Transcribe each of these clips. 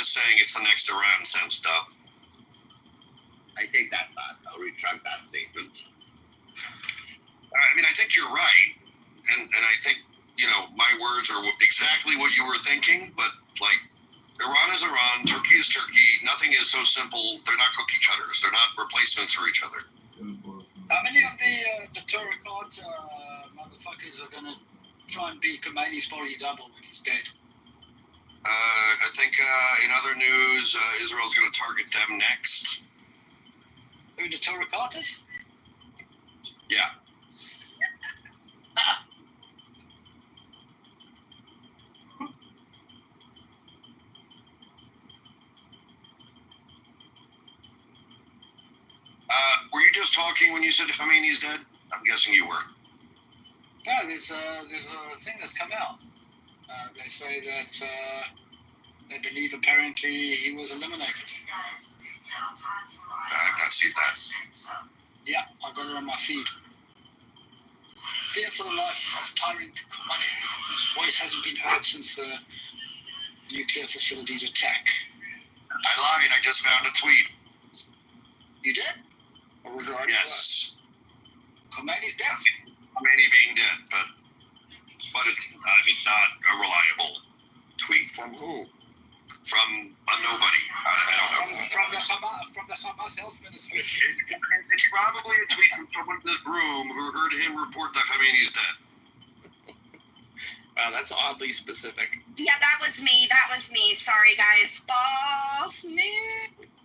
just saying it's the next Iran sense stuff. I take that back. I'll retract that statement. I mean, I think you're right, and I think, you know, my words are exactly what you were thinking, but, like, Iran is Iran, Turkey is Turkey, nothing is so simple, they're not cookie cutters, they're not replacements for each other. How many of the Turikat motherfuckers are gonna try and be Khomeini's body double when he's dead? I think in other news, Israel's going to target them next. Who, the Turikatas? Yeah. Were you just talking when you said Khomeini's dead? I'm guessing you were. No, there's a thing that's come out. They say that they believe apparently he was eliminated. I've not seen that. Yeah, I got it on my feed. Fear for the life of tyrant Khomeini, whose voice hasn't been heard since the nuclear facilities attack. I lied. I just found a tweet. You did? Or regarding yes. what? Khomeini's death. Khomeini being dead, but it's not a reliable tweet. From who? From a nobody. I don't know. From the Hamas health ministry. It's probably a tweet from someone in this room who heard him report that Khomeini's dead. Wow, that's oddly specific. Yeah, that was me. Sorry, guys. Boss me.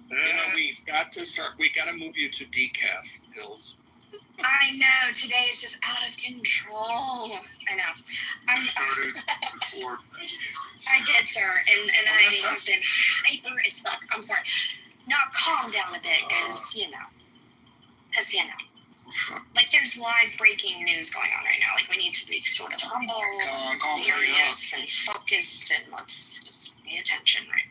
You know, we've got to start. We got to move you to decaf, Hills. I know. Today is just out of control. I know. I did, sir, and I have been hyper as fuck. I'm sorry. Now calm down a bit, because you know. Like, there's live breaking news going on right now. Like, we need to be sort of humble, and serious, and focused, and let's just pay attention, right?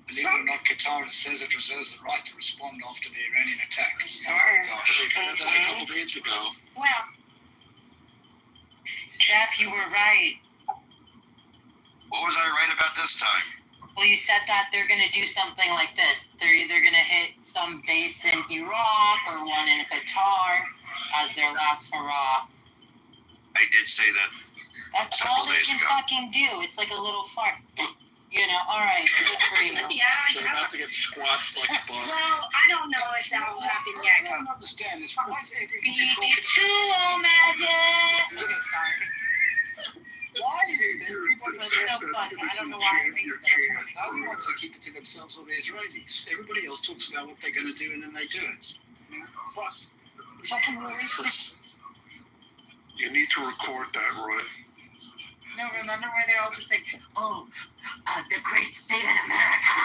Believe it or not, Qatar says it reserves the right to respond after the Iranian attack. Sure. We've heard that a couple days ago. Well, Jeff, you were right. What was I right about this time? Well, you said that they're going to do something like this. They're either going to hit some base in Iraq or one in Qatar as their last hurrah. I did say that. That's all they can fucking do. It's like a little fart. You know, all right, good for you. They're about to get squashed like a bug. Well, I don't know if that will happen I yet. don't understand this. Why is everybody Be talking? too magic. Okay, sorry. Why is it that everybody It's so funny. I don't know why I think that's the only ones who keep it to themselves are the Israelis? Everybody else talks about what they're going to do and then they do it. I mean, what? What fucking war is this? You need to record that, Roy. No, remember where they're all just like, the great state in America.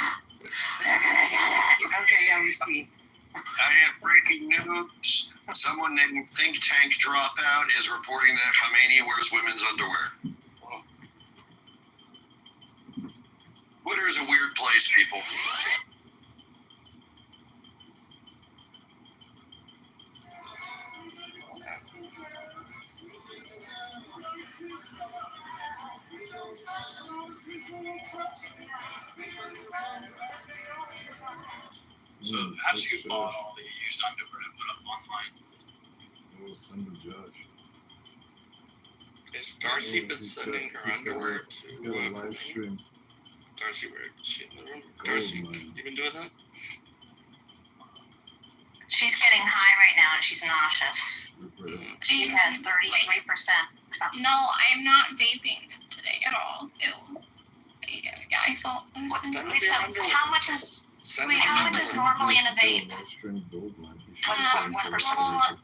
They're gonna get it. Okay, yeah, we see. I have breaking news. Someone named Think Tank Dropout is reporting that Khomeini wears women's underwear. Twitter's a weird place, people. So, how do you bought all the used underwear to put up online? We'll send the judge. Is Darcy been sending her underwear He's to got a live stream. Darcy? Where is she in the room? Gold Darcy, mine. you been doing that? She's getting high right now and she's nauseous. She has 33%. No, I'm not vaping today at all. Ew. Yeah, I felt. What's that? Wait, so how much is normally in a vape? Live stream gold mine. He Um, should well,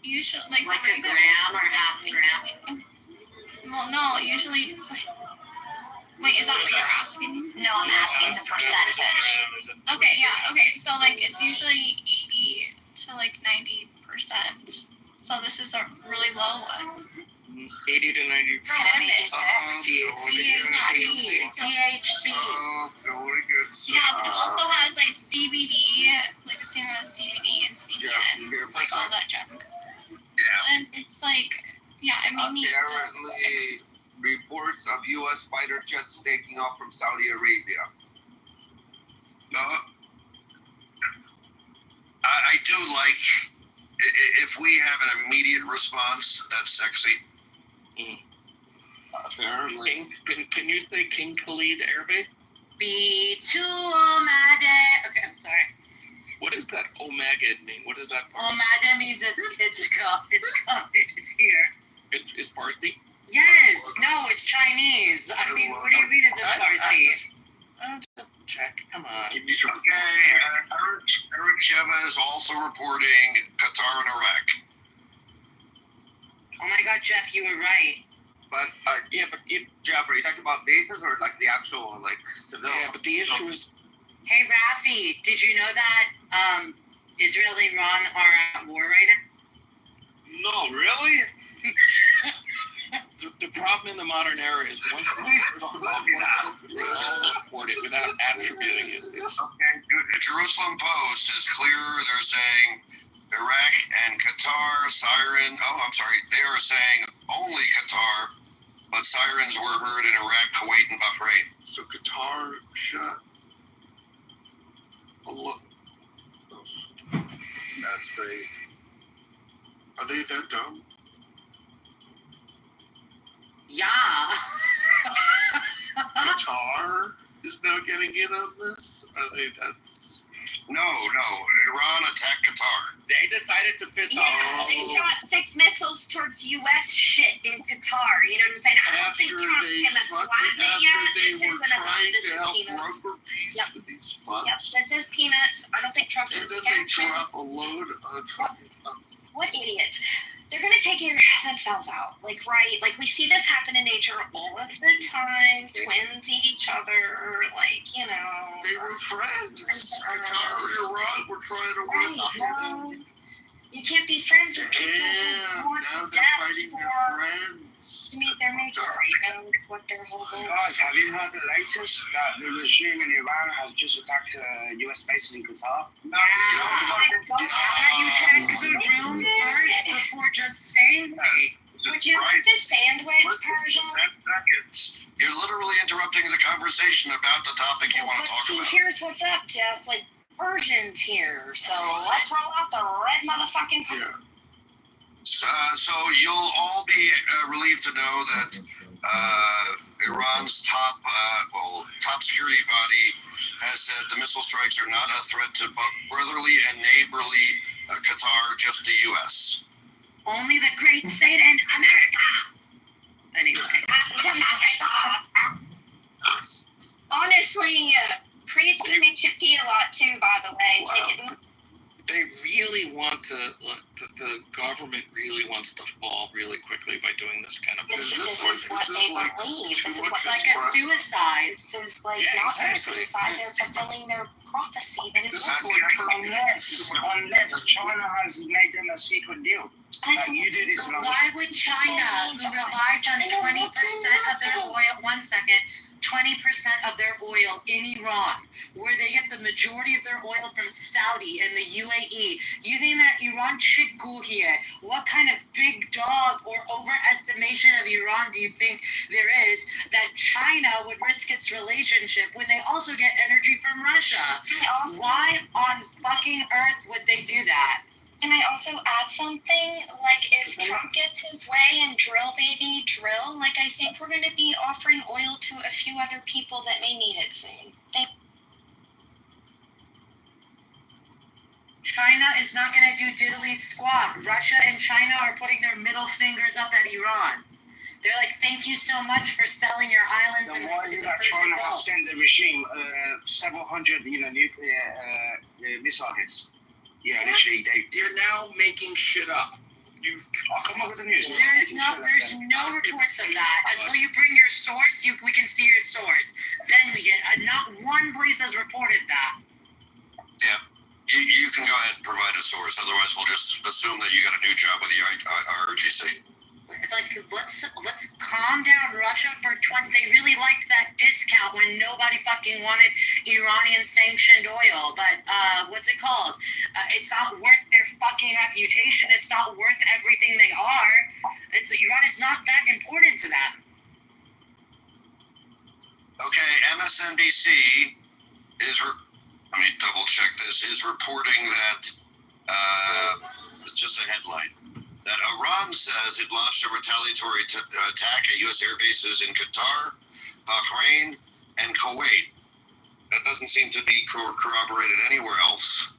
usually, like Like the a regular. gram or half a gram? Well, no, usually it's like. Wait, is that what you're asking? No, I'm asking the percentage. Okay, yeah, okay. So, like, it's usually 80 to like 90%. So, this is a really low one. 80 to 90. Gonna make you sick. THC. Yeah, but it also has like CBD, like the same as CBD and CBN, like all that junk. Yeah. And it's like, yeah, it made me. Apparently, reports of U.S. fighter jets taking off off from Saudi Arabia. No, I do like if we have an immediate response. That's sexy. Apparently. Can you say King Khalid Arabic? B2 Omade. Okay, I'm sorry. What does that Omega mean? What is that? Omade means it's here. It's Parsi? Yes. No, it's Chinese. I mean, what do you mean it's a Parsi? Just check. Come on. Okay, Eric Sheva is also reporting Qatar and Iraq. Oh my God, Jeff, you were right. But Yeah, but Jeff, are you talking about bases or like the actual like civilian? yeah, but the issue is Hey, Rafi, did you know that Israel and Iran are at war right now? No, really? the problem in the modern era is once they all report it without attributing it. The Jerusalem Post is clear. They're saying Iraq and Qatar siren. Oh, I'm sorry. They are saying only Qatar, but sirens were heard in Iraq, Kuwait, and Bahrain. So Qatar shut. That's crazy. Are they that dumb? Yeah. Qatar is now getting in on this? Are they that's No. Iran attacked Qatar. they decided to piss Yeah, they shot 6 missiles towards U.S. shit in Qatar. You know what I'm saying? I don't think Trump's gonna flatten it yet. This isn't about this is peanuts. Yep. with these fucks. Yep, this is peanuts. I don't think Trump's And gonna then they reaction. drop a load on Trump. What idiots? They're gonna take themselves out. Like, right? Like, we see this happen in nature all of the time. Twins eat each other. Like, you know. They were friends. Qatar and Iran were trying to work Right, together. no. You can't be friends with people Yeah, who want now death they're fighting their for friends. to meet their major. You know, it's what their whole goal Guys, is. have you heard the latest that the regime in Iran has just attacked U.S. bases in Qatar? Have you checked the room first before just saying it? Would you like the sandwich, Persia? 10 seconds. You're literally interrupting the conversation about the topic you want But to talk see, about. here's what's up, Jeff. Like, Persian's here, so let's roll out the red motherfucking car. Yeah. So you'll all be relieved to know that Iran's top security body has said the missile strikes are not a threat to brotherly and neighborly Qatar, just the U.S. Only the great Satan, America. Anyway. Honestly, creativity makes you pee a lot too, by the way. Take it. They really want to. The government really wants to fall really quickly by doing this kind of This business. is what they believe. This is what Like a suicide. This is like Yeah, not their exactly. suicide. They're fulfilling their prophecy. That is This is what like Unless China has made them a secret deal. Like, you do this. Why would China, who relies on 20% of their oil, 20% of their oil in Iran, where they get the majority of their oil from Saudi and the UAE, you think that Iran should go here? What kind of big dog or overestimation of Iran do you think there is that China would risk its relationship when they also get energy from Russia? Why on fucking earth would they do that? Can I also add something? Like, if Trump gets his way and drill, baby, drill, like, I think we're going to be offering oil to a few other people that may need it soon. China is not going to do diddly squat. Russia and China are putting their middle fingers up at Iran. They're like, thank you so much for selling your islands Then in why the is that China has sent the regime several hundred, nuclear missile hits? Yeah, literally, You're now making shit up. I'll come up with the news. There's no reports of that. Until you bring your source, we can see your source. Then we get, not one place has reported that. Yeah. You can go ahead and provide a source. Otherwise, we'll just assume that you got a new job with the IRGC. Like, let's calm down Russia for 20. They really liked that discount when nobody fucking wanted Iranian sanctioned oil. But what's it called? It's not worth their fucking reputation. It's not worth everything they are. Iran is not that important to them. Okay, MSNBC is, let me double check this, is reporting that, it's just a headline, that Iran says it launched a retaliatory attack at U.S. air bases in Qatar, Bahrain, and Kuwait. That doesn't seem to be corroborated anywhere else.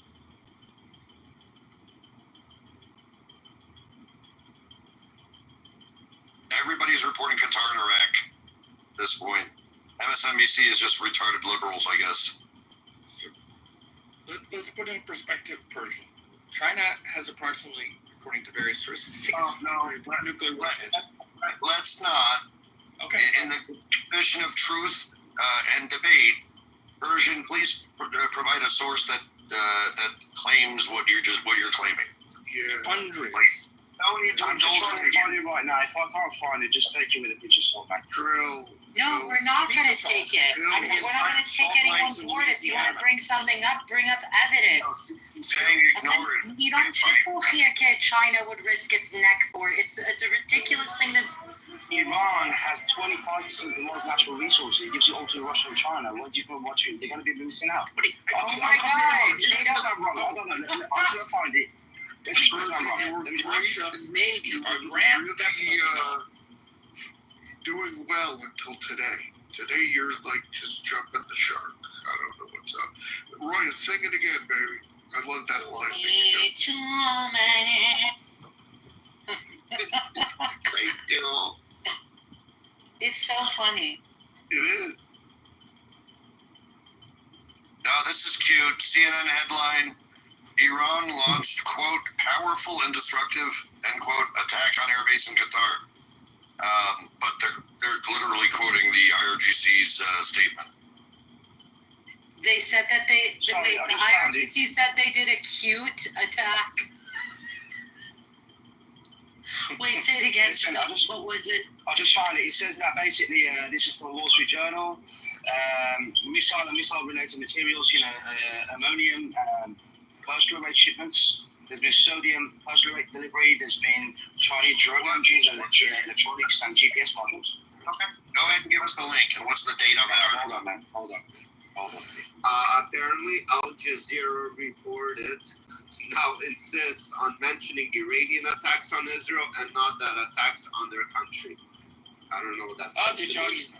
Everybody's reporting Qatar and Iraq at this point. MSNBC is just retarded liberals, I guess. Let's put it in perspective, Persian. China has approximately, according to various sources, 6 nuclear weapons. Let's not. Okay. In the position of truth and debate, Persian, please provide a source that claims what you're claiming. Yeah. Hundreds. I'm trying to find it right now. If I can't find it, just take it with a pinch of salt back. Drill. No, we're not gonna take it. No, We're not gonna take anyone's word. If you wanna bring something up, bring up evidence. You don't tickle here, kid. China would risk its neck for. It's a ridiculous thing to. Iran has 25% of the world's natural resources. It gives it all to Russia and China. What do you think? They're going to be missing out. Oh my God! They don't. I'm going to find it. Maybe. Doing well until today. Today you're like just jumping the shark. I don't know what's up. Roy, sing it again, baby. I love that line. Too many. Great deal. It's so funny. It is. This is cute. CNN headline: Iran launched, quote, powerful and destructive, end quote, attack on airbase in Qatar. But they're literally quoting the IRGC's statement. They said that the IRGC said they did a cute attack. Wait, say it again. What was it? I just found it. It says that basically, this is from Wall Street Journal. Missile and missile-related materials, ammonium, post-rate shipments. There's been sodium post-rate delivery. There's been Chinese drug engines and electronics and GPS modules. Okay. Go ahead and give us the link. And what's the date on that? Hold on, man. Hold on. Apparently, Al Jazeera reported now insists on mentioning Iranian attacks on Israel and not that attacks on their country. I don't know what that's supposed to be.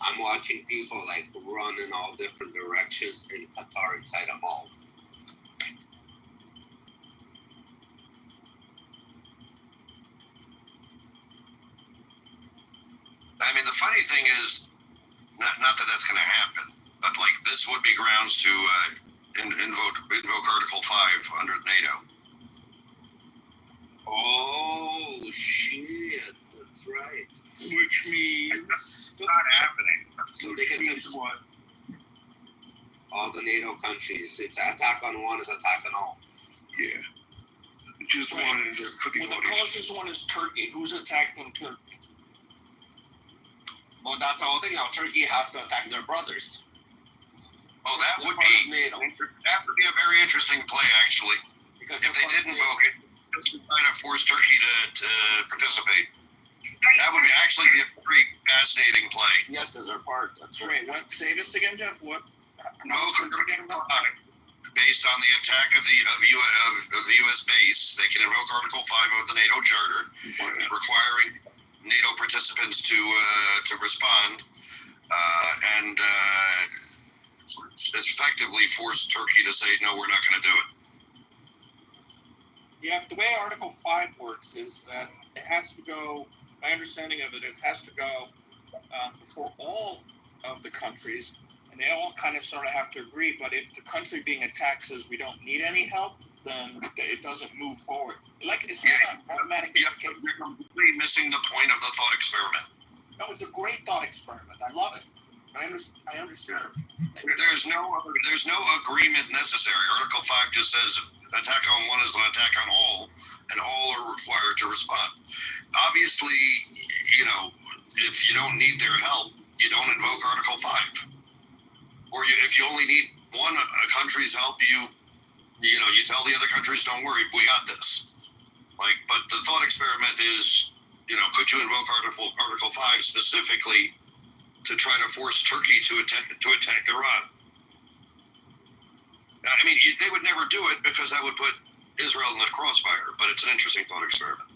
I'm watching people like run in all different directions in Qatar inside a mall. I mean, the funny thing is, not that that's going to happen, but like this would be grounds to invoke Article 5 under NATO. Oh shit, that's right. Which means it's not happening. So they can send what? all the NATO countries. It's attack on one is attack on all. Yeah. Just wanted to put the Well, the closest one is Turkey. Who's attacking Turkey? Well, that's the whole thing. Now Turkey has to attack their brothers. Well, that would be a very interesting play, actually. Because if they did invoke it, trying to force Turkey to participate. That would actually be a pretty fascinating play. Yes, because they're part. That's right. Wait, what? Say this again, Jeff. What? No, based on the attack of the U.S. base, they can invoke Article 5 of the NATO Charter, requiring NATO participants to respond, and effectively force Turkey to say, no, we're not going to do it. Yeah, the way Article 5 works is that it has to go, my understanding of it, it has to go for all of the countries, and they all kind of sort of have to agree, but if the country being attacked says we don't need any help, then it doesn't move forward. Like, it's not automatic. You're completely missing the point of the thought experiment. No, it's a great thought experiment. I love it. I understand. There's no agreement necessary. Article 5 just says attack on one is an attack on all, and all are required to respond. Obviously, you know, if you don't need their help, you don't invoke Article 5. Or if you only need one country's help, you tell the other countries, don't worry, we got this. Like, but the thought experiment is, you know, could you invoke Article 5 specifically to try to force Turkey to attack Iran? I mean, they would never do it because that would put Israel in the crossfire, but it's an interesting thought experiment.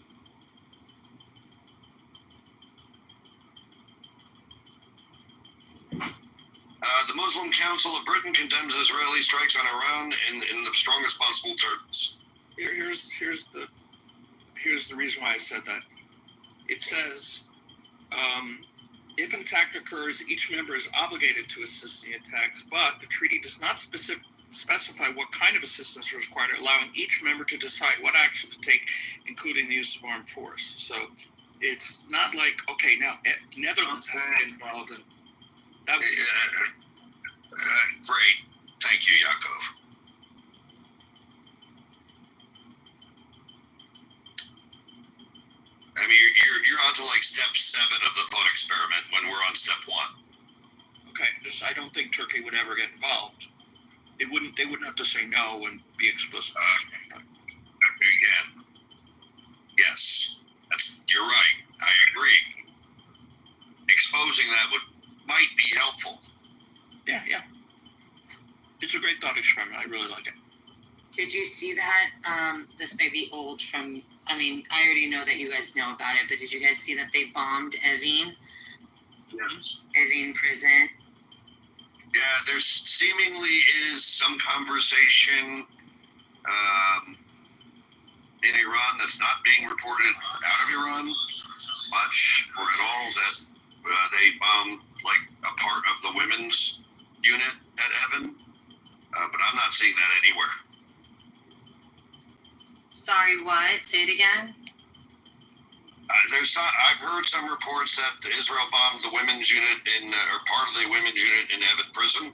The Muslim Council of Britain condemns Israeli strikes on Iran in the strongest possible terms. Here's the reason why I said that. It says, if an attack occurs, each member is obligated to assist in the attacks, but the treaty does not specify what kind of assistance is required, allowing each member to decide what action to take, including the use of armed force. So it's not like, okay, now Netherlands has to get involved in that. Great. Thank you, Yaakov. I mean, you're on to like step 7 of the thought experiment when we're on step 1. Okay, I don't think Turkey would ever get involved. They wouldn't have to say no and be explicit. Again, yes, you're right. I agree. Exposing that might be helpful. Yeah. It's a great thought experiment. I really like it. Did you see that? This may be old from, I mean, I already know that you guys know about it, but did you guys see that they bombed Evin? Yes. Evin prison? Yeah, there seemingly is some conversation in Iran that's not being reported out of Iran much or at all, that they bombed like a part of the women's unit at Evin, but I'm not seeing that anywhere. Sorry, what? Say it again? I've heard some reports that Israel bombed the women's unit or part of the women's unit in Evin prison,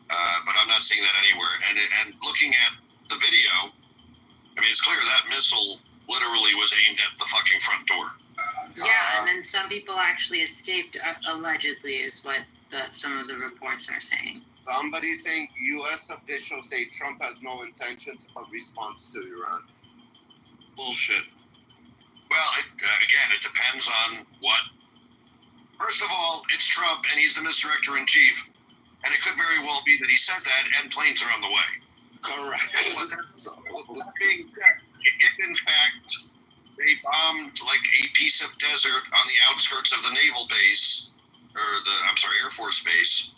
but I'm not seeing that anywhere. And looking at the video, I mean, it's clear that missile literally was aimed at the fucking front door. Yeah, and then some people actually escaped, allegedly, is what some of the reports are saying. Somebody's saying U.S. officials say Trump has no intentions of response to Iran. Bullshit. Well, again, it depends on what. First of all, it's Trump, and he's the misdirector-in-chief, and it could very well be that he said that, and planes are on the way. Correct. That being said, if in fact they bombed like a piece of desert on the outskirts of the naval base, or Air Force base,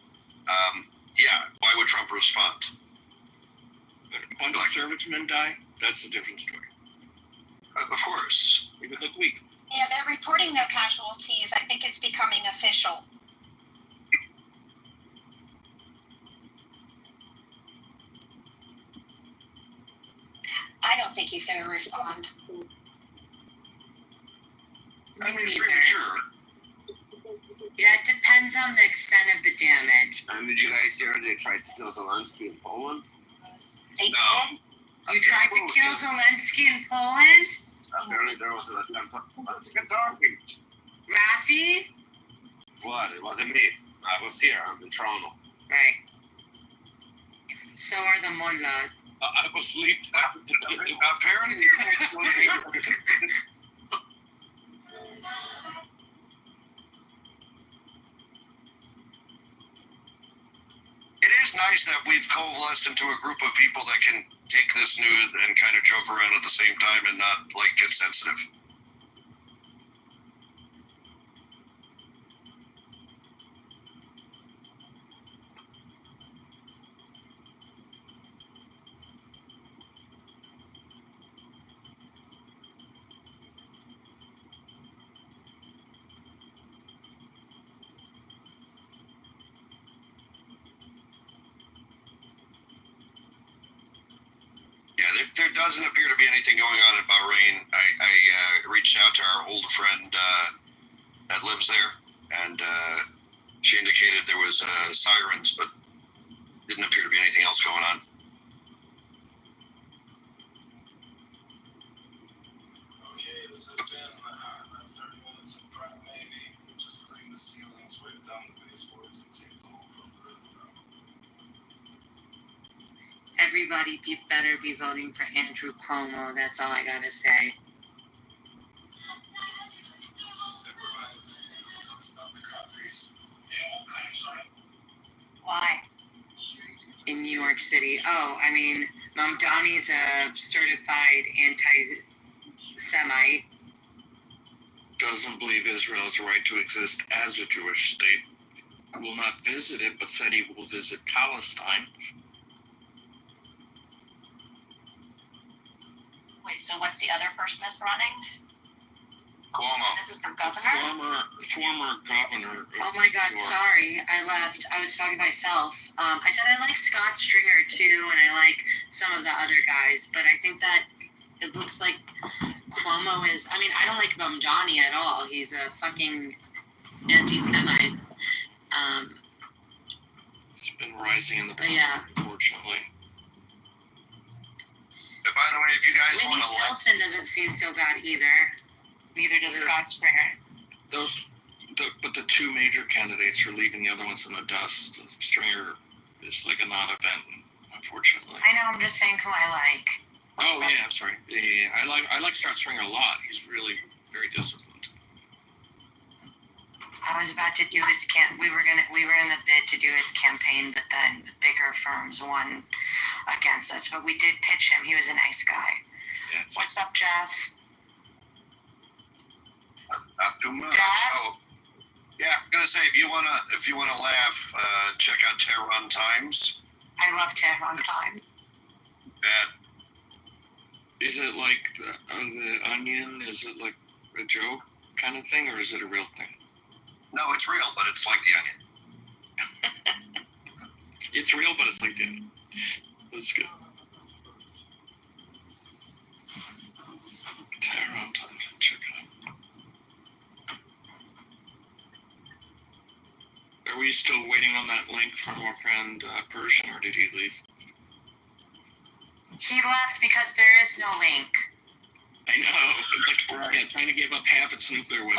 yeah, why would Trump respond? But a bunch of servicemen die, that's a different story. Of course. It would look weak. Yeah, they're reporting their casualties. I think it's becoming official. I don't think he's going to respond. I mean, it's premature. Yeah, it depends on the extent of the damage. And did you guys hear they tried to kill Zelensky in Poland? They No. did? You tried to kill Zelensky in Poland? Apparently there was an attempt. Let's get talking. Rafi? What? It wasn't me. I was here. I'm in Toronto. Right. So are the mullah. I was asleep. Apparently. It is nice that we've coalesced into a group of people that can take this news and kind of joke around at the same time and not like get sensitive. Yeah, there doesn't appear to be anything going on in Bahrain. I reached out to our old friend that lives there, and she indicated there was sirens, but didn't appear to be anything else going on. everybody better be voting for Andrew Cuomo. That's all I gotta say. Why? In New York City. Oh, I mean, Mamdani's a certified anti-Semite. Doesn't believe Israel has a right to exist as a Jewish state. Will not visit it, but said he will visit Palestine. Wait, so what's the other person that's running? Cuomo. This is for governor? Former governor. Oh my God, sorry, I left. I was talking to myself. I said I like Scott Stringer too, and I like some of the other guys, but I think that it looks like Cuomo is. I mean, I don't like Mamdani at all. He's a fucking anti-Semite. It's been rising in the But yeah. unfortunately. By the way, if you guys Winnie want to Tilson doesn't seem so bad either. Neither does Scott Stringer. But the two major candidates are leaving the other ones in the dust. Stringer is like a non-event, unfortunately. I know. I'm just saying who I like. Oh yeah, I'm sorry. Yeah. I like Scott Stringer a lot. He's really very disciplined. I was about to do his we were in the bid to do his campaign, but then the bigger firms won against us. But we did pitch him. He was a nice guy. Yeah. What's up, Jeff? not too much. Jeff? So, yeah, I'm gonna say if you wanna laugh, check out Tehran Times. I love Tehran Time. Is it like the Onion? Is it like a joke kind of thing, or is it a real thing? No, it's real, but it's like the Onion. It's real, but it's like the Onion. That's good. Tehran Time. Check it out. Are we still waiting on that link from our friend Persian, or did he leave? He left because there is no link. I know. Like, trying to give up half its nuclear weapons.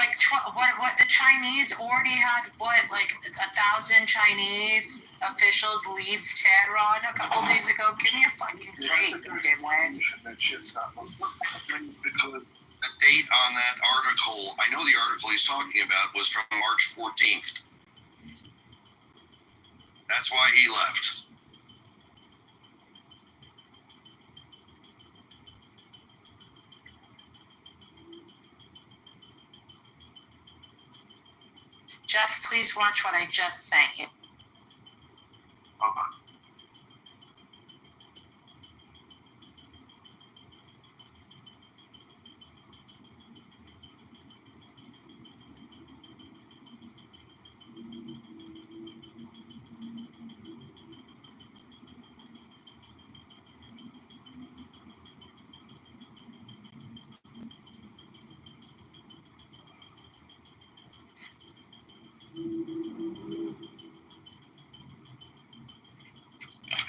Like what the Chinese already had 1,000 Chinese officials leave Tehran a couple days ago. Give me a fucking break, dimwit. That shit's not The date on that article, I know the article he's talking about was from March 14th. That's why he left. Jeff, please watch what I just sent you.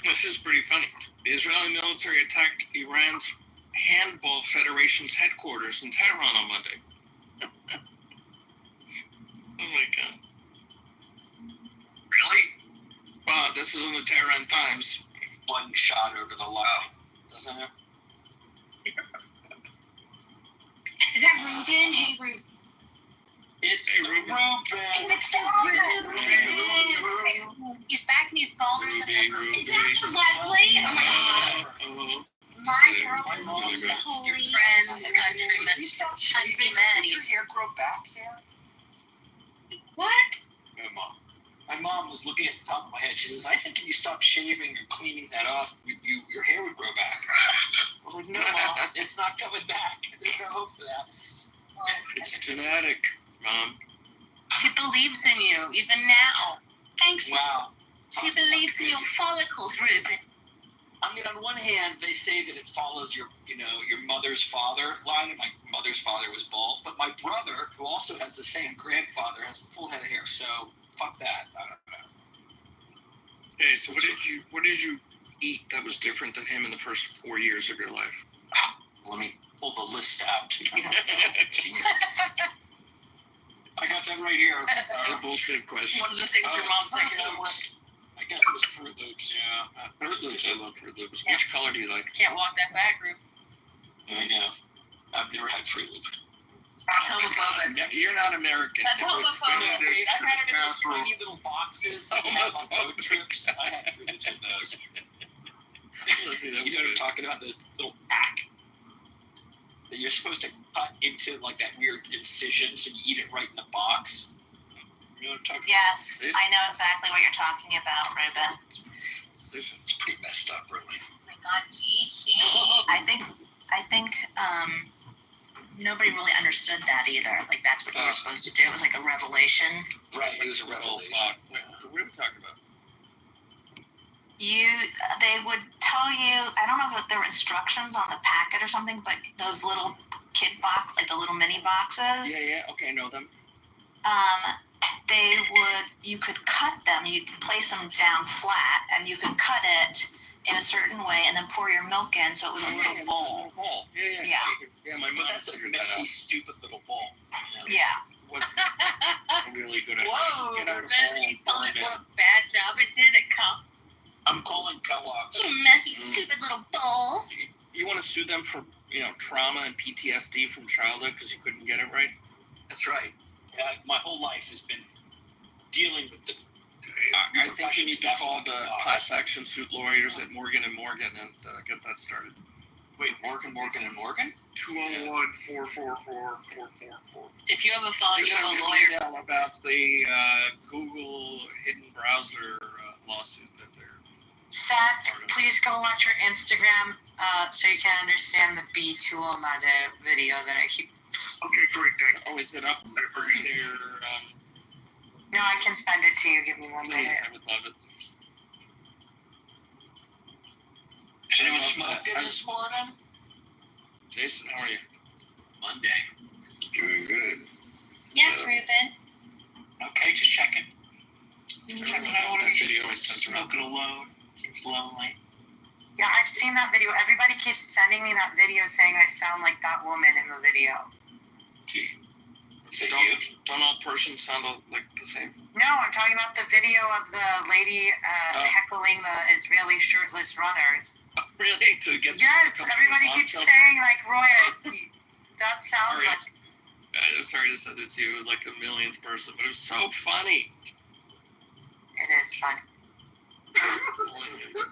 This is pretty funny. The Israeli military attacked Iran's Handball Federation's headquarters in Tehran on Monday. Oh my God. Really? Wow, this is in the Tehran Times. One shot over the line, doesn't it? Is that Ruben? Hey, Ruben. It's Ruben. It's the Ruben. He's back and he's balder than ever. Is that the Leslie? Oh my God. My girl loves the holy friends, countrymen, countrymen. Your hair grow back here? What? My mom was looking at the top of my head. She says, "I think if you stop shaving or cleaning that off, your hair would grow back." I was like, "No, Mom, it's not coming back. There's no hope for that." It's genetic, Mom. She believes in you, even now. Thanks. Wow. She believes in your follicles, Ruben. I mean, on one hand, they say that it follows your mother's father line. And my mother's father was bald, but my brother, who also has the same grandfather, has a full head of hair. So fuck that. I don't know. Okay, so what did you eat that was different than him in the first 4 years of your life? Let me pull the list out. I got that right here. A bullshit question. One of the things your mom said you know what? I guess it was Fruit Loops. Yeah, Fruit Loops. I love Fruit Loops. Yeah. Which color do you like? Can't walk that back group. I know. I've never had Fruit Loops. That's homophobic. You're not American. That's homophobic. Wait, I've had it in those tiny little boxes that you have on road trips. I had Fruit Loops in those. Let's see, that You was know what I'm good. talking about? The little pack that you're supposed to cut into like that weird incision so you eat it right in the box. You know what I'm talking Yes, See? I know exactly what you're talking about, Ruben. It's pretty messed up, really. Oh my God, teaching. I think nobody really understood that either. Like that's what you were supposed to do. It was like a revelation. Right, it was a about? revelation. What are we talking about? They would tell you. I don't know if there were instructions on the packet or something, but those little kid box, like the little mini boxes. Yeah, okay, I know them. You could cut them. You could place them down flat, and you could cut it in a certain way, and then pour your milk in, so it was a little bowl. Yeah. My But mom that's a figured that messy, out. stupid little ball. Yeah. Wasn't really good at Whoa, get out of Ruben, hole you thought and it burn was a bad job. It didn't come. I'm calling Kellogg's. You messy, stupid little bowl. it. You want to sue them for trauma and PTSD from childhood because you couldn't get it right? That's right. My whole life has been dealing with the. I think you need to call the class action suit lawyers at Morgan & Morgan and get that started. Wait, Morgan and Morgan? 201-444-444. If you have a phone, you have a lawyer. Email about the Google hidden browser lawsuit that they're. Seth, please go watch your Instagram so you can understand the B2 Omade video that I keep. Okay, great, thank you. Oh, is it up? I appreciate it. Your, No, I can send it to you. Give me 1 please, minute. I would love it. Is anyone smoking this morning? Jason, how are you? Monday. Doing good. Yes, Ruben. Okay, just checking. I don't want to video I sent around. Smoking alone. Seems lonely. Yeah, I've seen that video. Everybody keeps sending me that video saying I sound like that woman in the video. Is it you? Don't all Persians sound like the same? No, I'm talking about the video of the lady heckling the Israeli shirtless runner. Really? To get Yes, everybody keeps saying like Roya. That sounds Sorry. like. I'm sorry to send it to you like a millionth person, but it was so funny. It is fun.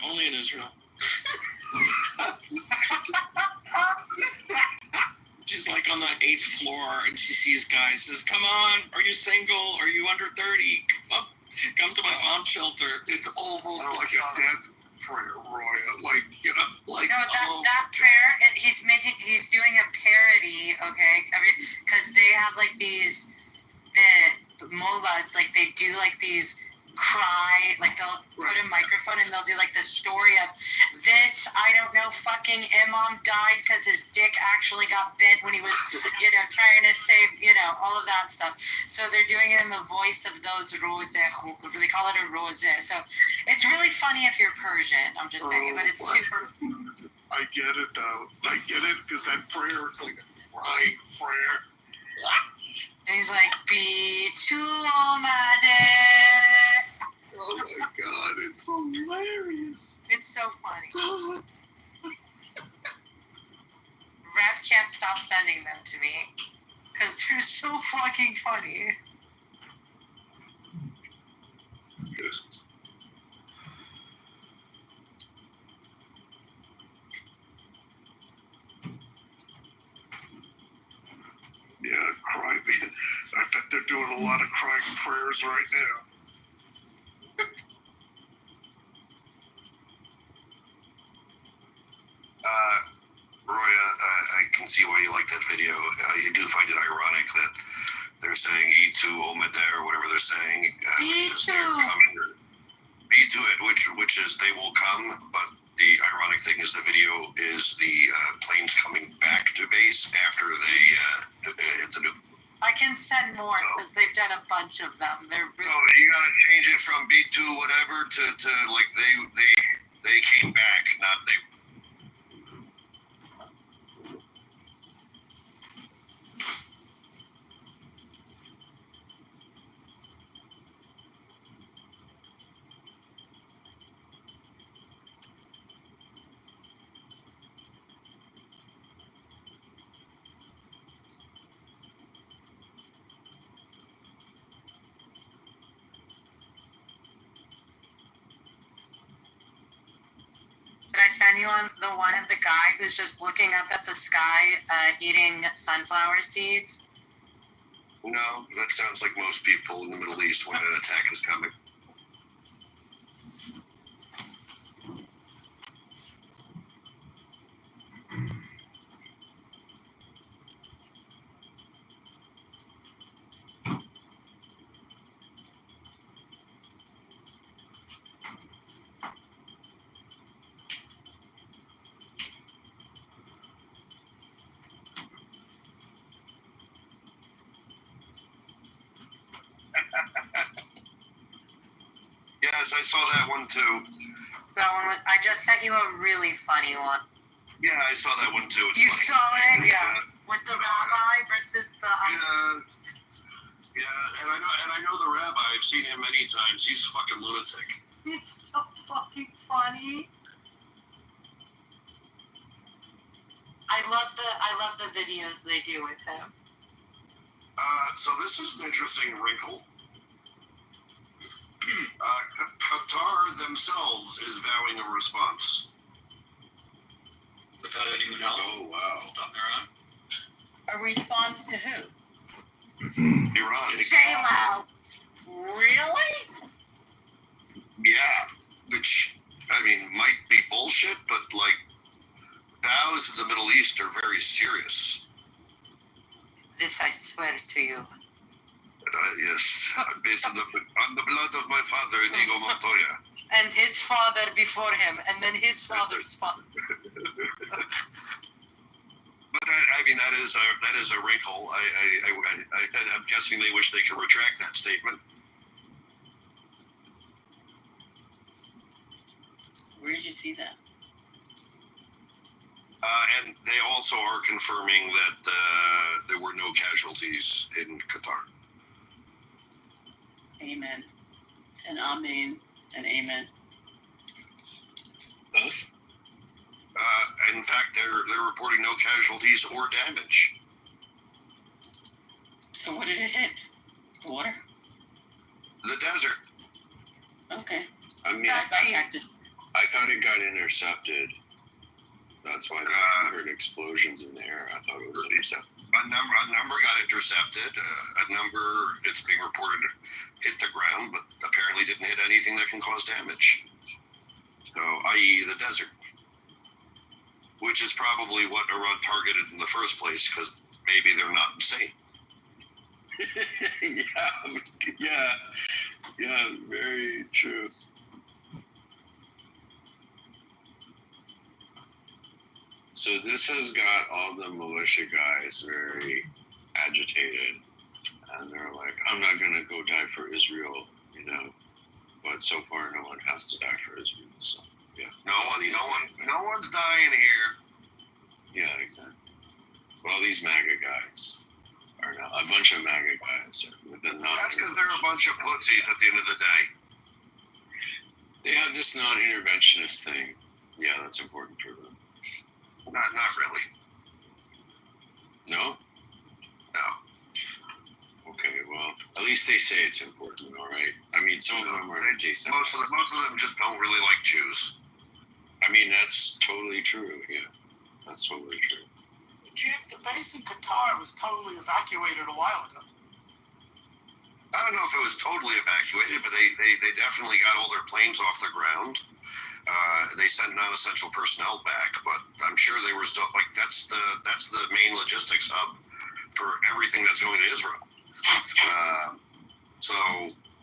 Only in Israel. She's like on the 8th floor and she sees guys, says, "Come on, are you single? Are you under 30? Come to my bomb shelter." It's almost like a death prayer, Roya. Like, like. No, that prayer. He's doing a parody. Okay, because they have like these the mullahs, like they do like these cry, like they'll put a microphone and they'll do like the story of this, I don't know, fucking imam died because his dick actually got bent when he was, trying to save, all of that stuff. So they're doing it in the voice of those rose, they call it a rose. So it's really funny if you're Persian, I'm just saying, but it's super. I get it though. I get it because that prayer is like a crying prayer. And he's like, Bitumade. Oh my god, it's hilarious. It's so funny. Rap can't stop sending them to me because they're so fucking funny. Yes. Yeah, crying. I bet they're doing a lot of crying prayers right now. Roya, I can see why you like that video. You do find it ironic that they're saying E2 Omede or whatever they're saying. E2. E2, which is they will come, but the ironic thing is the video is the planes coming back to base after they hit the nuke. I can send more because they've done a bunch of them. They're really. Oh, you gotta change it from B2 whatever to like they came back, not they. send you on the one of the guy who's just looking up at the sky, eating sunflower seeds? No, that sounds like most people in the Middle East when an attack is coming. Yes, I saw that one too. That one was, I just sent you a really funny one. Yeah, I saw that one too. It's You funny. saw it? Yeah. With the rabbi versus the... Yeah, and I know the rabbi. I've seen him many times. He's a fucking lunatic. It's so fucking funny. I love the videos they do with him. So this is an interesting wrinkle. Qatar themselves is vowing a response. Without anyone else. Oh, wow. On their own. A response to who? Iran. J-Lo. Really? Yeah, which, I mean, might be bullshit, but, like, vows in the Middle East are very serious. This I swear to you. Yes, based on the blood of my father, Inigo Montoya. And his father before him, and then his father's father. But I mean, that is a wrinkle. I'm guessing they wish they could retract that statement. Where did you see that? And they also are confirming that there were no casualties in Qatar. Amen. And amen. And amen. Both. In fact, they're reporting no casualties or damage. So what did it hit? The water? The desert. Okay. I mean, I thought it got intercepted. That's why I heard explosions in the air. I thought it was intercepted. A number got intercepted. A number, it's being reported, hit the ground, but apparently didn't hit anything that can cause damage. So, i.e. the desert. Which is probably what Iran targeted in the first place, because maybe they're not insane. Yeah, very true. So this has got all the militia guys very agitated, and they're like, I'm not gonna go die for Israel, you know, but so far no one has to die for Israel, so yeah. No one's dying here. Yeah, exactly. But all these MAGA guys are now, a bunch of MAGA guys are with the That's because they're a bunch of pussies at the end of the day. They have this non-interventionist thing. Yeah, that's important for them. Not really. No? No. Okay, well, at least they say it's important, all right? I mean, some of them are anti-Semitic. Most of them just don't really like Jews. I mean, that's totally true, yeah. That's totally true. Jeff, the base in Qatar was totally evacuated a while ago. I don't know if it was totally evacuated, but they definitely got all their planes off the ground. They sent non-essential personnel back, but I'm sure they were still, like, that's the main logistics hub for everything that's going to Israel. So,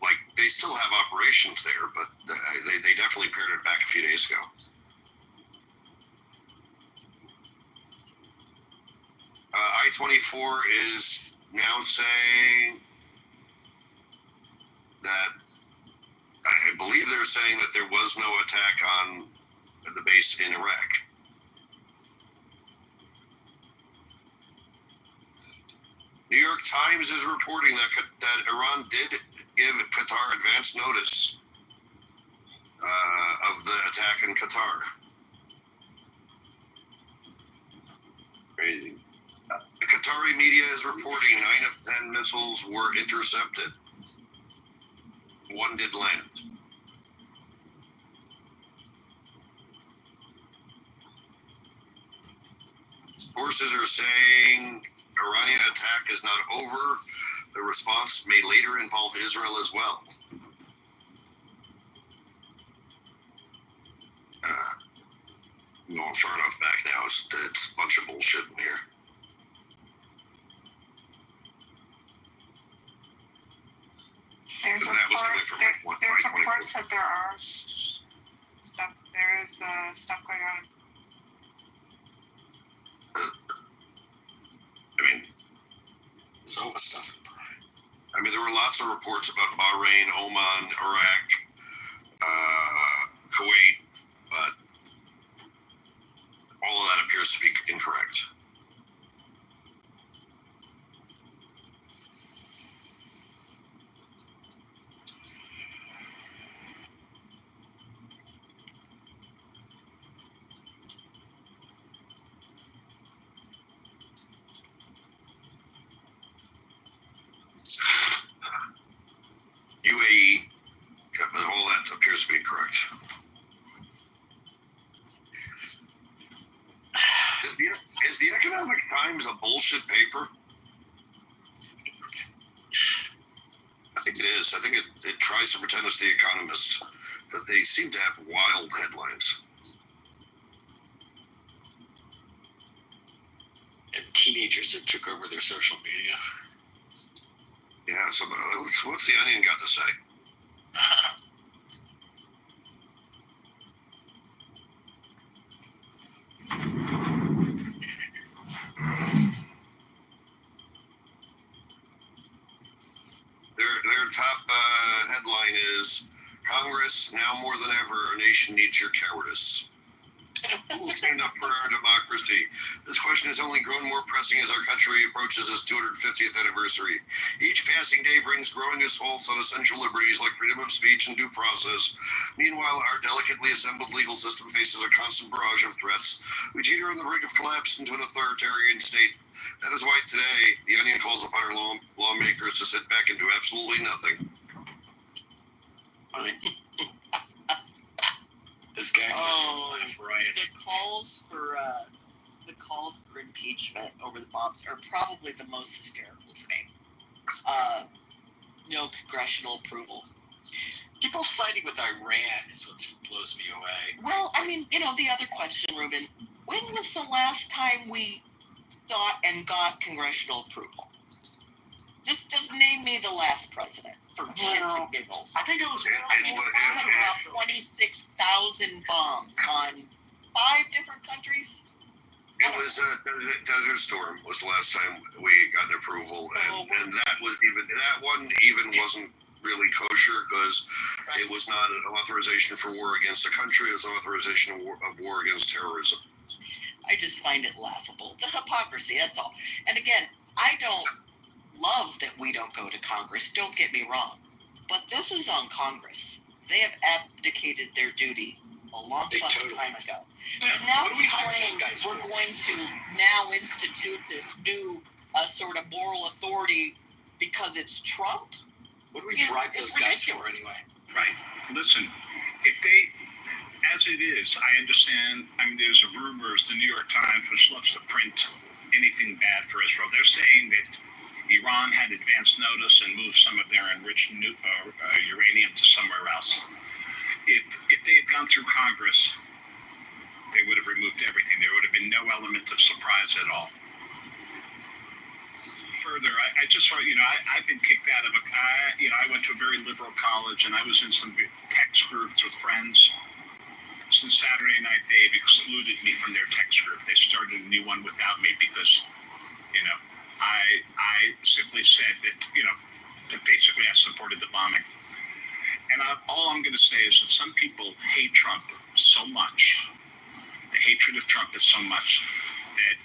like, they still have operations there, but they definitely pared it back a few days ago. I-24 is now saying that, I believe they're saying that there was no attack on the base in Iraq. New York Times is reporting that Iran did give Qatar advance notice of the attack in Qatar. Crazy. The Qatari media is reporting 9 of 10 missiles were intercepted. 1 did land. Sources are saying Iranian attack is not over. The response may later involve Israel as well. I'm going far enough back now. It's a bunch of bullshit in here. There's And that was coming from there's 2024. reports that there are stuff. There is stuff going on. I mean, There's always stuff. I mean, there were lots of reports about Bahrain, Oman, Iraq, Kuwait, but all of that appears to be incorrect. UAE, yeah, but all that appears to be incorrect. Is the Economic Times a bullshit paper? I think it is. I think it tries to pretend it's The Economist, but they seem to have wild headlines. And teenagers that took over their social media. Yeah, so what's the Onion got to say? Their top headline is, Congress, now more than ever, our nation needs your cowardice. Who will stand up for our democracy? This question has only grown more pressing as our country approaches its 250th anniversary. Each passing day brings growing assaults on essential liberties like freedom of speech and due process. Meanwhile, our delicately assembled legal system faces a constant barrage of threats. We teeter on the brink of collapse into an authoritarian state. That is why today, the Onion calls upon our lawmakers to sit back and do absolutely nothing. This guy. The calls for impeachment over the bombs are probably the most hysterical to me. No congressional approval. People siding with Iran is what blows me away. Well, I mean, the other question, Ruben, when was the last time we sought and got congressional approval? Just name me the last president for shits and giggles. I think it was. We had about 26,000 bombs on 5 different countries. It was Desert Storm was the last time we got an approval, and that one wasn't really kosher because it was not an authorization for war against a country; it was an authorization of war against terrorism. I just find it laughable. The hypocrisy, that's all. And again, I don't love that we don't go to Congress, don't get me wrong. But this is on Congress. They have abdicated their duty a long fucking time ago. And now we're going to now institute this new sort of moral authority because it's Trump? What do we bribe those guys for anyway? Right. Listen, if they, as it is, I understand, there's rumors, the New York Times, which loves to print anything bad for Israel. They're saying that Iran had advance notice and moved some of their enriched uranium to somewhere else. If they had gone through Congress, they would have removed everything. There would have been no element of surprise at all. Further, I just want, I've been kicked out of I went to a very liberal college and I was in some text groups with friends. Since Saturday night, they've excluded me from their text group. They started a new one without me because, I simply said that basically I supported the bombing. And all I'm going to say is that some people hate Trump so much, the hatred of Trump is so much that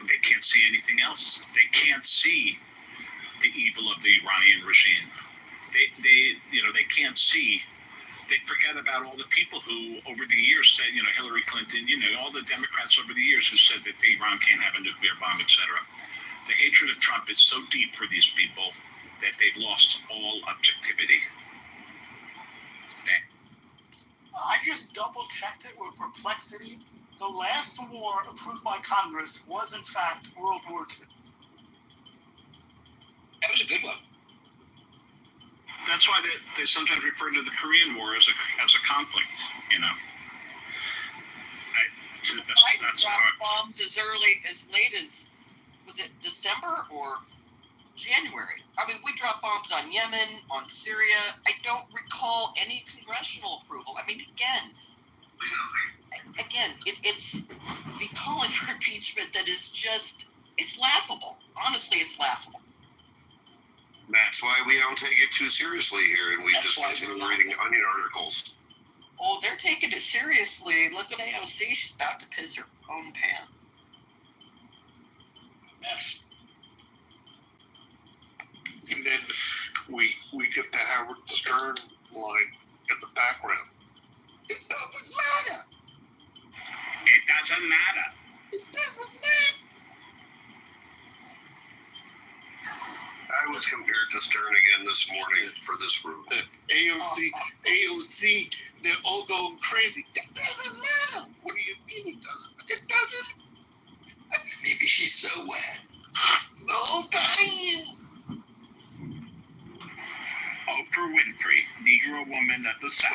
they can't see anything else. They can't see the evil of the Iranian regime. They can't see. They forget about all the people who, over the years, said, Hillary Clinton, all the Democrats over the years who said that Iran can't have a nuclear bomb, etc. The hatred of Trump is so deep for these people that they've lost all objectivity. I just double checked it with Perplexity. the last war approved by Congress was in fact World War II. That was a good one. That's why they sometimes refer to the Korean War as a conflict. You know. Biden dropped bombs as late as, was it December or January? I mean, we dropped bombs on Yemen, on Syria. I don't recall any congressional approval. I mean, it's the calling for impeachment that is just, it's laughable. Honestly, it's laughable. That's why we don't take it too seriously here, and we just continue reading onion articles. Oh, they're taking it seriously. Look at AOC. She's about to piss her own pants. Yes. And then we get the Howard Stern line in the background. It doesn't matter. It doesn't matter. It doesn't matter. I was compared to Stern again this morning for this room. AOC, they're all going crazy. It doesn't matter. What do you mean it doesn't? It doesn't. Maybe she's so wet. No, dying. Oprah Winfrey, Negro woman at the South.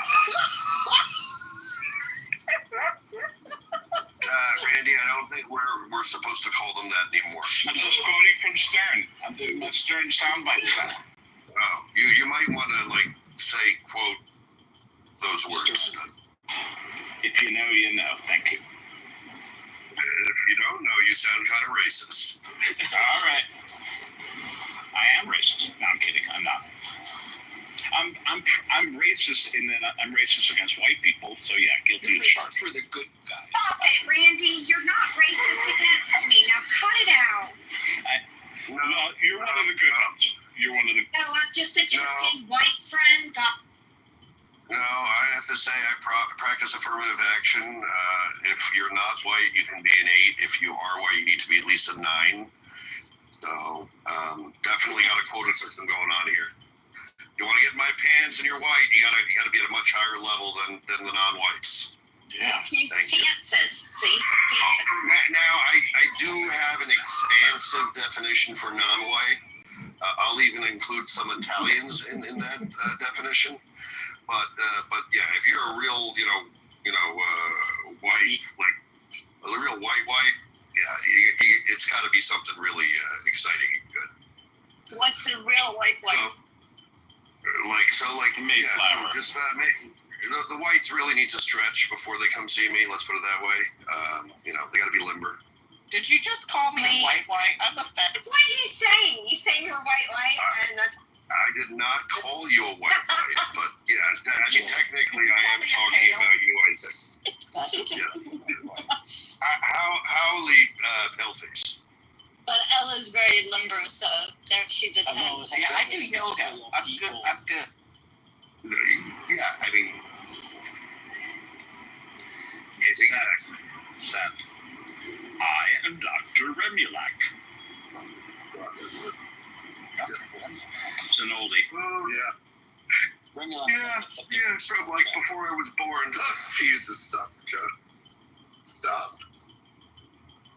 Randy, I don't think we're supposed to call them that anymore. I'm just quoting from Stern. I'm doing my Stern soundbite stuff. Oh, you might want to say quote those words. If you know, you know. Thank you. If you don't know, you sound kind of racist. All right. I am racist. No, I'm kidding. I'm not. I'm racist in that I'm racist against white people. So yeah, guilty as charged. For the good guy. Stop it, Randy. You're not racist against me. Now cut it out. Well, you're one of the good ones. You're one of the. No, I'm just a turkey white friend. No, I have to say I practice affirmative action. If you're not white, you can be an 8. If you are white, you need to be at least a 9. So definitely got a quota system going on here. You want to get in my pants and you're white, you gotta be at a much higher level than the non-whites. Yeah. He's pantses. See? Now I do have an expansive definition for non-white. I'll even include some Italians in that definition. But yeah, if you're a real, white, like a real white, yeah, it's got to be something really exciting and good. What's the real white? Mayflower. Just the whites really need to stretch before they come see me. Let's put it that way. They got to be limber. Did you just call me a white? I'm offended. That's what he's saying. He's saying you're white, and that's. I did not call you a white, but yeah, I mean technically I am talking about you. Howley paleface. But Ella's very limber, so there she's a 10. Yeah, I do yoga. I'm good. Yeah, I mean. Seth. I am Dr. Remulak. It's an oldie. Yeah. So like before I was born, Jesus, stop, John. Stop.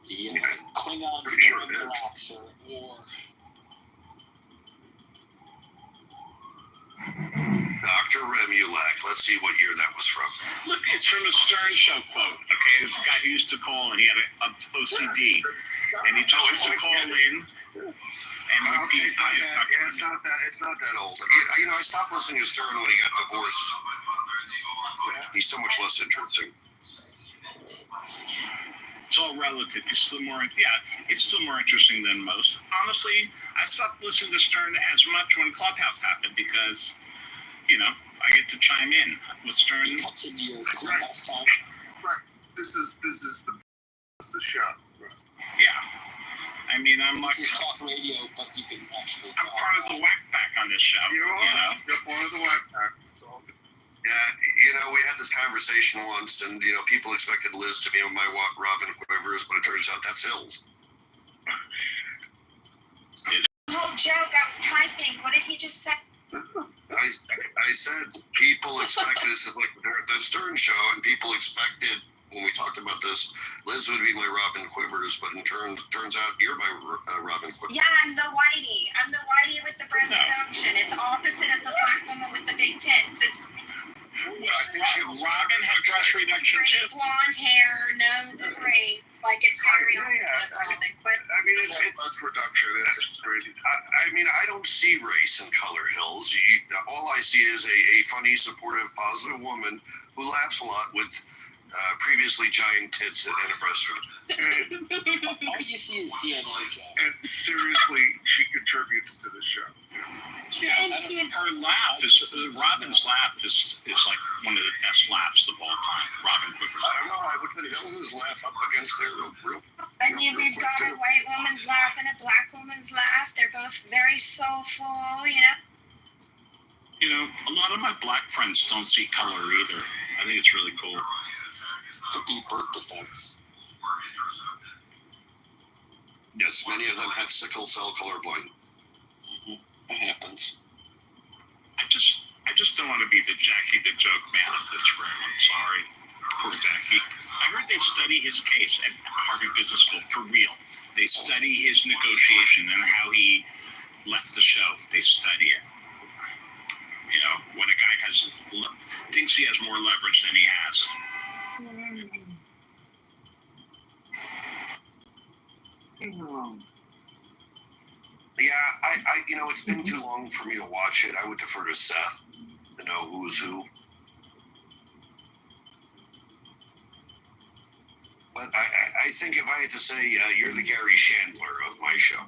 The Klingon relaxer or Dr. Remulak. Let's see what year that was from. Look, it's from a Stern Show quote. Okay, there's a guy who used to call and he had a OCD, and he just used to call in. And repeat. It's not that old. I stopped listening to Stern when he got divorced. He's so much less interesting. It's all relative. It's still more interesting than most. Honestly, I stopped listening to Stern as much when Clubhouse happened because, I get to chime in with Stern. Cuts into your Clubhouse time. Right. This is the show. Right. Yeah. I mean, I'm like. This is talk radio, but you can actually. I'm part of the whack pack on this show. You're part of the whack pack. It's all good. Yeah, we had this conversation once, and people expected Liz to be my Robin Quivers, but it turns out that's Hills. Oh, joke! I was typing. What did he just say? I said people expected this is like the Stern Show, and people expected when we talked about this, Liz would be my Robin Quivers, but in turns out you're my Robin Quivers. Yeah, I'm the whitey. I'm the whitey with the breast reduction. It's opposite of the black woman with the big tits. It's Robin had breast reduction too. straight blonde hair, no braids. Like it's very opposite of Robin Quivers. I mean, it's breast reduction. It's crazy. I mean, I don't see race in Color Hills. All I see is a funny, supportive, positive woman who laughs a lot with previously giant tits and a breast. All you see is DNA, Joe. And seriously, she contributes to the show. Yeah, her laugh is Robin's laugh is like one of the best laughs of all time. Robin Quivers. I don't know. I would put Hills' laugh up against their real. I mean, we've got a white woman's laugh and a black woman's laugh. They're both very soulful, you know. You know, a lot of my black friends don't see color either. I think it's really cool. The deep birth defense. Yes, many of them have sickle cell colorblind. It happens. I just don't want to be the Jackie the Joke man of this room. I'm sorry. Poor Jackie. I heard they study his case at Harvard Business School, for real. They study his negotiation and how he left the show. They study it. You know, when a guy thinks he has more leverage than he has. Yeah, I you know, it's been too long for me to watch it. I would defer to Seth to know who's who. But I think if I had to say, you're the Gary Chandler of my show.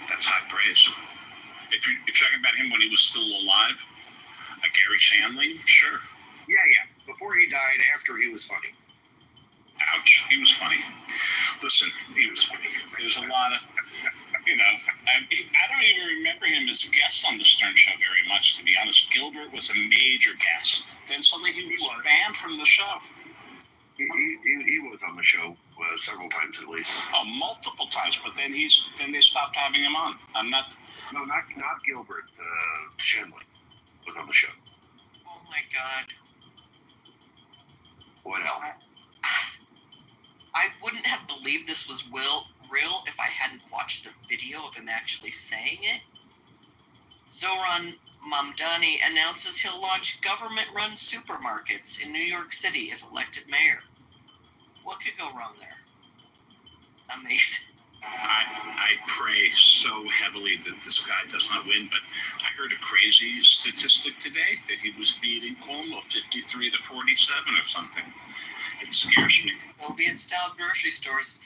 That's high praise. If you're talking about him when he was still alive, a Gary Shandling, sure. Yeah. Before he died, after he was funny. Ouch, he was funny. Listen, he was funny. There's a lot of, you know, I don't even remember him as a guest on the Stern Show very much, to be honest. Gilbert was a major guest. Then suddenly he was banned from the show. He was on the show several times at least. Oh, multiple times, but then they stopped having him on. No, not Gilbert. Shandling was on the show. Oh my God. What else? I wouldn't have believed this was real if I hadn't watched the video of him actually saying it. Zoran Mamdani announces he'll launch government-run supermarkets in New York City if elected mayor. What could go wrong there? Amazing. I pray so heavily that this guy does not win, but I heard a crazy statistic today that he was beating Cuomo 53 to 47 or something. It scares me. He'll be in style grocery stores.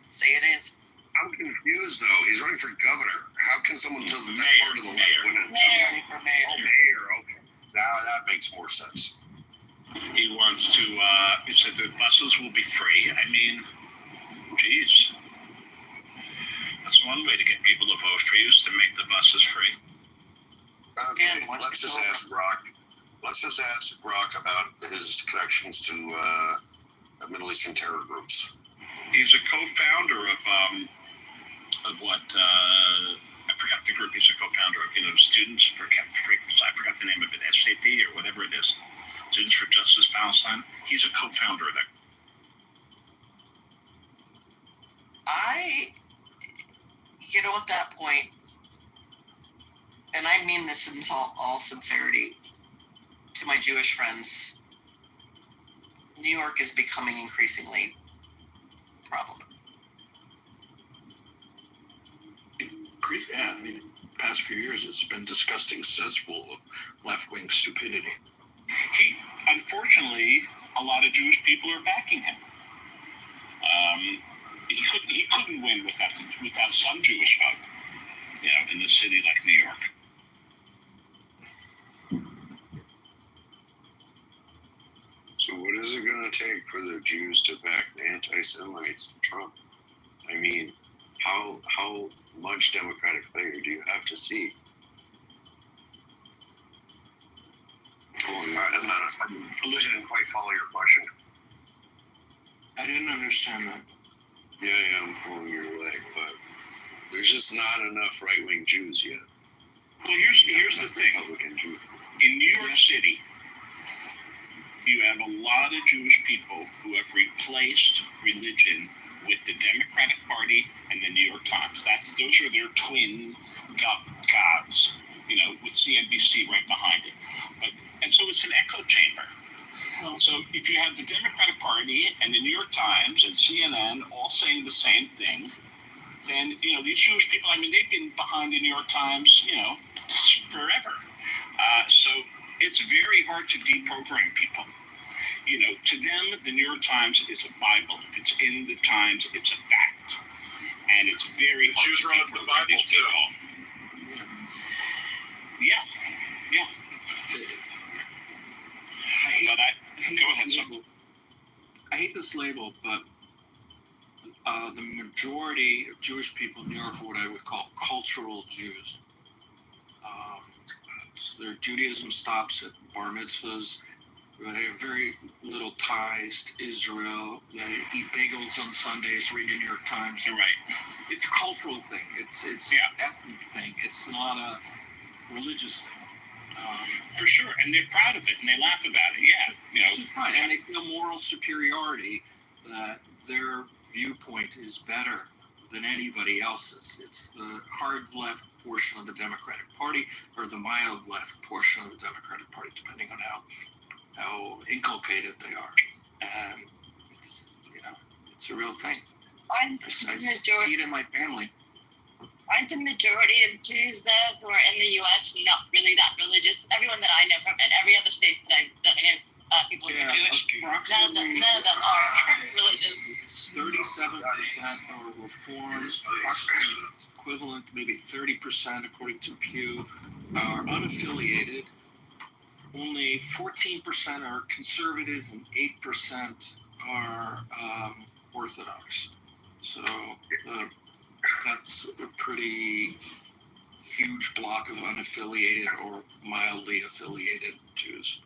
Say it is. I'm confused though. He's running for governor. How can someone tell that part of the mayor. win it? Mayor. Oh, mayor. Okay, now that makes more sense. He wants to. He said the buses will be free. I mean, geez, that's one way to get people to vote for you is to make the buses free. Okay, let's just ask Brock. Let's just ask Brock about his connections to Middle Eastern terror groups. He's a co-founder of what I forgot the group. He's a co-founder of Students for I forgot the name of it, SAP or whatever it is. Students for Justice Palestine. He's a co-founder of that. At that point, and I mean this in all sincerity, to my Jewish friends, New York is becoming increasingly a problem. Yeah, I mean, the past few years it's been disgusting cesspool of left-wing stupidity. Unfortunately, a lot of Jewish people are backing him. He couldn't win without some Jewish vote, in a city like New York. So what is it going to take for the Jews to back the anti-Semites, Trump? I mean, how much Democratic failure do you have to see? I didn't quite follow your question. I didn't understand that. Yeah, I'm pulling your leg, but there's just not enough right-wing Jews yet. Well, here's the thing. Republican Jews. In New York City, you have a lot of Jewish people who have replaced religion with the Democratic Party and the New York Times. Those are their twin gods, with CNBC right behind it. And so it's an echo chamber. So if you have the Democratic Party and the New York Times and CNN all saying the same thing, then these Jewish people. I mean, they've been behind the New York Times, forever. So it's very hard to deprogram people. To them, the New York Times is a Bible. If it's in the Times, it's a fact. And it's very hard Jews to wrote the Bible too. Yeah. I hate this label, but the majority of Jewish people in New York are what I would call cultural Jews. Their Judaism stops at bar mitzvahs. They have very little ties to Israel. They eat bagels on Sundays, read the New York Times. You're right. It's a cultural thing. It's an ethnic thing. It's not a religious thing. For sure, and they're proud of it, and they laugh about it. Yeah, Which is fine, and they feel moral superiority that their viewpoint is better than anybody else's. It's the hard left portion of the Democratic Party, or the mild left portion of the Democratic Party, depending on how inculcated they are. And it's a real thing. I'm I see it in my family. Aren't the majority of Jews there who are in the U.S. not really that religious? Everyone that I know from in every other state that I know, people who are Jewish, none of them are religious. 37% are Reformed, approximately equivalent to maybe 30%, according to Pew, are unaffiliated. Only 14% are conservative, and 8% are Orthodox. So that's a pretty huge block of unaffiliated or mildly affiliated Jews.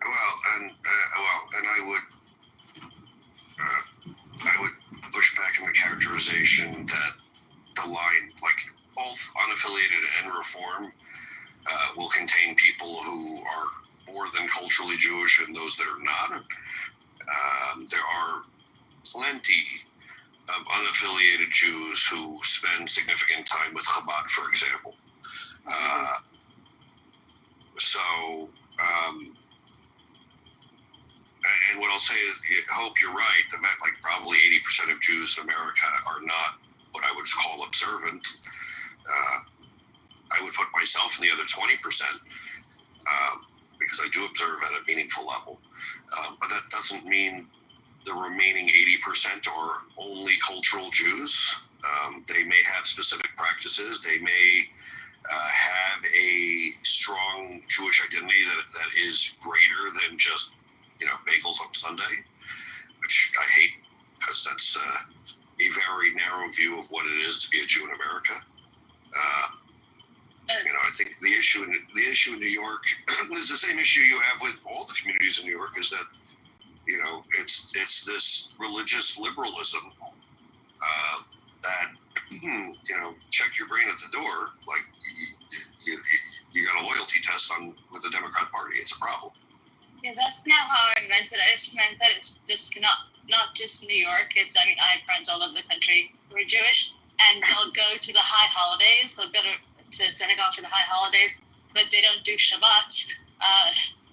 And I would push back on the characterization that the line, like both unaffiliated and Reform, will contain people who are more than culturally Jewish and those that are not. There are plenty of unaffiliated Jews who spend significant time with Chabad, for example. And what I'll say is, I hope you're right, that like probably 80% of Jews in America are not what I would call observant. I would put myself in the other 20%, because I do observe at a meaningful level. But that doesn't mean the remaining 80% are only cultural Jews. They may have specific practices. They may have a strong Jewish identity that is greater than just, bagels on Sunday, which I hate, because that's a very narrow view of what it is to be a Jew in America. I think the issue in New York is the same issue you have with all the communities in New York, is that it's this religious liberalism that check your brain at the door. Like you got a loyalty test with the Democrat Party. It's a problem. Yeah, that's not how I meant it. I just meant that it's just not just New York. I have friends all over the country who are Jewish, and they'll go to the high holidays. They'll go to synagogue for the high holidays, but they don't do Shabbat.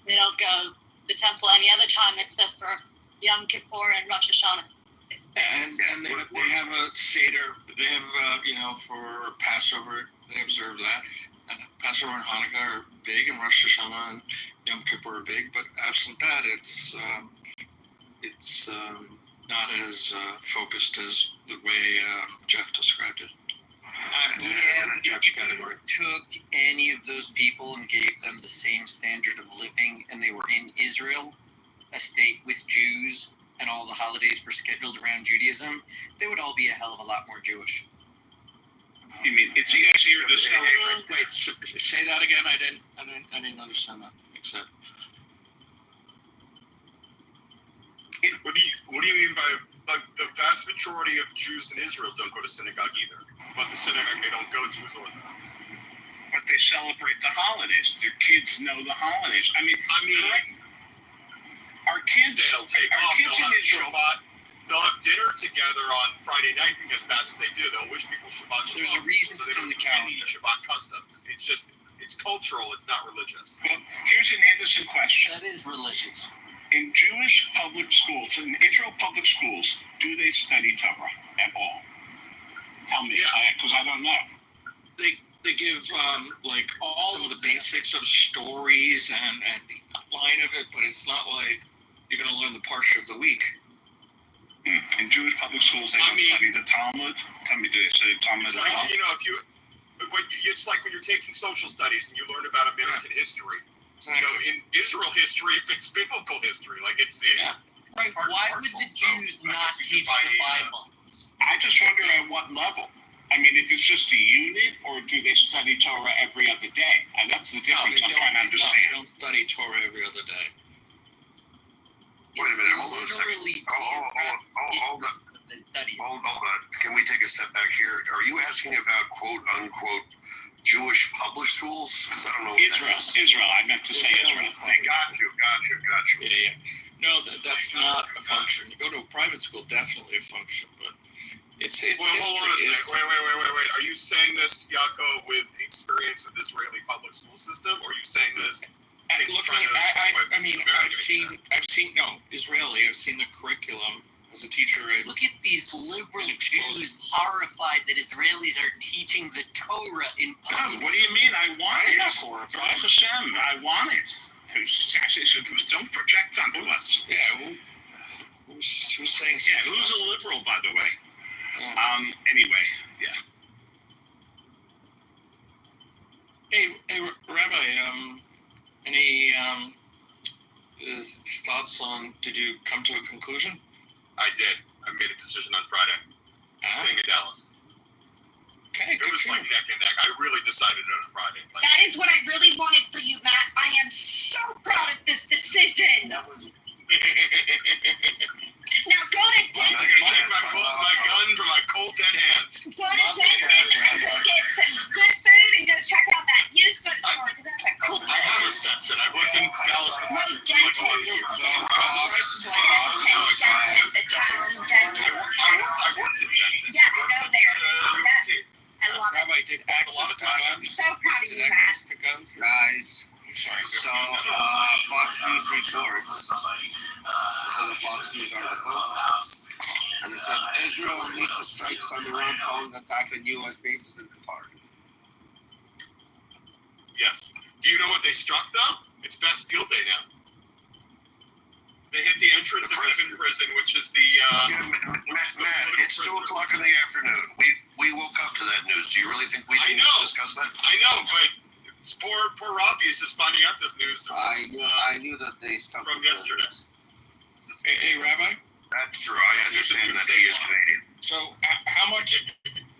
They don't go to the temple any other time except for Yom Kippur and Rosh Hashanah. And they have a Seder. They have, for Passover, they observe that. And Passover and Hanukkah are big, and Rosh Hashanah and Yom Kippur are big. But absent that, it's not as focused as the way Jeff described it. Took any of those people and gave them the same standard of living, and they were in Israel, a state with Jews, and all the holidays were scheduled around Judaism, they would all be a hell of a lot more Jewish. You mean it's easier to say? Wait, say that again. I didn't understand that. Except, what do you mean by the vast majority of Jews in Israel don't go to synagogue either, but the synagogue they don't go to is Orthodox. But they celebrate the holidays. Their kids know the holidays. I mean, our our kids, They'll take our off. kids They'll in have Israel. Shabbat. They'll have dinner together on Friday night because that's what they do. They'll wish people Shabbat Shalom. There's a reason so they it's don't in the do any calendar. Shabbat customs. It's cultural. It's not religious. Well, here's an innocent question. That is religious. In Jewish public schools, in Israel public schools, do they study Torah at all? Tell me, because I don't know. They give like all some of the basics of stories and the outline of it, but it's not like you're going to learn the parsha of the week. In Jewish public schools, they don't study the Talmud. Tell me, do they study Talmud It's at all? like, it's like when you're taking social studies and you learn about American history. You know, in Israel history, it's biblical history. Like it's Right. Why would the Jews not teach the Bible? I just wonder at what level. I mean, if it's just a unit, or do they study Torah every other day? And that's the difference I'm trying to understand. They don't study Torah every other day. Wait a minute, hold on a second. Hold on. Hold on. Can we take a step back here? Are you asking about quote unquote Jewish public schools? Because I don't know what Israel. that is. Israel. I meant to say Israel. Got you. Yeah. No, that's not a function. You go to a private school, definitely a function, but it's Well, hold on a second. Wait. Are you saying this, Yaakov, with experience with Israeli public school system, or are you saying this? I've seen the curriculum as a teacher. Look at these liberal Jews horrified that Israelis are teaching the Torah in public. What do you mean? I want it. Baruch Hashem, I want it. Don't project onto us. Yeah, who's saying? Yeah, who's a liberal, by the way? Anyway, yeah. Hey, Rabbi, any thoughts on? Did you come to a conclusion? I did. I made a decision on Friday. Staying in Dallas. Okay, it was like neck and neck. I really decided on Friday. Like, That is what I really wanted for you, Matt. I am so proud of this decision. That was. Now go to I'm Denver. gonna take my gun from my cold dead hands. Go to Denver and go get some good food and go check out that used goods store because that's a cool I have a Stetson. I've worked in Dallas for No, like Denton. 20 years. Denton. Denton. I worked in Denton. Yes, go there. Yes. I love it. Rabbi, did access to guns? I'm so proud of you, Matt. Guys, so Fox News reports. So the Fox News article, and it says Israel unleashed strikes on Iran following attack on U.S. bases in Qatar. Yes. Do you know what they struck though? It's Bastille Day now. They hit the entrance of Evin Prison, which is the. Matt, it's 2 o'clock in the afternoon. We woke up to that news. Do you really think we didn't discuss that? I know, but poor Rafi is just finding out this news. I knew that they struck from yesterday. Hey, Rabbi? That's true. I understand that he is Canadian. So, how much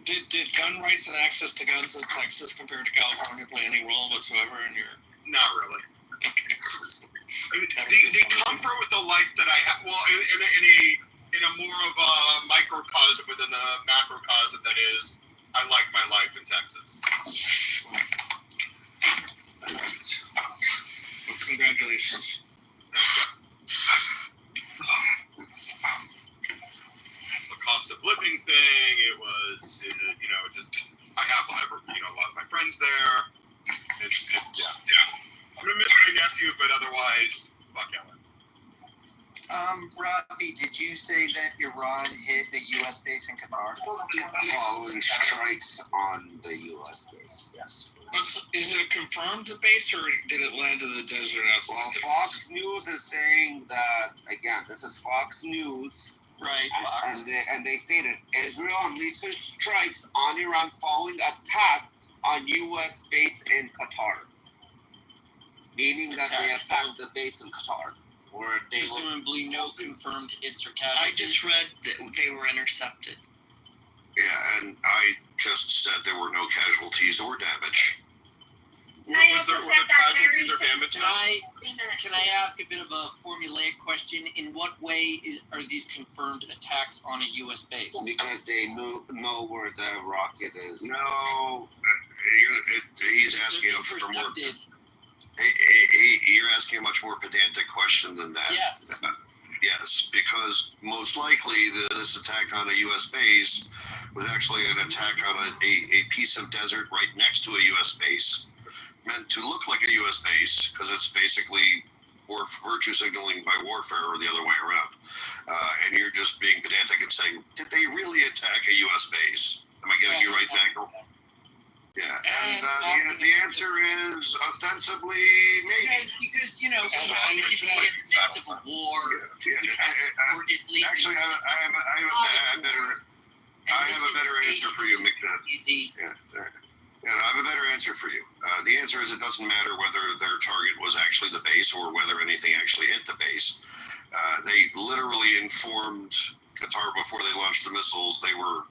did gun rights and access to guns in Texas compared to California play any role whatsoever in your? Not really. The comfort with the life that I have, well, in a more of a microcosm within the macrocosm that is, I like my life in Texas. Well, congratulations. The cost of living thing, it was, I have a lot of my friends there. It's I'm gonna miss my nephew, but otherwise, fuck Ellen. Rafi, did you say that Iran hit a U.S. base in Qatar? Following strikes on the U.S. base, yes. Is it a confirmed base, or did it land in the desert outside? Well, Fox News is saying that, again, this is Fox News. Right, Fox. And they stated, Israel unleashes strikes on Iran following attack on U.S. base in Qatar. Meaning that they attacked the base in Qatar. Or they presumably no confirmed hits or casualties. I just read that they were intercepted. Yeah, and I just said there were no casualties or damage. Were there casualties or damage? Can I ask a bit of a formulaic question? In what way are these confirmed attacks on a U.S. base? Because they know where the rocket is. No, he's asking for more. You're asking a much more pedantic question than that. Yes. Yes, because most likely this attack on a U.S. base was actually an attack on a piece of desert right next to a U.S. base, meant to look like a U.S. base because it's basically virtue signaling by warfare or the other way around. And you're just being pedantic and saying, did they really attack a U.S. base? Am I getting you right, Michael? Yeah, and the answer is ostensibly maybe. Because you know, we happen to be in the midst of a war. Actually, I have a better answer for you, McNutt. Easy. Yeah, I have a better answer for you. The answer is it doesn't matter whether their target was actually the base or whether anything actually hit the base. They literally informed Qatar before they launched the missiles they were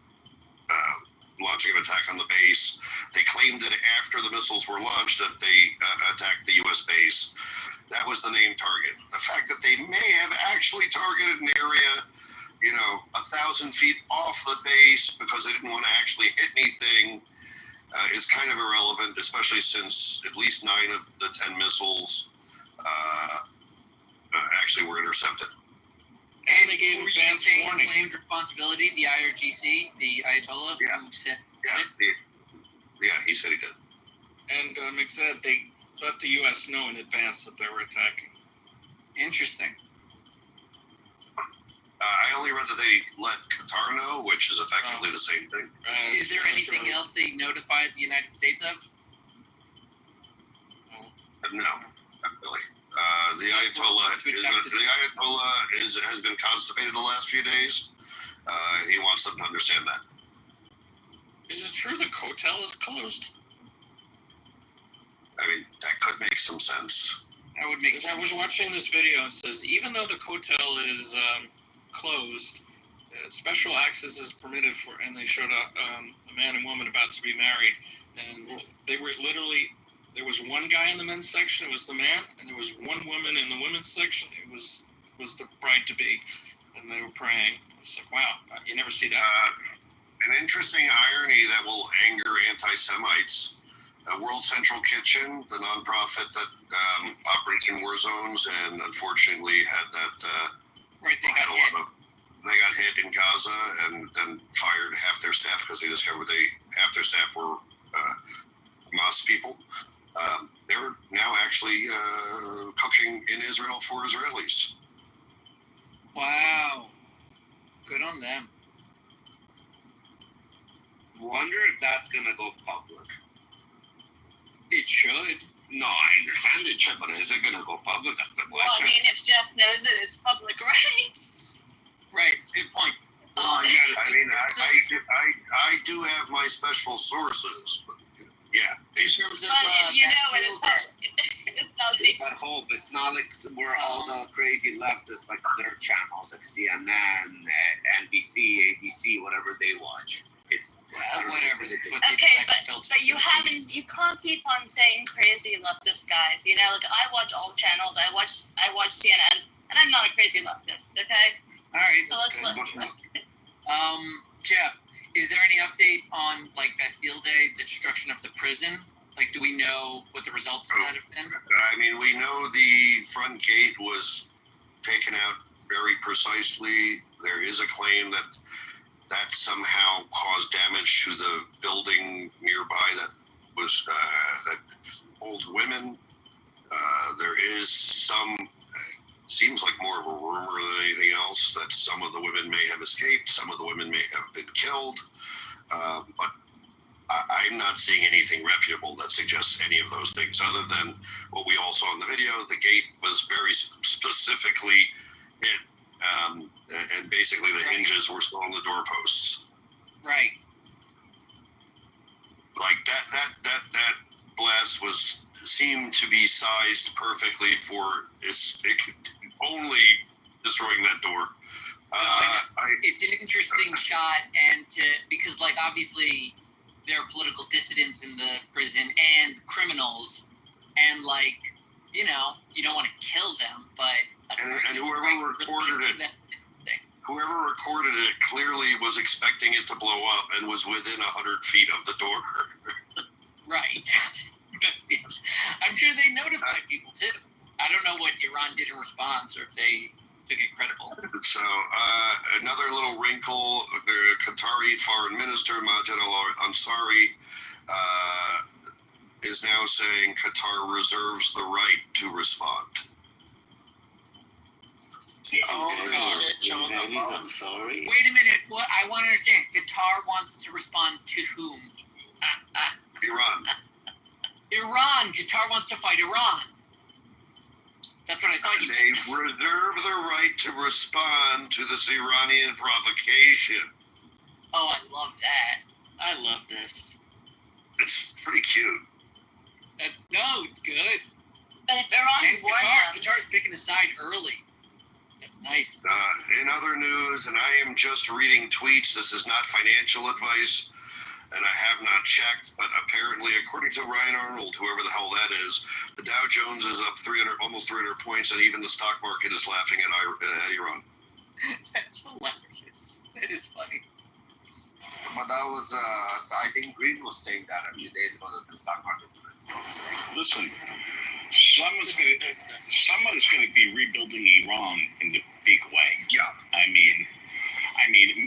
launching an attack on the base. They claimed that after the missiles were launched that they attacked the U.S. base. That was the named target. The fact that they may have actually targeted an area, 1,000 feet off the base because they didn't want to actually hit anything is kind of irrelevant, especially since at least 9 of the 10 missiles actually were intercepted. And they gave advance warning. Claimed responsibility, the IRGC, the Ayatollah, who said Yeah, he said he did. And Mick said they let the U.S. know in advance that they were attacking. Interesting. I only read that they let Qatar know, which is effectively the same thing. Is there anything else they notified the United States of? No, not really. The Ayatollah has been constipated the last few days. He wants them to understand that. Is it true the hotel is closed? I mean, that could make some sense. That would make sense. I was watching this video and it says even though the hotel is closed, special access is permitted for, and they showed a man and woman about to be married, and they were literally, there was one guy in the men's section, it was the man, and there was one woman in the women's section, it was the bride-to-be, and they were praying. It's like, wow, you never see that. An interesting irony that will anger anti-Semites. World Central Kitchen, the nonprofit that operates in war zones and unfortunately had that they got hit in Gaza and then fired half their staff because they discovered half their staff were Hamas people. They're now actually cooking in Israel for Israelis. Wow. Good on them. Wonder if that's gonna go public. It should. No, I understand it should, but is it gonna go public? That's the Well, I mean, if Jeff knows it, it's public, right? Right, it's a good point. I do have my special sources, but yeah, basically. But if you know it, it's not secret. But hope it's not like we're all the crazy leftists, like their channels, like CNN, NBC, ABC, whatever they watch. It's whatever. Okay, but you can't keep on saying crazy leftist guys. Like I watch all channels. I watch CNN, and I'm not a crazy leftist. Okay. All right. So let's Jeff, is there any update on Bastille Day, the destruction of the prison? Do we know what the results of that have been? I mean, we know the front gate was taken out very precisely. There is a claim that somehow caused damage to the building nearby that was that old women. There is seems like more of a rumor than anything else that some of the women may have escaped, some of the women may have been killed, but I'm not seeing anything reputable that suggests any of those things other than what we all saw in the video. The gate was very specifically hit. And basically the hinges were still on the doorposts. Right. That blast seemed to be sized perfectly for only destroying that door. It's an interesting shot, and because obviously there are political dissidents in the prison and criminals, and you don't want to kill them, but and whoever recorded it clearly was expecting it to blow up and was within 100 feet of the door. Right. I'm sure they notified now saying Qatar reserves the right to respond. I'm sorry. Wait a minute. What I want to understand. Qatar wants to respond to whom? Iran. Iran. Qatar wants to fight Iran. That's what I thought you meant. They reserve the right to respond to this Iranian provocation. Oh, I love that. I love this. It's pretty cute. No, it's good. But if Iran And warned them, Qatar's picking a side early. That's nice. In other news, and I am just reading tweets, this is not financial advice, and I have not checked, but apparently, according to Ryan Arnold, whoever the hell that is, the Dow Jones is up almost 300 points, and even the stock market is laughing at Iran. That's hilarious. That is funny. But that was, I think Green was saying that a few days ago that the stock market's going to Listen, someone's going to be rebuilding Iran in a big way. Yeah. I mean,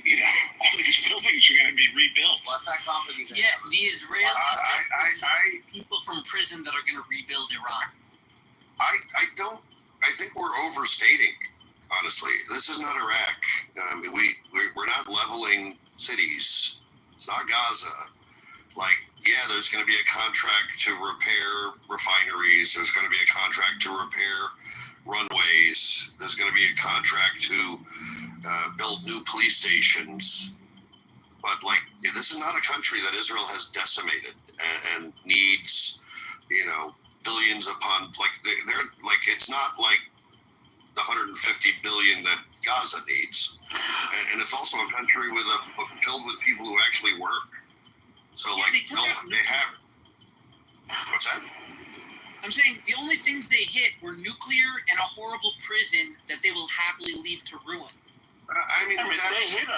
you know, all these buildings are going to be rebuilt. What's that company? Yeah, the Israelis, people from prison that are going to rebuild Iran. I think we're overstating, honestly. This is not Iraq. We're not leveling cities. It's not Gaza. Like, yeah, there's going to be a contract to repair refineries. There's going to be a contract to repair runways. There's going to be a contract to build new police stations. But, like, this is not a country that Israel has decimated and needs, you know, billions upon, like, they're like, it's not like the 150 billion that Gaza needs. And it's also a country filled with people who actually work. So, yeah, like, they have. What's that? I'm saying the only things they hit were nuclear and a horrible prison that they will happily leave to ruin. They hit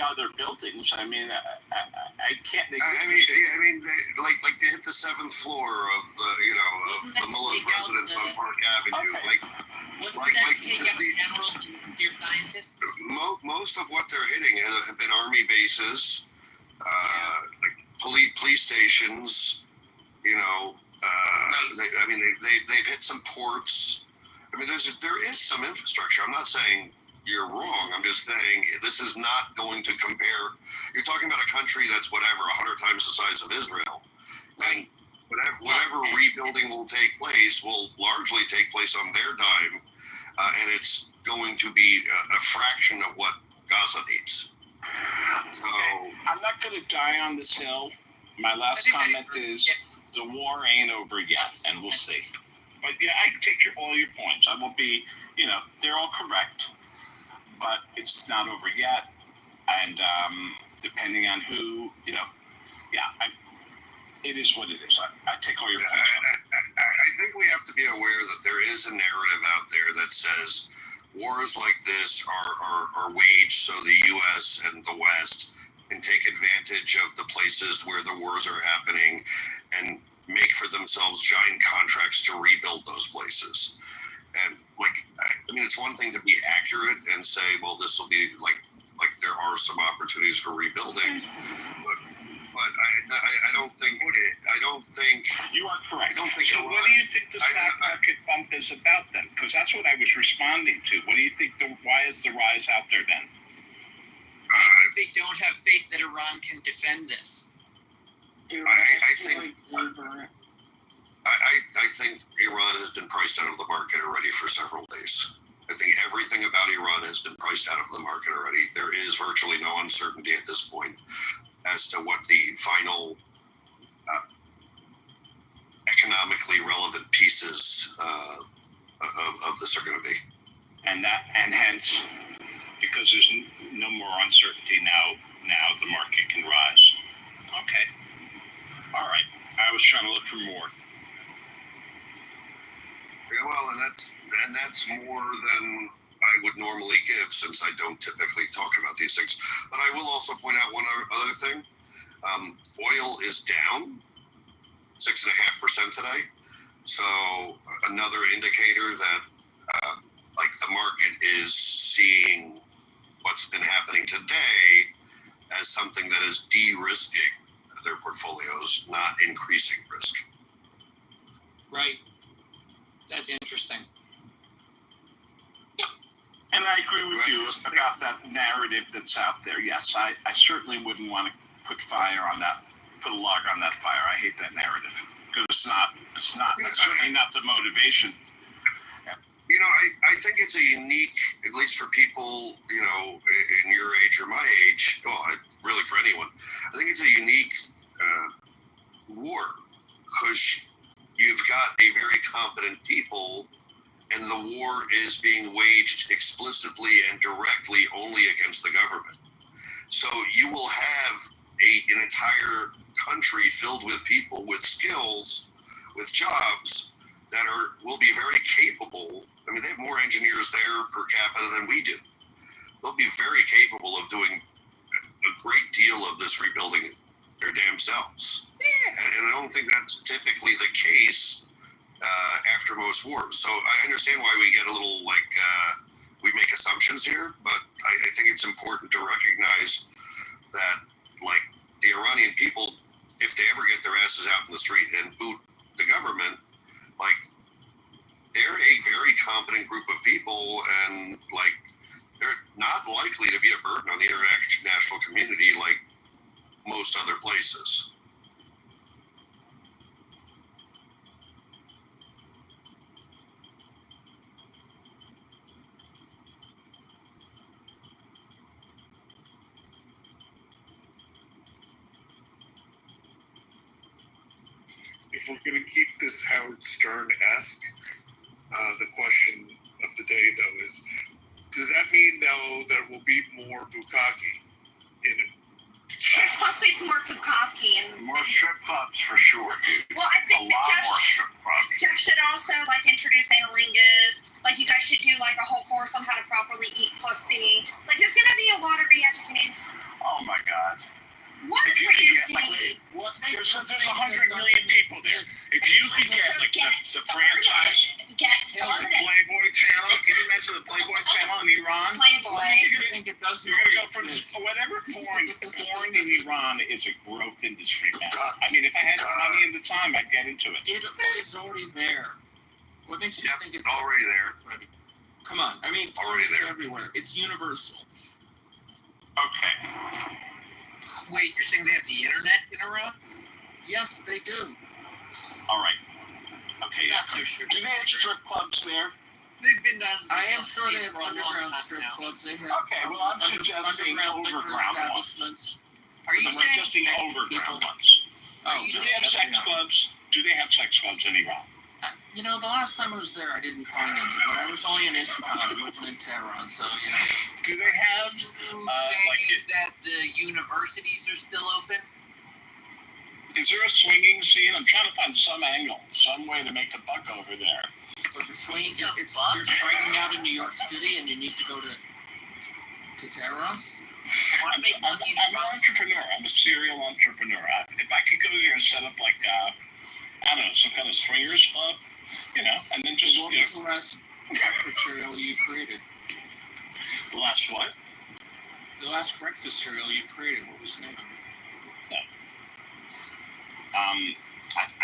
other buildings. I mean, I can't. They hit the 7th floor of the Mullah's residence on Park Avenue. Okay. Wasn't that to take out generals and dear scientists? Most of what they're hitting have been army bases, like police stations. You know, they've hit some ports. I mean, there is some infrastructure. I'm not saying you're wrong. I'm just saying this is not going to compare. You're talking about a country that's 100 times the size of Israel. And whatever rebuilding will take place will largely take place on their dime. And it's going to be a fraction of what Gaza needs. So I'm not going to die on this hill. My last comment is the war ain't over yet, and we'll see. But yeah, I take all your points. I won't be, they're all correct. But it's not over yet, and depending on who, it is what it is. I take all your points. I think we have to be aware that there is a narrative out there that says wars like this are waged so the U.S. and the West can take advantage of the places where the wars are happening and make for themselves giant contracts to rebuild those places. And it's one thing to be accurate and say, well, this will be like there are some opportunities for rebuilding, but I don't think you are correct. I don't think so. What do you think the stock market bump is about then? Because that's what I was responding to. What do you think? Why is the rise out there then? I think they don't have faith that Iran can defend this. I think Iran has been priced out of the market already for several days. I think everything about Iran has been priced out of the market already. There is virtually no uncertainty at this point as to what the final economically relevant pieces of this are going to be. And hence, because there's no more uncertainty now the market can rise. Okay. All right. I was trying to look for more. Yeah, well, and that's more than I would normally give, since I don't typically talk about these things. But I will also point out one other thing. Oil is down 6.5% today. So another indicator that the market is seeing what's been happening today as something that is de-risking their portfolios, not increasing risk. right? That's interesting. And I agree with you about that narrative that's out there. Yes, I certainly wouldn't want to put a log on that fire. I hate that narrative because it's certainly not the motivation. You know, I think it's a unique, at least for people, you know, in your age or my age, really for anyone, I think it's a unique war because you've got a very competent people and the war is being waged explicitly and directly only against the government. So you will have an entire country filled with people with skills, with jobs that will be very capable. I mean, they have more engineers there per capita than we do. They'll be very capable of doing a great deal of this rebuilding their damn selves. And I don't think that's typically the case after most wars. So I understand why we get a little we make assumptions here, but I think it's important to recognize that the Iranian people, if they ever get their asses out in the street and boot the government, they're a very competent group of people, and they're not likely to be a burden on the international community like most other places. If we're going to keep this Howard Stern-esque, the question of the day, though, is, does that mean, though, there will be more bukkake in it? There's always more bukkake and more strip clubs for sure, dude. Well, I think Jeff should also introduce analingus. You guys should do a whole course on how to properly eat pussy. There's gonna be a lot of re-educating. Oh my God. What if you could get there's 100 million people there. If you could get the franchise, get the Playboy channel. Can you imagine the Playboy channel in Iran? Playboy. You're gonna go from whatever porn in Iran is a growth industry, man. I mean, if I had the money and the time, I'd get into it. It's already there. What makes you think it's already there? Come on, I mean, already it's there. Everywhere. It's universal. Okay. Wait, you're saying they have the internet in Iran? Yes, they do. All right. Okay. Not so sure. Do they have strip clubs there? They've been done. I am sure they have underground strip clubs. They have. Okay, well, I'm suggesting overground ones. Are you saying just the overground ones? Oh, do they have sex clubs? Do they have sex clubs in Iran? The last time I was there, I didn't find any, but I was only in Isfahan. I wasn't in Tehran, so Do they have? Is that the universities are still open? Is there a swinging scene? I'm trying to find some angle, some way to make a buck over there. But the swing, you're striking out in New York City, and you need to go to Tehran. I'm an entrepreneur. I'm a serial entrepreneur. If I could go there and set up I don't know, some kind of swingers club, and then just What was the last material you created? The last what? The last breakfast cereal you created. What was the name of it? No. I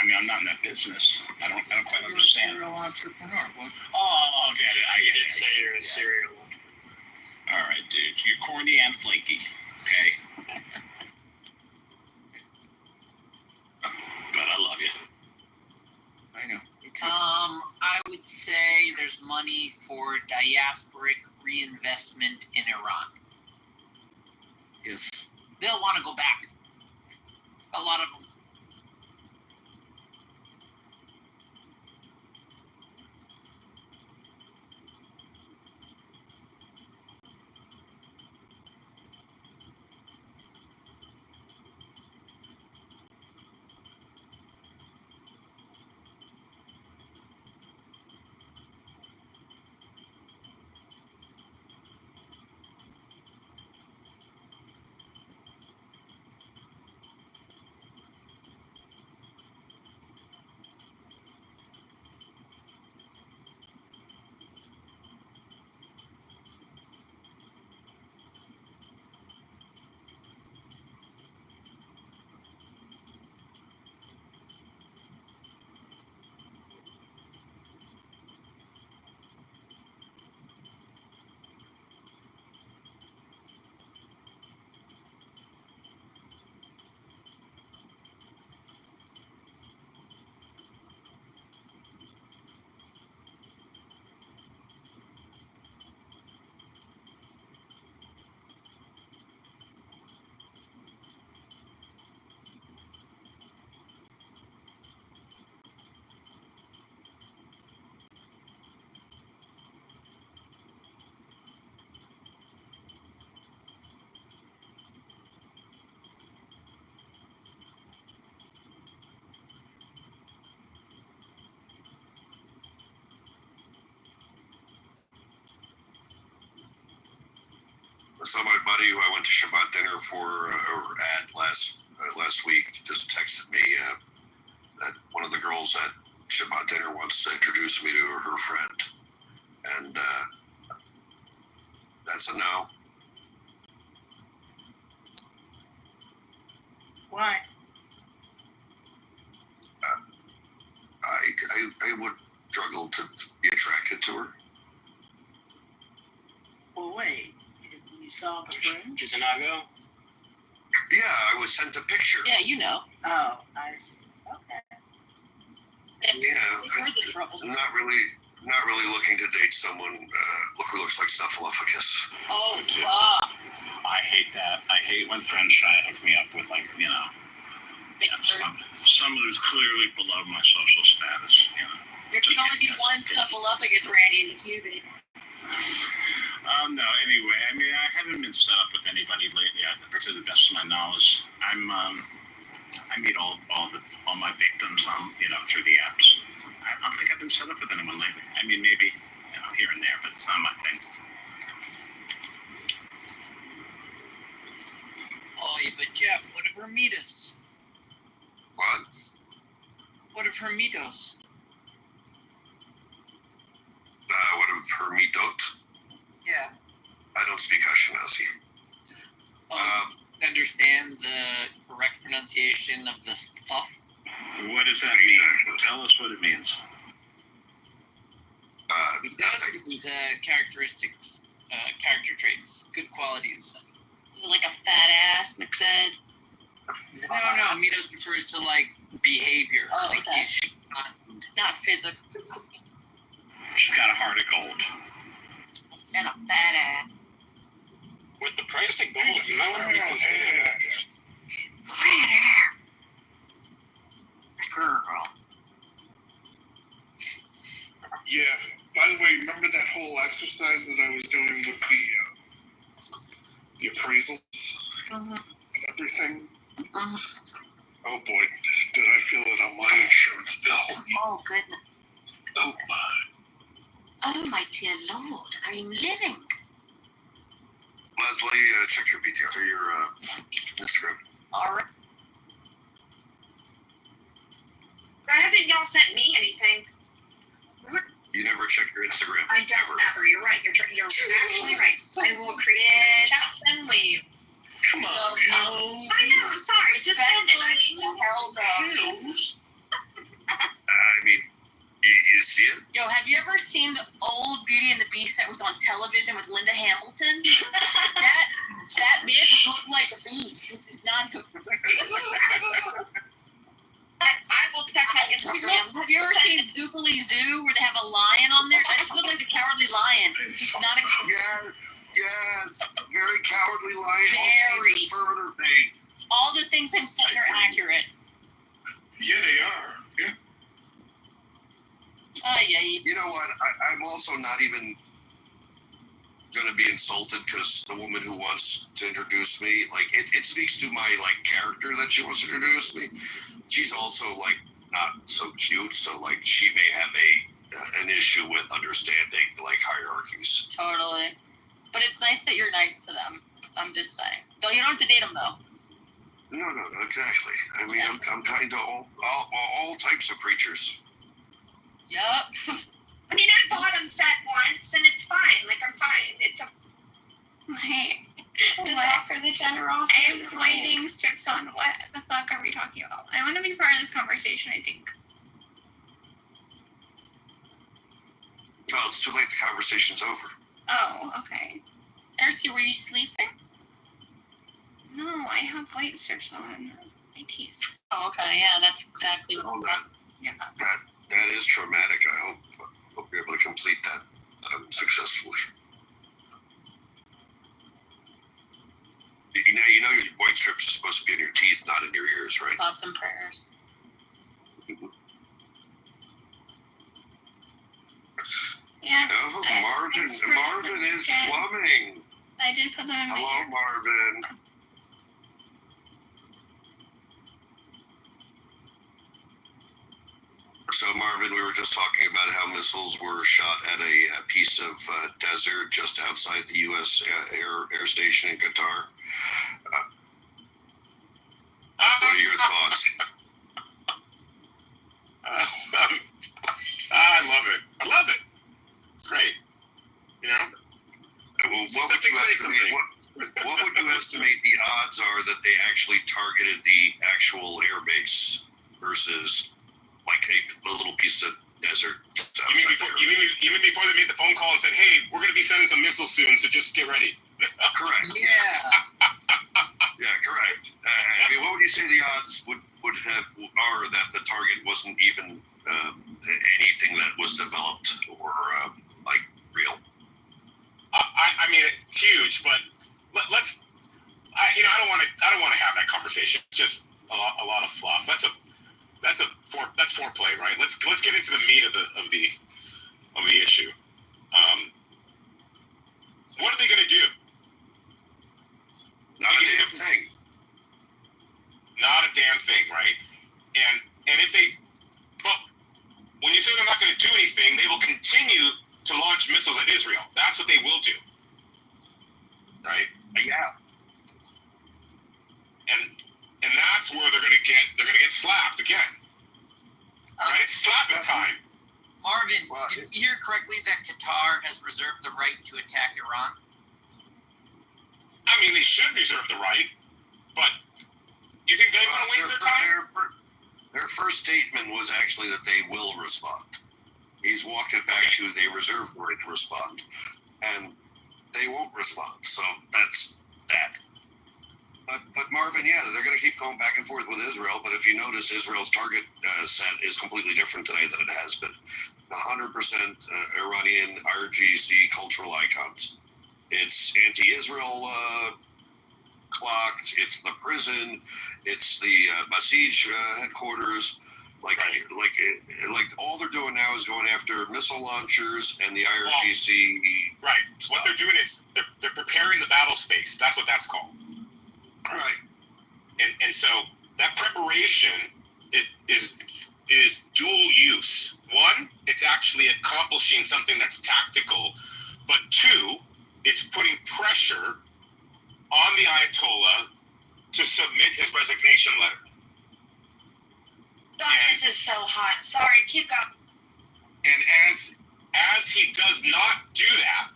mean, I'm not in that business. I don't quite understand. You're a serial entrepreneur. What? Oh, I'll get it. I did say you're a serial. All right, dude. You're corny and flaky. Okay. But I love you. I know. I would say there's money for diasporic reinvestment in Iran. Yes. They'll want to go back. A lot of them. buddy who I went to Shabbat dinner for or at last week just texted me that one of the girls at Shabbat dinner wants to introduce me to her friend, and that's a no. Why? I would struggle to be attracted to her. Well, wait. You saw the friend? She's a no-go? Yeah, I was sent a picture. Yeah, you know. Oh, I see. Okay. Yeah, I'm not really looking to date someone who looks like Snuffleupagus. Oh, fuck. I hate that. I hate when friends try to hook me up with, like, you know, someone who's clearly below my social status, you know. There can only be one Snuffleupagus, Randy, and it's you, baby. No, anyway, I mean, I haven't been set up with anybody lately, to the best of my knowledge. I meet all my victims through the apps. I don't think I've been set up with anyone lately. I mean, maybe, here and there, but it's not my thing. Oh, yeah, but Jeff, what of Hermitas? What? What of Hermitos? What of Hermitot? Yeah. I don't speak Ashkenazi. Understand the correct pronunciation of the stuff? What does that mean? Tell us what it means. It means characteristics, character traits, good qualities. Is it like a fat ass, McSaid? No, Mitos refers to, like, behavior. Oh, like, okay. he's Not physical. She's got a heart of gold. And a fat ass. With the price of gold, you might want to reconsider that. Fat ass. Girl. Yeah. By the way, remember that whole exercise that I was doing with the appraisal and everything? Oh boy, did I feel it on my insurance bill. Oh, goodness. Oh my. Oh, my dear Lord. I'm living. Leslie, check your PTR or your Instagram. All right. Why haven't y'all sent me anything? You never check your Instagram. I don't ever. You're right. You're actually right. I will create chats and leave. Come on. No. I know. I'm sorry. It's just held I mean, you see it? Yo, have you ever seen the old Beauty and the Beast that was on television with Linda Hamilton? that bitch looked like a beast, which is not good. I will check my Instagram. Have you ever seen Doopily Zoo where they have a lion on there? I just look like the Cowardly Lion. It's not a Yes. Very cowardly lion. Very. Further face. All the things I'm saying are accurate. Yeah, they are. Yeah. Yeah. You know what? I'm also not even going to be insulted because the woman who wants to introduce me, like, it speaks to my, like, character that she wants to introduce me. She's also, like, not so cute, so, like, she may have an issue with understanding, like, hierarchies. Totally. But it's nice that you're nice to them. I'm just saying. Though you don't have to date them, though. No, exactly. I mean, I'm kind of all types of creatures. Yup. I mean, I bottom fed once, and it's fine. Like, I'm fine. It's a... Hey, does offer the generosity. I am waiting strips on what the fuck are we talking about? I want to be part of this conversation, I think. Well, it's too late. The conversation's over. Oh, okay. Darcy, were you sleeping? No, I have white strips on my teeth. Oh, okay. Yeah, that's exactly what yeah. That is traumatic. I hope you're able to complete that successfully. You know your white strips are supposed to be in your teeth, not in your ears, right? Thoughts and prayers. Yeah. Oh, Marvin is plumbing. I did put them in my ear. Hello, Marvin. So Marvin, we were just talking about how missiles were shot at a piece of desert just outside the U.S. Air station in Qatar. What are your thoughts? I love it. I love it. It's great. You know. Well, what would you estimate the odds are that they actually targeted the actual air base versus like a little piece of desert? You mean before they made the phone call and said, "Hey, we're going to be sending some missiles soon, so just get ready." Correct. Yeah. Yeah, correct. I mean, what would you say the odds are that the target wasn't even anything that was developed or like real? I mean, huge, but let's. I don't want to have that conversation. It's just a lot of fluff. That's foreplay, right? Let's get into the meat of the issue. What are they going to do? Not a damn thing. Not a damn thing, right? And if they, well, when you say they're not going to do anything, they will continue to launch missiles at Israel. That's what they will do, right? Yeah. And that's where they're going to get slapped again. Right? It's slapping time. Marvin, did you hear correctly that Qatar has reserved the right to attack Iran? I mean, they should reserve the right, but you think they want to waste their time? Their first statement was actually that they will respond. He's walked it back to they reserve the right to respond, and they won't respond. So that's that. But Marvin, yeah, they're going to keep going back and forth with Israel. But if you notice, Israel's target set is completely different today than it has been. 100% Iranian RGC cultural icons. It's anti-Israel clocked. It's the prison. It's the Basij headquarters. Like all they're doing now is going after missile launchers and the IRGC. Right. Stuff. What they're doing is they're preparing the battle space. That's what that's called. Right. And so that preparation is dual use. One, it's actually accomplishing something that's tactical, but two, it's putting pressure on the Ayatollah to submit his resignation letter. God, this is so hot. Sorry, keep going. And as he does not do that,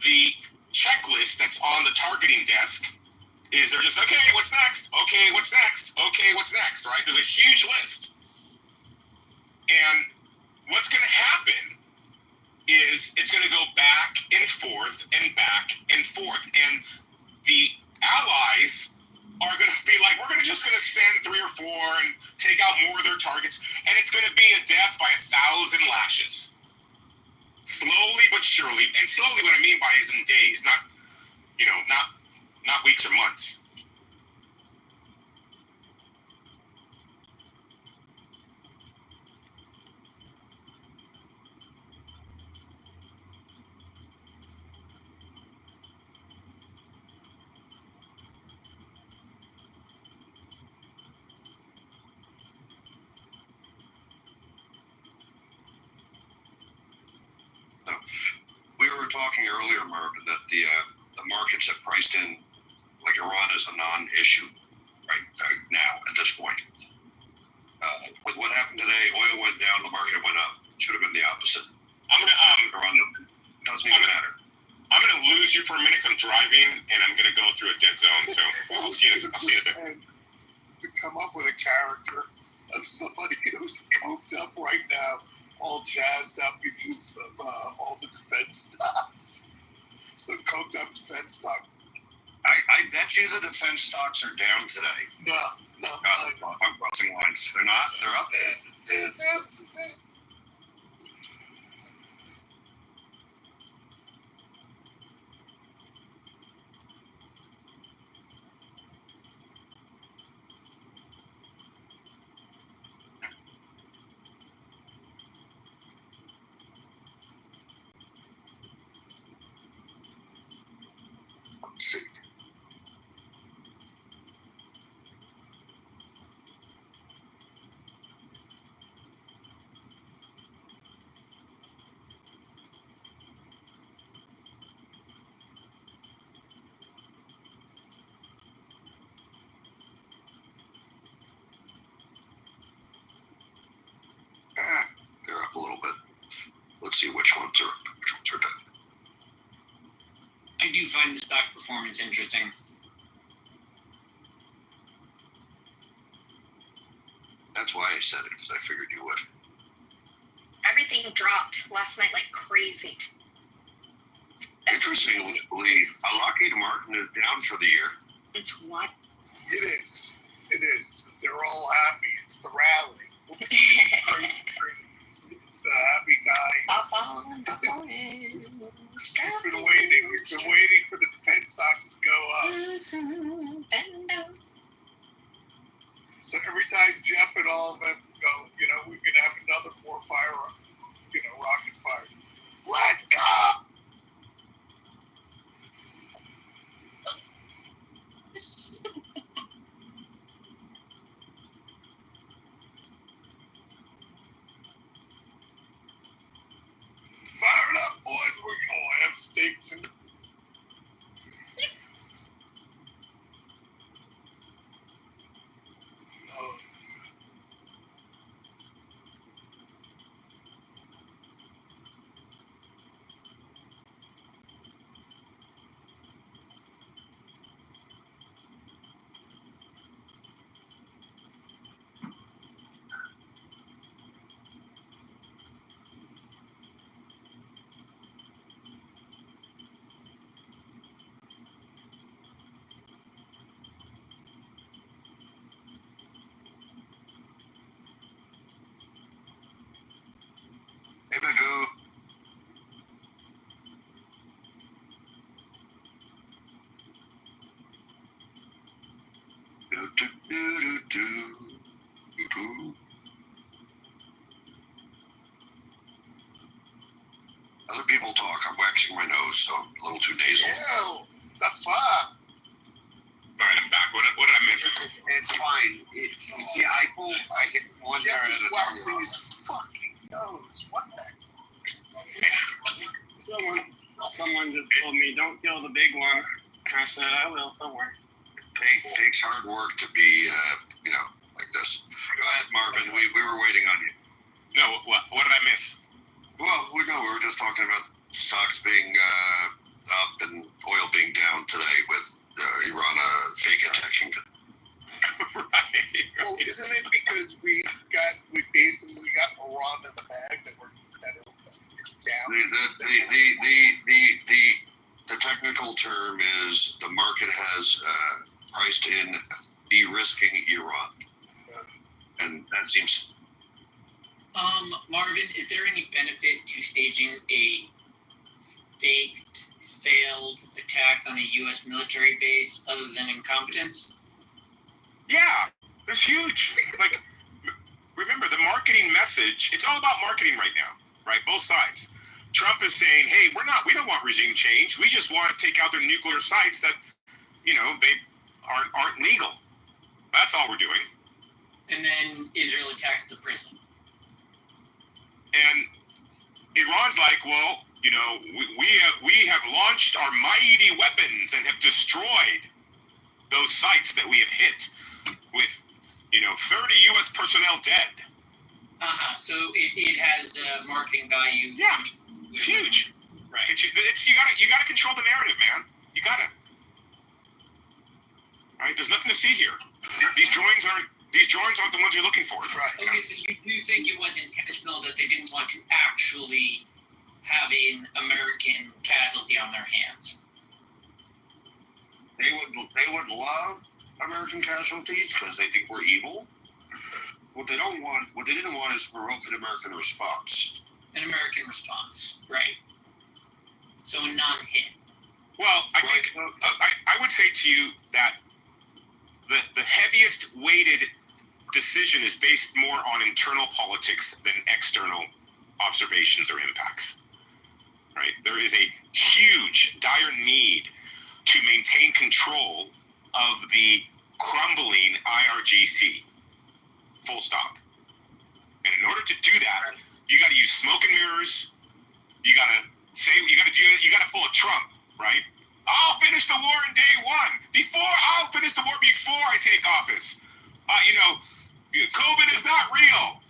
the checklist that's on the targeting desk is they're just, okay, what's next? Okay, what's next? Okay, what's next, right? There's a huge list. And what's going to happen is it's going to go back and forth and back and forth. And the allies are going to be like, we're just going to send 3 or 4 and take out more of their targets. And it's going to be a death by 1,000 lashes. Slowly but surely. And slowly what I mean by is in days, not weeks or months. We were talking earlier, Marvin, that the markets have priced in like Iran is a non-issue right now at this point. With what happened today, oil went down, the market went up. Should have been the opposite. Iran doesn't even matter. I'm gonna lose you for a minute. 'Cause I'm driving and I'm gonna go through a dead zone. So I'll see you in a bit. And to come up with a character of somebody who's coked up right now, all jazzed up because of all the defense stocks. So coked up defense stock. I bet you the defense stocks are down today. No. I'm crossing lines. They're not. They're up. Let's see. find the stock performance interesting. That's why I said it, because I figured you would. Everything dropped last night like crazy. Interestingly, Lockheed Martin is down for the year. It's what? It is. It is. They're all happy. It's the rally. Crazy trade. It's the happy guy. He's been waiting. We've been waiting for the defense stocks to go up. So every time Jeff and all of them go, we're gonna have another more rockets fired. Let go. Fire it up, boys. We're gonna have steaks and. Hey, Magoo. Other people talk. I'm waxing my nose, so I'm a little too nasal. Ew, the fuck? Alright, I'm back. What did I miss? It's fine. You see, I hit one Jeff hair is at a waxing time. his fucking nose. What the? Someone just told me, don't kill the big one. I said, I will, don't worry. It takes hard work to be, like this. Go ahead, Marvin. We were waiting on you. No, what did I miss? Well, we were just talking about stocks being up and oil being down today with Iran fake attacking. Right. Well, isn't it because we basically got Iran in the bag that it's down? The technical term is the market has priced in de-risking Iran, and that seems. Marvin, is there any benefit to staging a faked, failed attack on a U.S. military base other than incompetence? Yeah, it's huge. Like, remember the marketing message. It's all about marketing right now, right? Both sides. Trump is saying, "Hey, we don't want regime change. We just want to take out their nuclear sites that, they aren't legal. That's all we're doing." And then Israel attacks the prison. And Iran's like, well, we have launched our mighty weapons and have destroyed those sites that we have hit with, 30 U.S. personnel dead. So it has marketing value. Yeah, it's huge. Right. You gotta control the narrative, man. You gotta. All right. There's nothing to see here. These drawings aren't the ones you're looking for. Right. Okay, so you do think it was intentional that they didn't want to actually have an American casualty on their hands? They would love American casualties because they think we're evil. What they didn't want is to provoke an American response. An American response, right? So a non-hit. Well, I think I would say to you that the heaviest weighted decision is based more on internal politics than external observations or impacts. Right? There is a huge, dire need to maintain control of the crumbling IRGC. Full stop. And in order to do that, you got to use smoke and mirrors. You got to pull a Trump, right? I'll finish the war in day one. I'll finish the war before I take office. COVID is not real.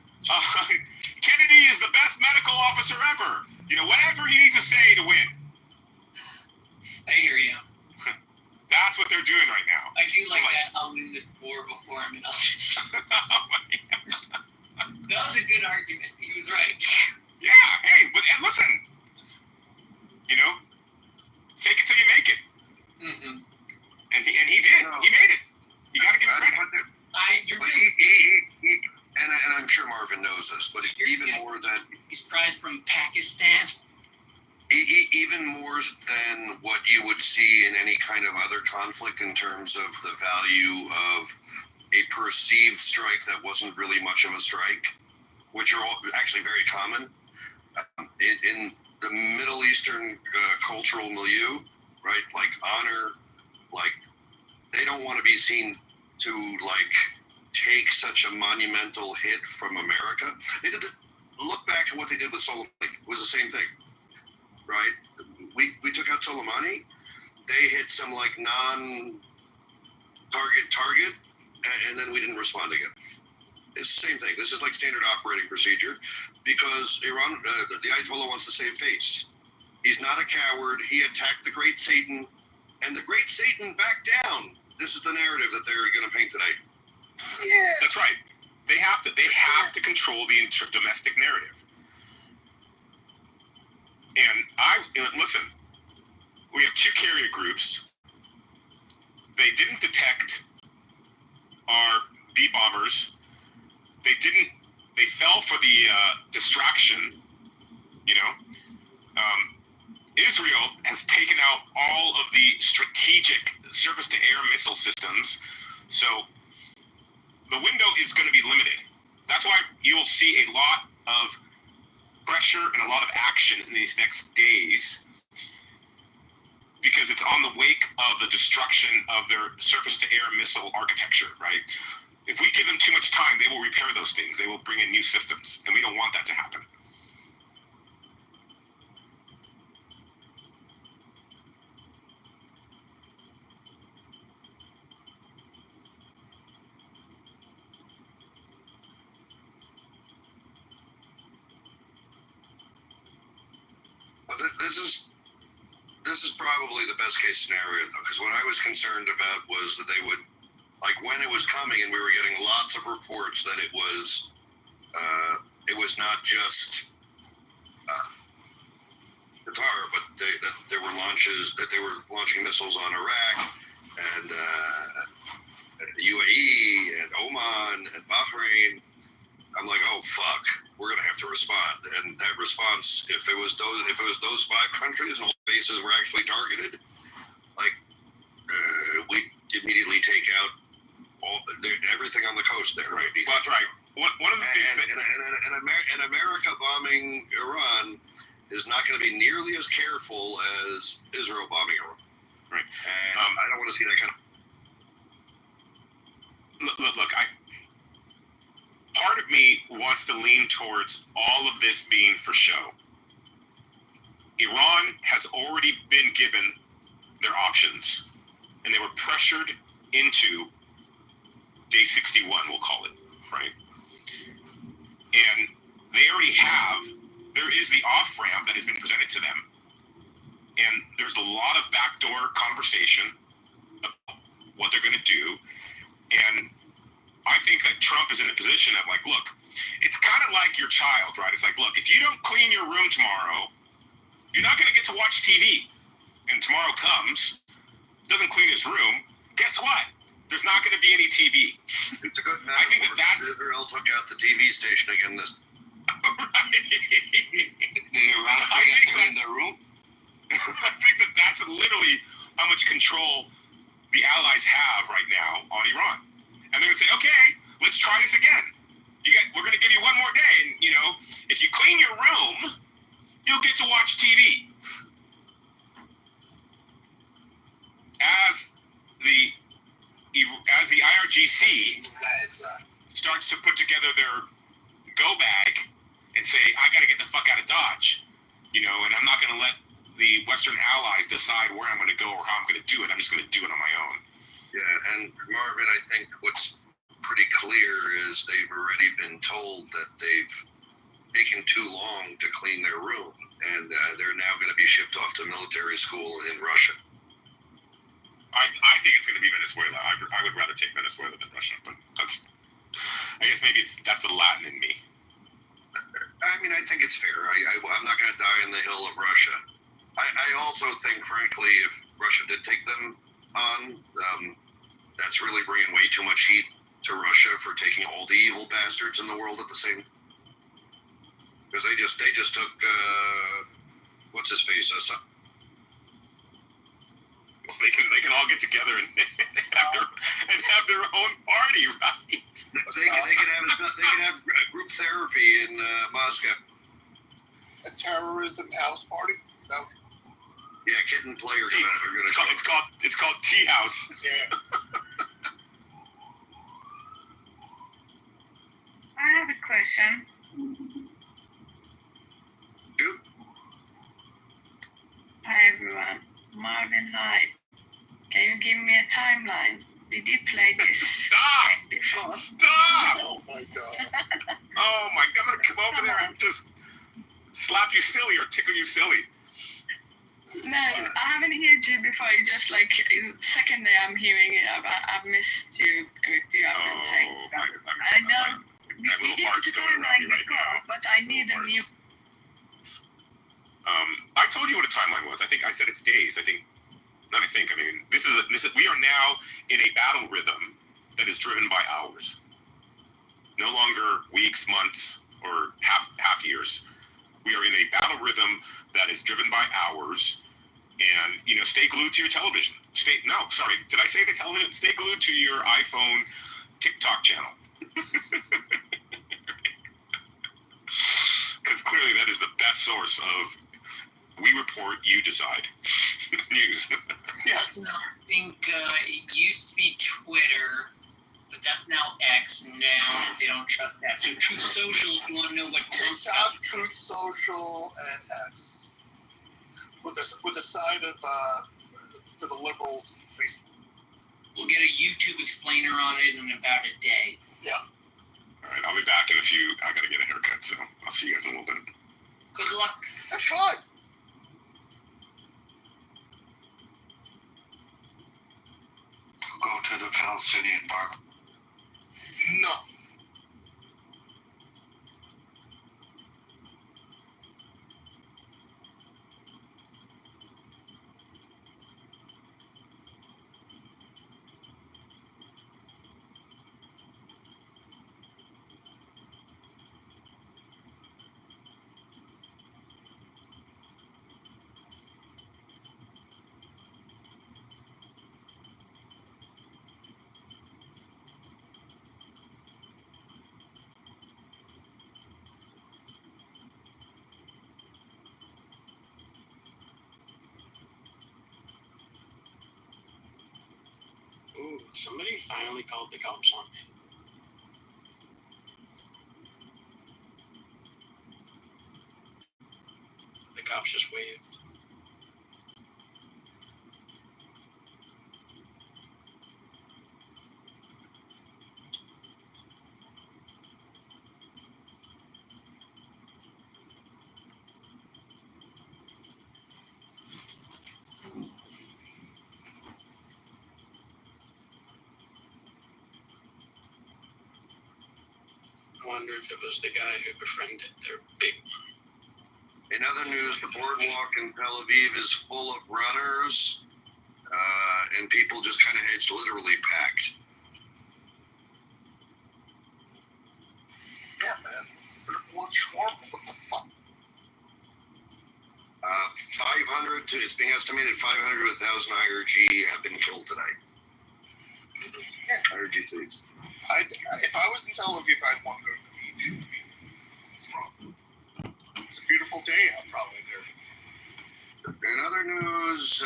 Kennedy is the best medical officer ever. Whatever he needs to say to win. I hear you. That's what they're doing right now. I do like that. I'll win the war before I'm in office. That was a good argument. He was right. Yeah. Hey, but and listen, you know, fake it till you make it. Mm-hmm. And he did. He made it. You got to give him credit. And I'm sure Marvin knows this, but even more than he's prized from Pakistan. Even more than what you would see in any kind of other conflict in terms of the value of a perceived strike that wasn't really much of a strike, which are all actually very common in the Middle Eastern cultural milieu, right? Like honor, like they don't want to be seen to like take such a monumental hit from America. They did look back at what they did with Soleimani. It was the same thing, right? We took out Soleimani. They hit some like non-target, and then we didn't respond again. It's the same thing. This is like standard operating procedure because Iran, the Ayatollah wants to save face. He's not a coward. He attacked the Great Satan, and the Great Satan backed down. This is the narrative that they're going to paint tonight. Yeah, that's right. They have to control the domestic narrative. And listen, we have two carrier groups. They didn't detect our B bombers. They fell for the distraction, you know. Israel has taken out all of the strategic surface-to-air missile systems, so the window is going to be limited. That's why you'll see a lot of pressure and a lot of action in these next days, because it's on the wake of the destruction of their surface-to-air missile architecture, right? If we give them too much time, they will repair those things. They will bring in new systems, and we don't want that to happen. This is probably the best case scenario though, because what I was concerned about was that they would, like when it was coming and we were getting lots of reports that it was not just Qatar, but that there were launches, that they were launching missiles on Iraq and UAE and Oman and Bahrain. I'm like, oh fuck, we're gonna have to respond. And that response, if it was those 5 countries and all bases were actually targeted, like we immediately take out everything on the coast there, right? That's right. One of the things and America bombing Iran is not going to be nearly as careful as Israel bombing Iran, right? And I don't want to see that kind of. Look, part of me wants to lean towards all of this being for show. Iran has already been given their options, and they were pressured into day 61, we'll call it, right? And they already there is the off-ramp that has been presented to them, and there's a lot of backdoor conversation about what they're going to do, and I think that Trump is in a position of like, look, it's kind of like your child, right? It's like, look, if you don't clean your room tomorrow, you're not going to get to watch TV. And tomorrow comes, doesn't clean his room, guess what? There's not going to be any TV. It's a good metaphor. I think that's Israel took out the TV station again this. Clean their room. I think that's literally how much control the allies have right now on Iran. And they're going to say, okay, let's try this again. We're going to give you one more day. And, you know, if you clean your room, you'll get to watch TV. As the IRGC starts to put together their go bag and say, I got to get the fuck out of Dodge, you know, and I'm not going to let the Western allies decide where I'm going to go or how I'm going to do it. I'm just going to do it on my own. Yeah, and Marvin, I think what's pretty clear is they've already been told that they've taken too long to clean their room, and they're now going to be shipped off to military school in Russia. I think it's going to be Venezuela. I would rather take Venezuela than Russia, but that's. I guess maybe that's the Latin in me. I mean, I think it's fair. I'm not going to die on the hill of Russia. I also think, frankly, if Russia did take them on, that's really bringing way too much heat to Russia for taking all the evil bastards in the world at the same. Because they just took what's his face? Well, they can all get together and have their own party, right? They can have group therapy in Moscow. A terrorism house party? So, yeah, kid and player are it's called Tea House. Yeah. I have a question. Shoot. Hi everyone. Marvin, hi. Can you give me a timeline? We did play this Stop! before. Stop! Oh my god. Oh my god, I'm going to come over there and just slap you silly or tickle you silly. No, I haven't heard you before. It's just like second day I'm hearing it. I've missed you if you haven't been saying. I know we did the timeline before, but I need a new. I told you what a timeline was. I think I said it's days. I mean, this is we are now in a battle rhythm that is driven by hours. No longer weeks, months, or half years. We are in a battle rhythm that is driven by hours. And stay glued to your television. Did I say the television? Stay glued to your iPhone TikTok channel. Because clearly that is the best source of we report, you decide news. Yeah, I think it used to be Twitter, but that's now X. Now they don't trust that. So Truth Social, if you want to know what Trump's TikTok, Truth Social, and X. With a side of for the liberals, Facebook. We'll get a YouTube explainer on it in about a day. Yeah. All right, I'll be back in a few. I gotta get a haircut, so I'll see you guys in a little bit. Good luck. Have fun. Go to the Palestinian bar. No. Ooh, somebody finally called the cops on me. The cops just waved. I wonder if it was the guy who befriended their big one. In other news, the boardwalk in Tel Aviv is full of runners, and people just kind of, it's literally packed. Yeah, man. What the fuck? 500 it's being estimated 500 to 1,000 IRG have been killed tonight. Yeah. IRG states. If I was in Tel Aviv, I'd want to go to the beach. What's wrong? It's a beautiful day out probably there. In other news,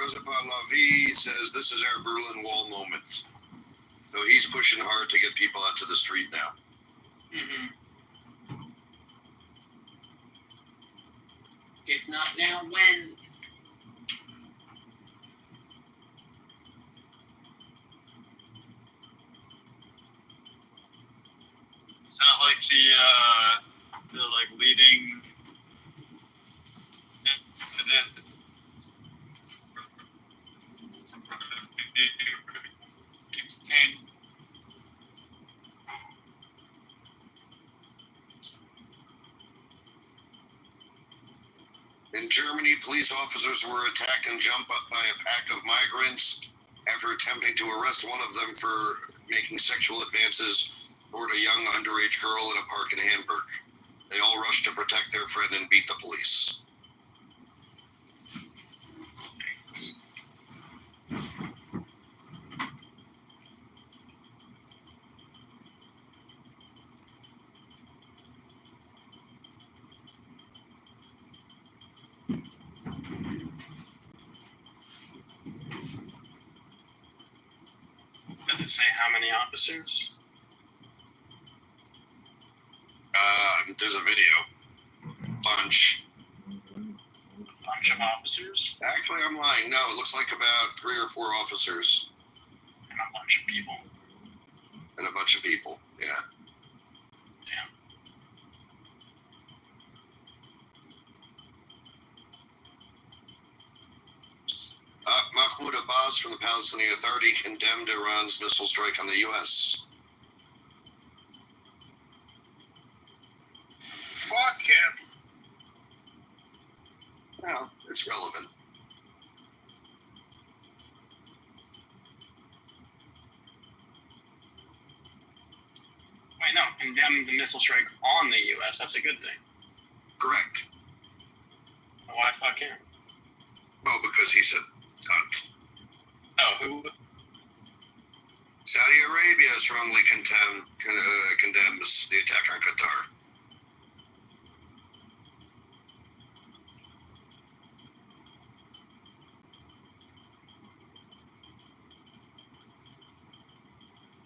Rosa Pahlavi says this is our Berlin Wall moment. So he's pushing hard to get people out to the street now. Mm-hmm. If not now, when? It's not like the leading. In Germany, police officers were attacked and jumped up by a pack of migrants after attempting to arrest one of them for making sexual advances toward a young underage girl in a park in Hamburg. They all rushed to protect their friend and beat the police. Did it say how many officers? There's a video. Bunch of officers? Actually, I'm lying. No, it looks like about 3 or 4 officers. And a bunch of people. And a bunch of people, yeah. Damn. Mahmoud Abbas from the Palestinian Authority condemned Iran's missile strike on the U.S. Fuck him. Well, it's relevant. Wait, no, condemn the missile strike on the U.S. That's a good thing. Correct. Why fuck him? Well, because he said cunt. Oh, who? Saudi Arabia strongly condemns the attack on Qatar.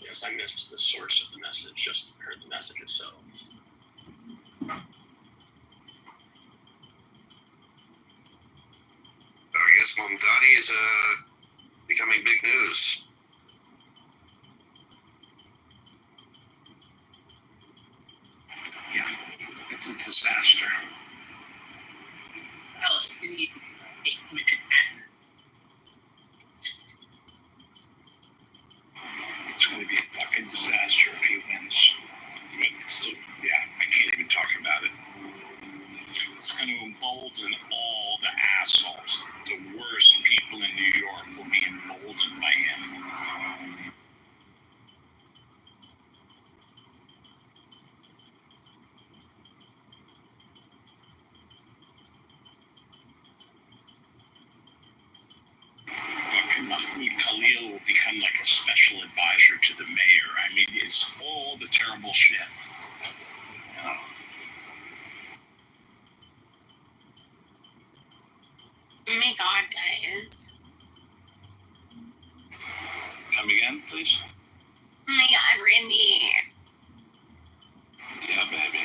Yes, I missed the source of the message, just heard the message itself. I guess Mamdani is becoming big news. Yeah, it's a disaster. Palestinian It's going to be a fucking disaster if he wins. Yeah, I can't even talk about it. It's going to embolden all the assholes. The worst people in New York will be emboldened by him. Fucking Mahmoud Khalil will become like a special advisor to the mayor. I mean, it's all the terrible shit. You know? Oh my god, guys. Come again, please? Oh my god, Randy. Yeah, baby.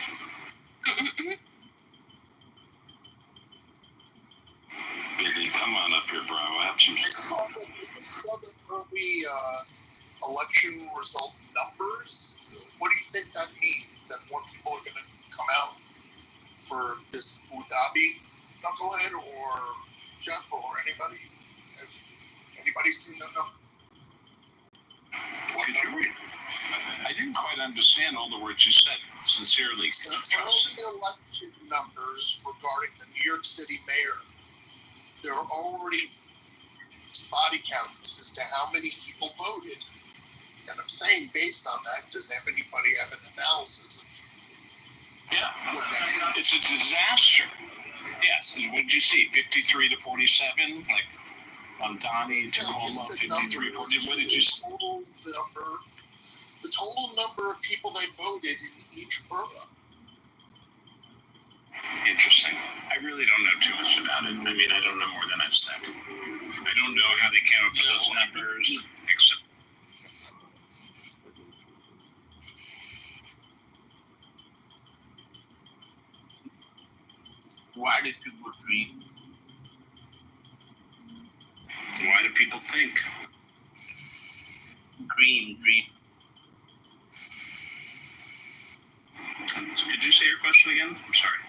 Billy, come on up here, bro. I have some. I saw the early election result numbers. What do you think that means? That more people are going to come out for this Abu Dhabi knucklehead, or Jeff, or anybody? Has anybody seen that number? What did you read? I didn't quite understand all the words you said, sincerely. So the election numbers regarding the New York City mayor, there are already body counts as to how many people voted. And I'm saying, based on that, does anybody have an analysis of what that means? It's a disaster. Yes. What did you see? 53 to 47? Like on Donnie, Tacoma, 53, 40. What did you see? The total number of people they voted in each borough. Interesting. I really don't know too much about it. I mean, I don't know more than I've said. I don't know how they came up with those numbers, except. Why did people dream? Why do people think? Dream. Could you say your question again? I'm sorry.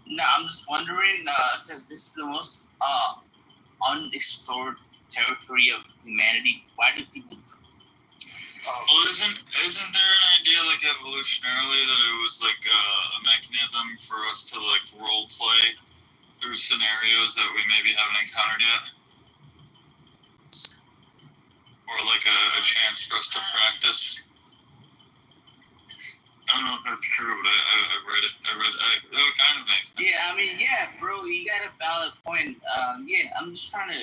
No, I'm just wondering, because this is the most unexplored territory of humanity. Why do people dream? Well, isn't there an idea like evolutionarily that it was like a mechanism for us to like role play through scenarios that we maybe haven't encountered yet, or like a chance for us to practice. I don't know if that's true, but I read it. That kind of makes sense. Yeah, I mean, yeah, bro, you got a valid point. Yeah, I'm just trying to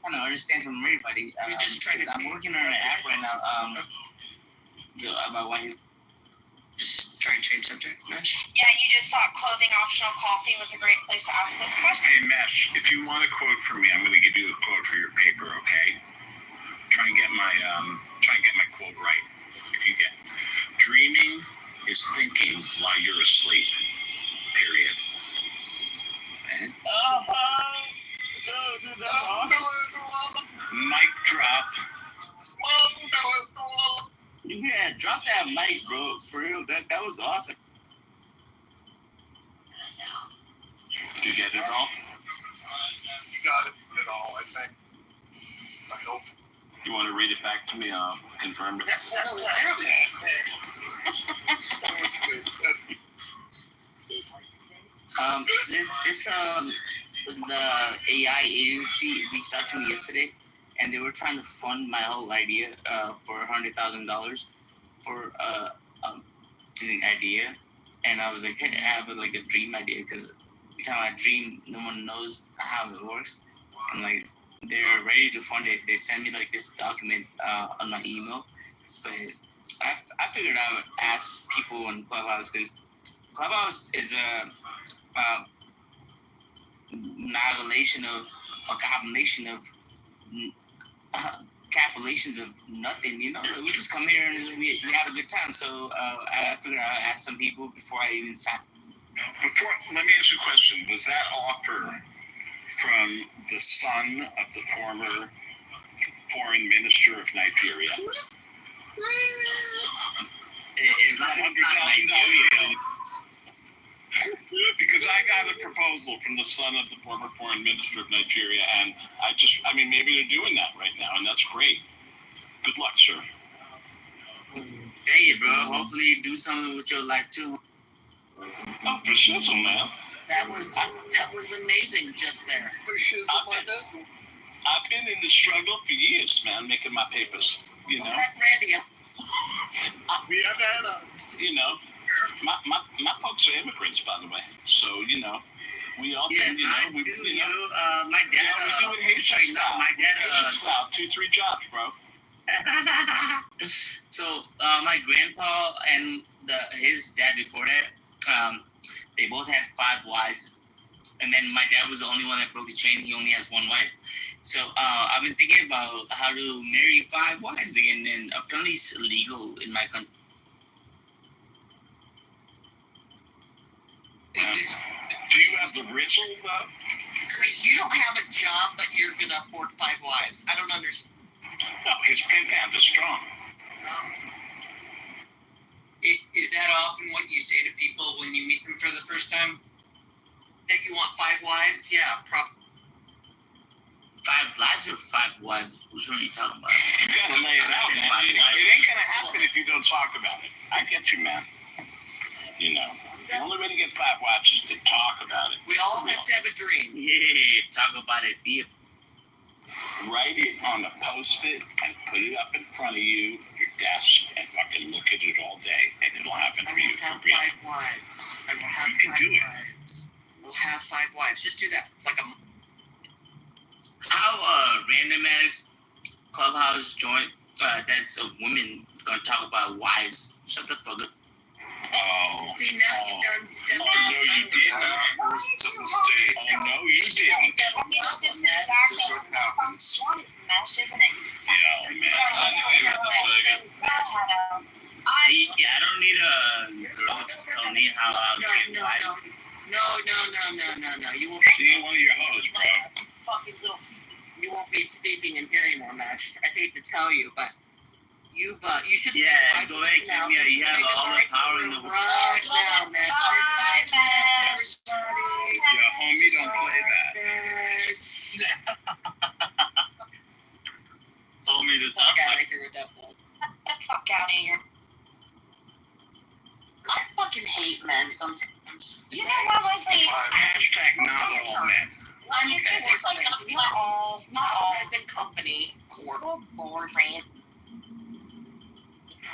kind of understand from everybody. You're just trying to. I'm working on an app right now. About why you just try and change subject, Mesh? Yeah, you just thought clothing optional coffee was a great place to ask this question. Hey, Mesh, if you want a quote from me, I'm going to give you a quote for your paper, okay? Try and get my quote right. If you get, dreaming is thinking while you're asleep. Period. And mic drop. Yeah, drop that mic, bro. For real, that was awesome. Did you get it all? You got it all, I think. I hope. You want to read it back to me? Confirm it. The AI agency reached out to me yesterday, and they were trying to fund my whole idea for $100,000 for an idea. And I was like, hey, I have a dream idea, because every time I dream, no one knows how it works. And like, they're ready to fund it. They sent me like this document on my email. But I figured I would ask people on Clubhouse, because Clubhouse is a combination of capitulations of nothing, you know. We just come here and we have a good time. So I figured I'd ask some people before I even sat. Let me ask you a question. Was that offer from the son of the former foreign minister of Nigeria? It's not Nigeria. Because I got a proposal from the son of the former foreign minister of Nigeria, and maybe they're doing that right now, and that's great. Good luck, sir. Hey, bro. Hopefully you do something with your life too. Oh, for shizzle, man. That was amazing just there. I've been in the struggle for years, man, making my papers. You know. You know. My folks are immigrants, by the way. So, you know, we all my dad, we do it Haitian style. My dad, Haitian style, 2-3 jobs, bro. So, my grandpa and his dad before that, they both had 5 wives. And then my dad was the only one that broke the chain. He only has 1 wife. So, I've been thinking about how to marry 5 wives again. And apparently it's illegal in my country. Do you have the rizzle, though? You don't have a job, but you're going to afford 5 wives. I don't understand. No, his pimp hand is strong. Is that often what you say to people when you meet them for the first time? That you want 5 wives? Yeah, 5 wives or 5 wives? Which one are you talking about? You gotta lay it out, man. It ain't gonna happen if you don't talk about it. I get you, man. You know, the only way to get 5 wives is to talk about it. We all have to have a dream. Yeah, talk about it. Yeah. Write it on a Post-it and put it up in front of you, your desk, and fucking look at it all day, and it'll happen for you for real. 5 wives. I will have you can 5 do it. wives. We'll have 5 wives. Just do that. It's like a... How random as Clubhouse joint that's a woman gonna talk about wives. Shut the fuck up. Oh. See, now you've done step no, you didn't. To the stage. Oh, no, you didn't. This is what happens. Mesh, isn't it? Yeah, man. I know you're I don't need a girl to tell me how I get wife. No. You won't be one of your hoes, bro. Fucking little. You won't be speaking in here anymore, Mesh. I hate to tell you, but you should. Yeah, go ahead, Kimia. You have all the power in the world. Right now, Mesh. Yeah, homie, don't play that. Told me to Fuck out of here with that bull. Get the fuck out of here. I fucking hate men sometimes. You know what, Leslie? Hashtag not all men. Like, it just looks like not all. Present company corp. Oh, Lord, Rand.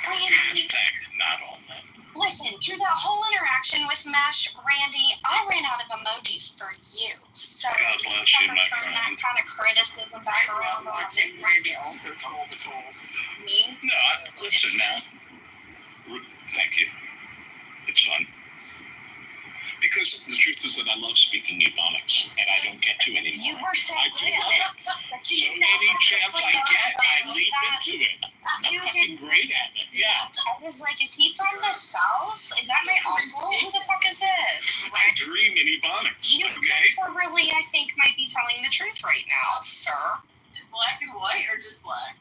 Hashtag not all men. Listen, through that whole interaction with Mesh, Randy, I ran out of emojis for you. So God bless you, my turn that friend. kind of criticism back around on me. Randy also told the tools. Me? No, listen now. Thank you. It's fun. Because the truth is that I love speaking Ebonics, and I don't get to anymore. You were so I good do at love it. it. So any chance I get, I leap into it. I'm fucking great at it. Yeah. I was like, is he from the South? Is that my uncle? Who the fuck is this? I dream in Ebonics, You okay? guys were really, I think, might be telling the truth right now, sir. Black and white or just black?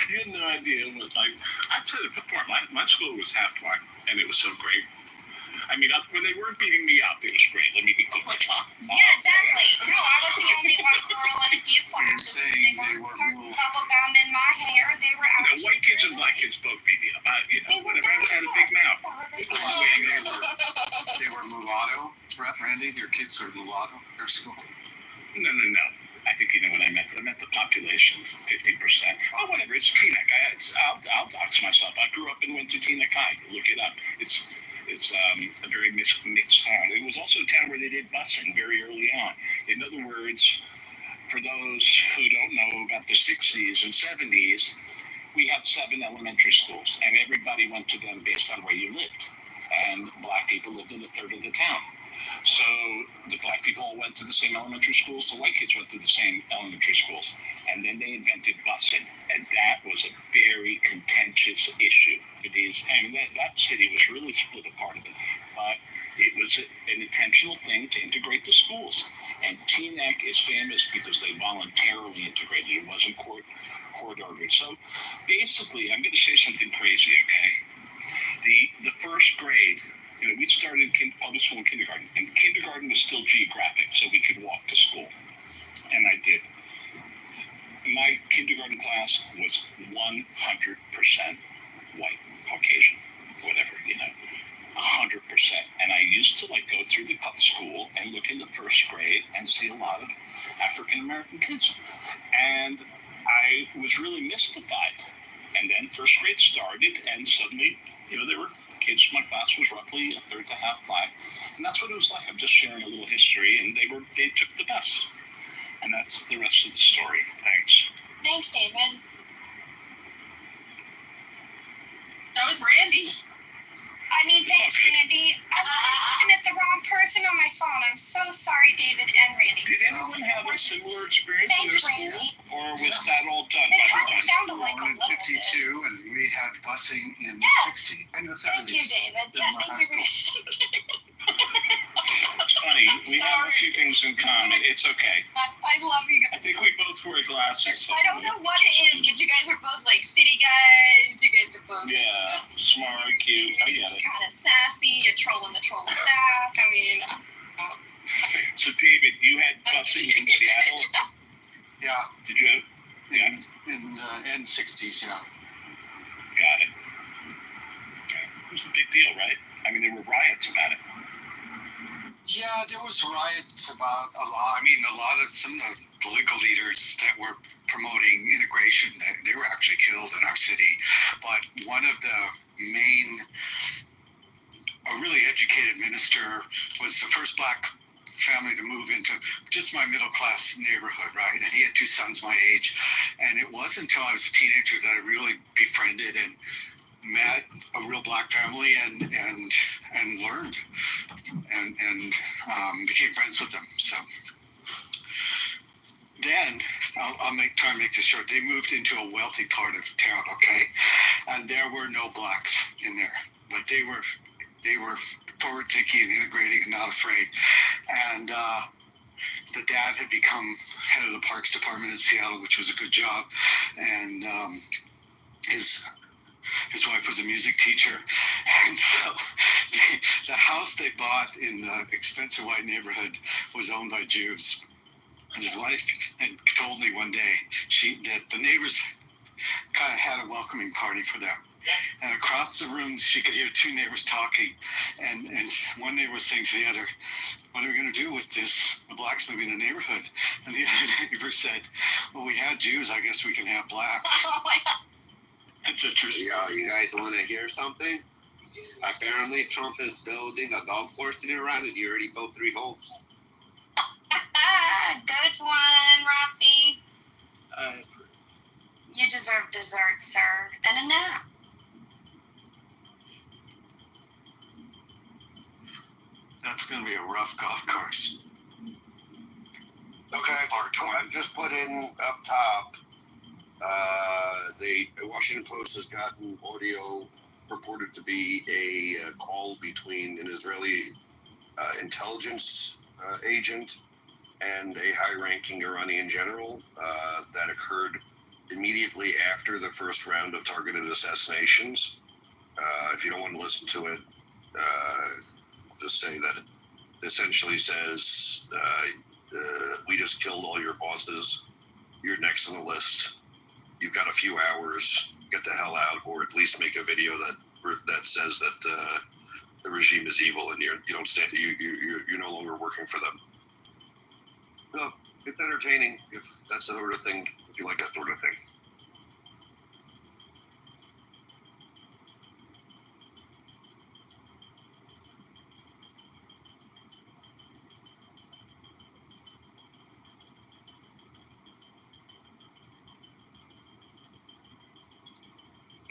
You had no idea what I've said it before. My school was half black, and it was so great. I mean, when they weren't beating me up, it was great. Let me be clear. Yeah, exactly. No, I was the only white girl in a few classes. saying they were putting bubble gum in my hair. They were You know, actually. white kids and black kids both beat me up. Whatever. I had a big mouth. They were mulatto, Randy. Your kids are mulatto. Their school. No. I think you know what I meant. I meant the population, 50%. Oh, whatever. It's Teaneck. I'll dox myself. I grew up and went to Teaneck High. Look it up. It's a very mixed town. It was also a town where they did busing very early on. In other words, for those who don't know about the 60s and 70s, we had 7 elementary schools, and everybody went to them based on where you lived. And black people lived in a third of the town. So the black people went to the same elementary schools, the white kids went to the same elementary schools. And then they invented busing, and that was a very contentious issue. That city was really split apart of it, but it was an intentional thing to integrate the schools. And Teaneck is famous because they voluntarily integrated. It wasn't court ordered. So basically, I'm going to say something crazy, okay? The first grade, we started public school and kindergarten, and kindergarten was still geographic, so we could walk to school, and I did. My kindergarten class was 100% white, Caucasian, whatever, 100%. And I used to go through the school and look in the first grade and see a lot of African American kids, and I was really mystified. And then first grade started, and suddenly, there were kids. My class was roughly a third to half black, and that's what it was like. I'm just sharing a little history, and they took the bus, and that's the rest of the story. Thanks. Thanks, David. That was Randy. I mean, thanks, Randy. I was looking at the wrong person on my phone. I'm so sorry, David and Randy. Did anyone have a similar experience in their Thanks, school? Randy. Or was that all done It by kind the of time? sounded like a in little 52, bit. and we had busing in the 60s and the 70s. Thank you, David. Yeah, in my thank high you, school. Randy. It's funny. We have a few things in common. It's okay. I love you guys. I think we both wear glasses. So I don't know what it is, but you guys are both like city guys. You guys are both yeah, smart, cute. I get it. kind of sassy. You're trolling the troll back. I mean, So, David, you had busing in Seattle. Yeah. Did you have? Yeah. In the end 60s, yeah. Got it. Okay. It was a big deal, right? I mean, there were riots about it. Yeah, there was riots about a lot. I mean, some of the political leaders that were promoting integration, they were actually killed in our city. But one of the a really educated minister was the first black family to move into just my middle class neighborhood, right? And he had 2 sons my age. And it wasn't until I was a teenager that I really befriended and met a real black family and learned and became friends with them. So then I'll try and make this short. They moved into a wealthy part of town, okay, and there were no blacks in there, but they were forward thinking and integrating and not afraid. And the dad had become head of the parks department in Seattle, which was a good job, and his wife was a music teacher. And so the house they bought in the expensive white neighborhood was owned by Jews. And his wife had told me one day that the neighbors kind of had a welcoming party for them. And across the room, she could hear two neighbors talking. And one neighbor was saying to the other, what are we going to do with this? The blacks moving in the neighborhood. And the other neighbor said, well, we had Jews. I guess we can have blacks. Oh my God. That's interesting. Yo, you guys want to hear something? Apparently, Trump is building a golf course in Iran, and he already built 3 holes. Good one, Rafi. You deserve dessert, sir, and a nap. That's going to be a rough golf course. Okay, part 20. Just put in up top. The Washington Post has gotten audio purported to be a call between an Israeli intelligence agent and a high-ranking Iranian general that occurred immediately after the first round of targeted assassinations. If you don't want to listen to it, just say that it essentially says, we just killed all your bosses. You're next on the list. You've got a few hours. Get the hell out, or at least make a video that says that the regime is evil and you don't stand. You're no longer working for them. No, it's entertaining if that's the sort of thing. If you like that sort of thing.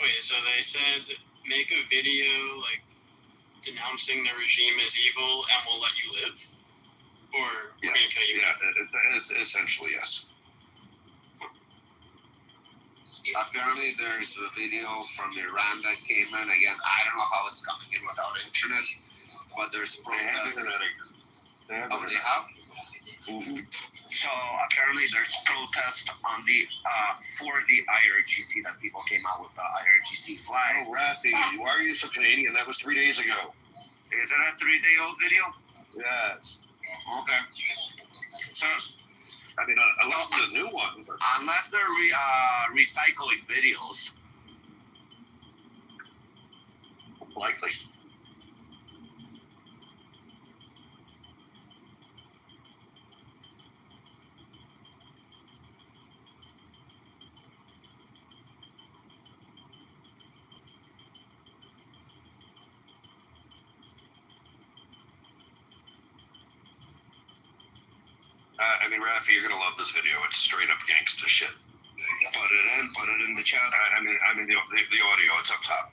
Wait, so they said make a video like denouncing the regime as evil and we'll let you live? Or we're going to kill you? Yeah, it's essentially yes. Apparently, there's a video from Iran that came in. Again, I don't know how it's coming in without internet, but there's protests. They have? Mm-hmm. So apparently, there's protests on the for the IRGC that people came out with the IRGC flag. Oh, Rafi, why are you so Canadian? That was 3 days ago. Is it a 3-day-old video? Yes. Okay. So, I mean, unless it's a new one. Unless they're recycling videos. Likely. I mean, Rafi, you're gonna love this video. It's straight up gangsta shit. Put it in the chat. I mean the audio. It's up top.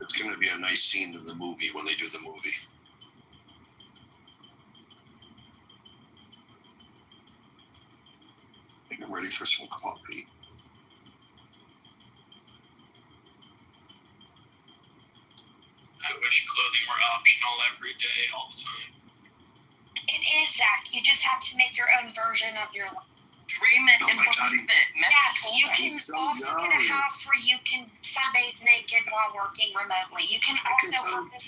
It's gonna be a nice scene in the movie when they do the movie. I'm ready for some coffee. I wish clothing were optional every day, all the time. It is, Zach. You just have to make your own version of your life. Dream it and believe it. Yes, you can also get a house where you can sunbathe naked while working remotely. You can also have this.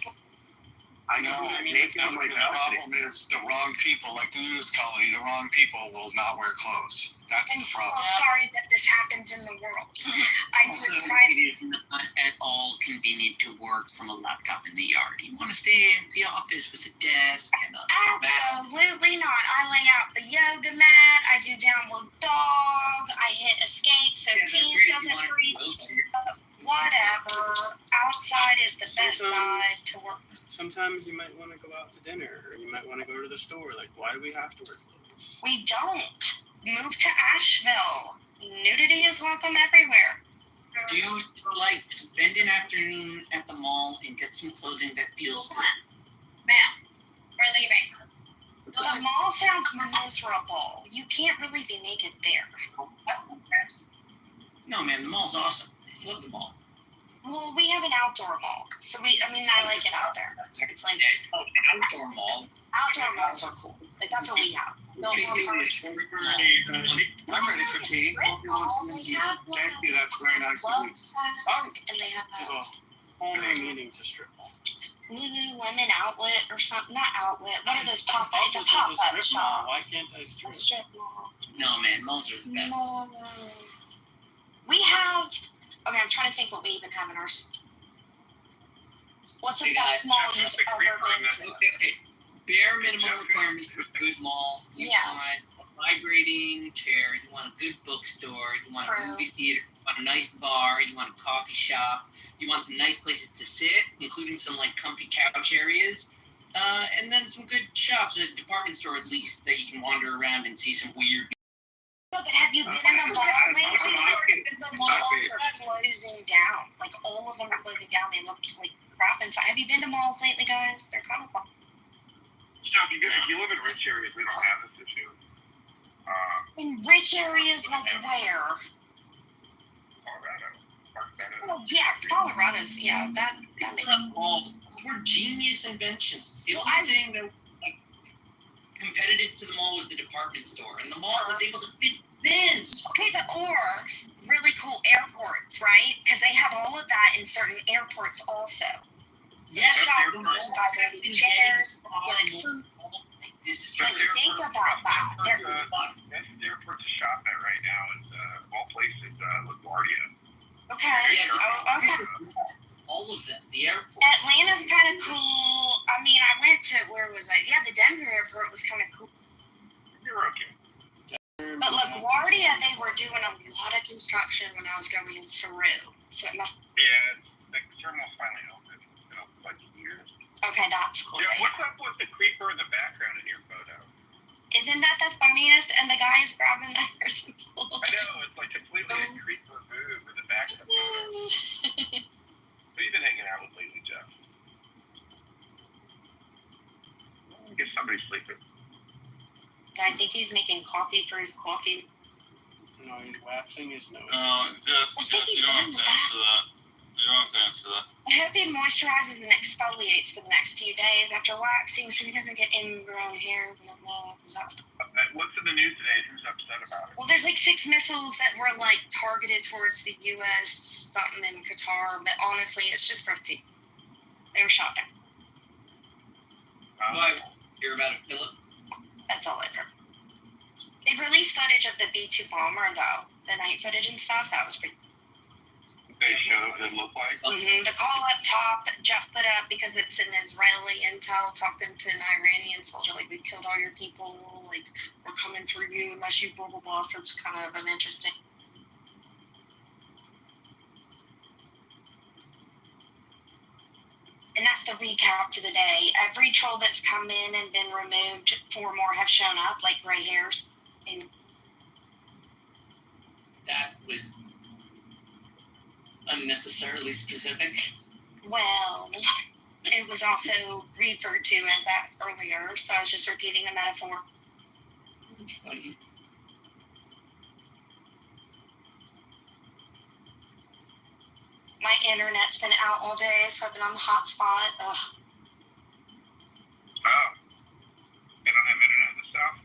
I know. The problem is the wrong people, like the news colony, the wrong people will not wear clothes. That's I'm the problem. so sorry that this happens in the world. I Also, do it is not at all convenient to work from a laptop in the yard. You want to stay at the office with a desk and a Absolutely not. I lay out the yoga mat. I do downward dog. I hit escape so Teams doesn't freeze. Whatever. Outside is the best side to work. Sometimes you might want to go out to dinner, or you might want to go to the store. Like, why do we have to wear clothes? We don't. Move to Asheville. Nudity is welcome everywhere. Do you like spend an afternoon at the mall and get some clothing that feels good? Ma'am, we're leaving. The mall sounds miserable. You can't really be naked there. No, man, the mall's awesome. I love the mall. Well, we have an outdoor mall, so I like it out there. It's like an outdoor mall. Outdoor malls are cool. Like, that's what we have. No, I'm ready for tea. Oh, we have one. Thank you. That's very have Love Sack, and they have a whole new meaning to strip mall. Lululemon Outlet or something. Not Outlet. What are those pop-up? It's a This is pop-up strip mall. shop. Why can't I strip? A strip mall. No, man, malls are the best. No. We have. Okay, I'm trying to think what we even have in our. What's the Hey, best guys. mall you've ever been to? Okay. Bare minimum requirements for a good mall. You want a vibrating chair. You want a good bookstore. You want a movie theater. You want a nice bar. You want a coffee shop. You want some nice places to sit, including some like comfy couch areas. And then some good shops, a department store at least, that you can wander around and see some weird. No, but have you been in the mall lately? The malls are closing down. Like all of them are closing down. They look like crap inside. Have you been to malls lately, guys? They're kind of fun. If you live in rich areas, we don't have this issue. In rich areas, like where? Colorado. Oh yeah, Colorado's that makes sense. Were genius inventions. The only thing that like, competitive to the mall was the department store, and the mall was able to fit in. Okay, or really cool airports, right? Because they have all of that in certain airports also. Yes, vibrating chairs, good food. Like, think about that. Best airport to shop at right now is all places LaGuardia. Okay. Okay. All of them. The airport. Atlanta's kind of cool. I mean, I went to where was I? Yeah, the Denver airport was kind of cool. You're okay. But LaGuardia, they were doing a lot of construction when I was going through. So it must. Yeah, the terminal's finally open. Like years. Okay, that's cool. Yeah, what's up with the creeper in the background in your photo? Isn't that the funniest? And the guy is grabbing that person's photo. I know, it's like completely a creeper move in the back of the photo. Who you been hanging out with lately, Jeff? I guess somebody's sleeping. I think he's making coffee for his coffee. No, he's waxing his nose. No, Jeff, you don't have to answer that. You don't have to answer that. I hope he moisturizes and exfoliates for the next few days after waxing so he doesn't get ingrown hair. What's in the news today? Who's upset about it? Well, there's like 6 missiles that were like targeted towards the U.S., something in Qatar, but honestly, it's just for food. They were shot down. Why? Hear about it, Philip? That's all I've heard. They've released footage of the B-2 bomber, though. The night footage and stuff, that was pretty. They showed what it looked like? Mm-hmm. The call up top, Jeff put up because it's an Israeli intel talking to an Iranian soldier, like, we killed all your people, like, we're coming for you unless you blah, blah, blah. So it's kind of an interesting. And that's the recap for the day. Every troll that's come in and been removed, 4 more have shown up, like gray hairs. And that was unnecessarily specific. Well, it was also referred to as that earlier, so I was just repeating the metaphor. That's funny. My internet's been out all day, so I've been on the hotspot. Ugh. Oh. They don't have internet in the South?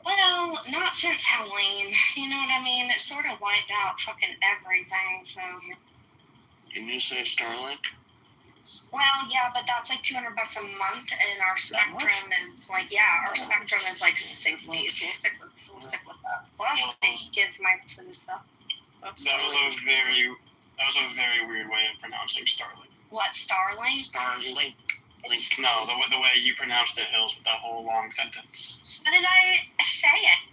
Well, not since Halloween. You know what I mean? It sort of wiped out fucking everything, so. Can you say Starlink? Well, yeah, but that's like $200 a month, and our Spectrum is like, our Spectrum is like 60, so we'll stick with that. Plus, they give my stuff. That was a very weird way of pronouncing Starlink. What, Starlink? Starlink. No, the way you pronounced it, Hills, with that whole long sentence. How did I say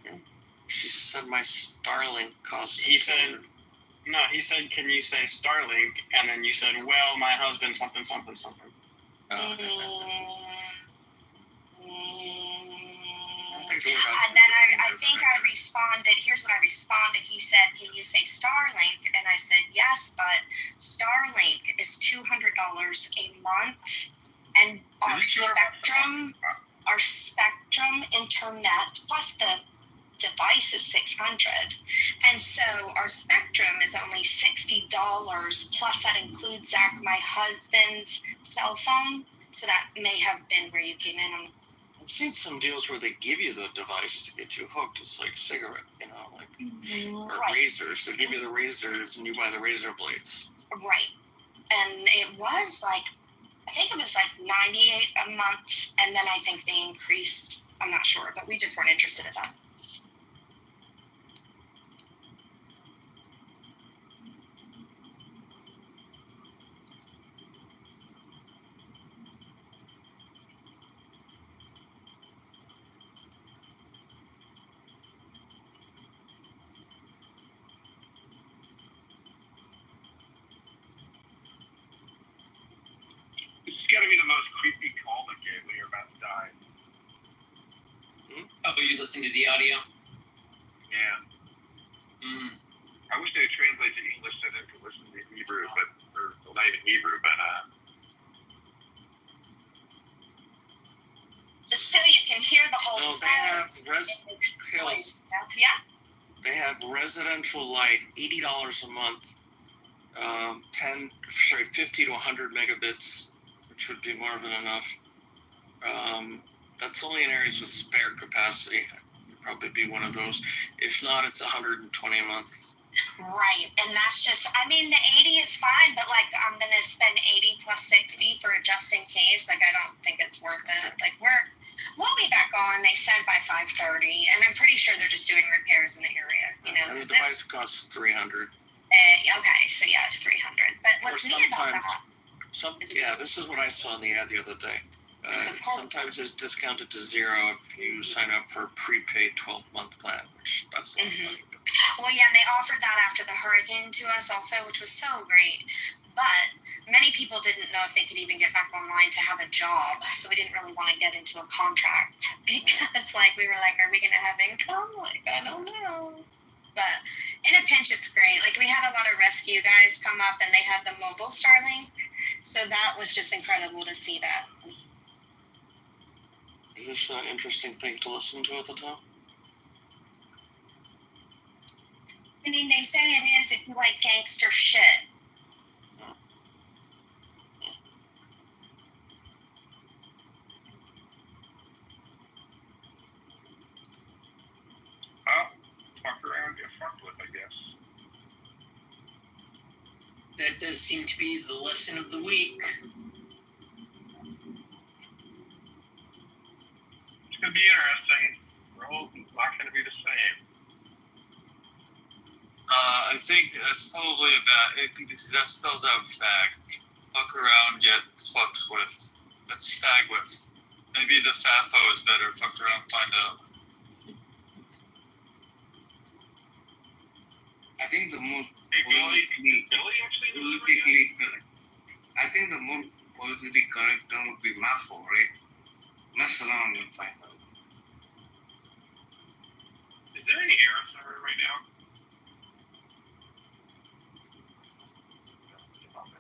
it? She said my Starlink costs. He said, can you say Starlink? And then you said, well, my husband something, something, something. Oh, okay. And then I think I responded, here's what I responded. He said, can you say Starlink? And I said, yes, but Starlink is $200 a month. And our Spectrum internet plus the device is $600. And so our Spectrum is only $60, plus that includes Zach, my husband's cell phone. So that may have been where you came in. I've seen some deals where they give you the device to get you hooked. It's like cigarette, or razors. They give you the razors and you buy the razor blades. Right. And it was like, I think it was like $98 a month, and then I think they increased. I'm not sure, but we just weren't interested in that. This is gonna be the most creepy call that gave when you're about to die. Oh, you listen to the audio? Yeah. I wish they would translate to English so they could listen to Hebrew, or not even Hebrew, but Just so you can hear the whole No, time. Yeah. They have residential light, $80 a month, 50 to 100 megabits, which would be more than enough. That's only in areas with spare capacity. It'd probably be one of those. If not, it's 120 a month. Right, and that's just, I mean, the 80 is fine, but like, I'm gonna spend 80 plus 60 for just in case. Like, I don't think it's worth it. Like, we'll be back on, they said by 5:30, and I'm pretty sure they're just doing repairs in the area, And the device costs $300. Okay, so yeah, it's 300. But what's neat about that? This is what I saw in the ad the other day. Sometimes it's discounted to zero if you sign up for a prepaid 12-month plan, which that's not funny. Well, yeah, and they offered that after the hurricane to us also, which was so great. But many people didn't know if they could even get back online to have a job, so we didn't really want to get into a contract because, like, we were like, are we going to have income? Like, I don't know. But in a pinch, it's great. Like, we had a lot of rescue guys come up, and they had the mobile Starlink, so that was just incredible to see that. Is this an interesting thing to listen to at the time? I mean, they say it is if you like gangster shit. Fuck around, get fucked with, I guess. That does seem to be the lesson of the week. It's gonna be interesting. World's not gonna be the same. I think that's probably that spells out fag. Fuck around, get fucked with. That's fag with. Maybe the FAFO is better. Fuck around, find out. I think the more politically correct. I think the more politically correct term would be massful, right? Mess around and find out. Is there any errors somewhere right now?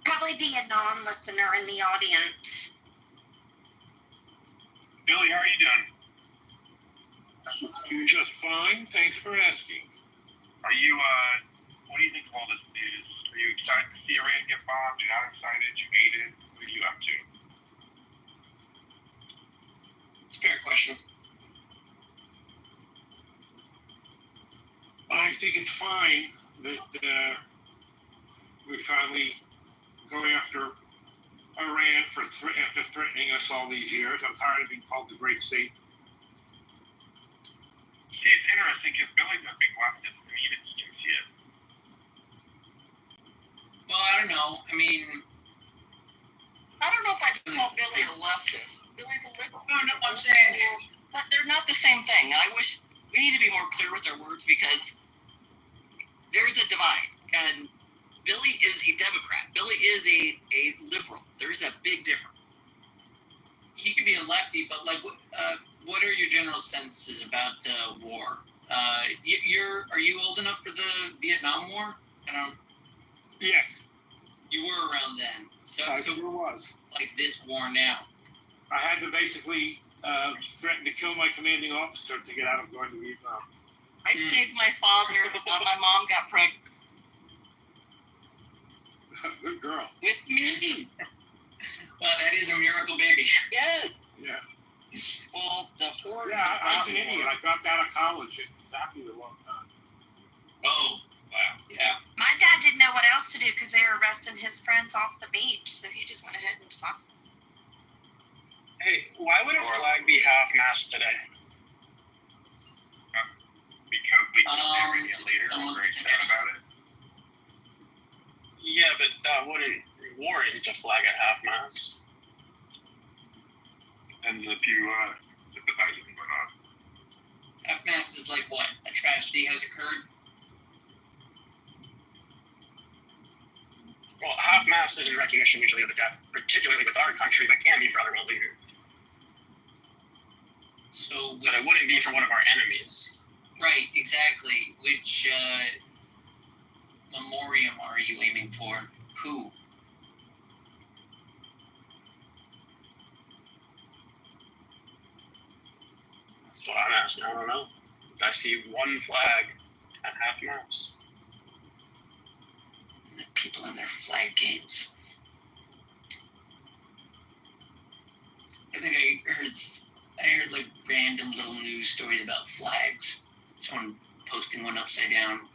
Probably be a non-listener in the audience. Billy, how are you doing? Just fine. Thanks for asking. Are you, what do you think of all this news? Are you excited to see Iran get bombed? You're not excited? You hate it? What are you up to? It's a fair question. I think it's fine that we finally go after Iran after threatening us all these years. I'm tired of being called the Great Satan. See, it's interesting because Billy's a big leftist and he didn't see it. Well, I don't know. I mean, I don't know if I'd call Billy a leftist. Billy's a liberal. No, I'm saying. But they're not the same thing. And I wish we need to be more clear with our words because there's a divide. And Billy is a Democrat. Billy is a liberal. There's a big difference. He could be a lefty, but like, what are your general senses about war? Are you old enough for the Vietnam War? I don't. Yeah. You were around then, so sure was. Like this war now. I had to basically threaten to kill my commanding officer to get out of going to Vietnam. I saved my father. My mom got pregnant. Good girl. With me. Well, that is a miracle baby. Yeah. Yeah. Well, the hordes. Yeah, I was an idiot. I dropped out of college at exactly the wrong time. Oh, wow. Yeah. My dad didn't know what else to do because they were arresting his friends off the beach, so he just went ahead and saw. Hey, why would a flag be half-mast today? Because we killed the Iranian leader and we're very sad about it. Yeah, but that wouldn't warrant a flag at half-mast. And if you sympathize with him or not. Half-mast is like what? A tragedy has occurred? Well, half-mast is in recognition usually of a death, particularly with our country, but can be for other world leaders. So, but it wouldn't be for one of our enemies. Right, exactly. Which memoriam are you aiming for? Who? That's what I'm asking. I don't know. I see one flag at half-mast. People in their flag games. I think I heard like random little news stories about flags. Someone posting one upside down.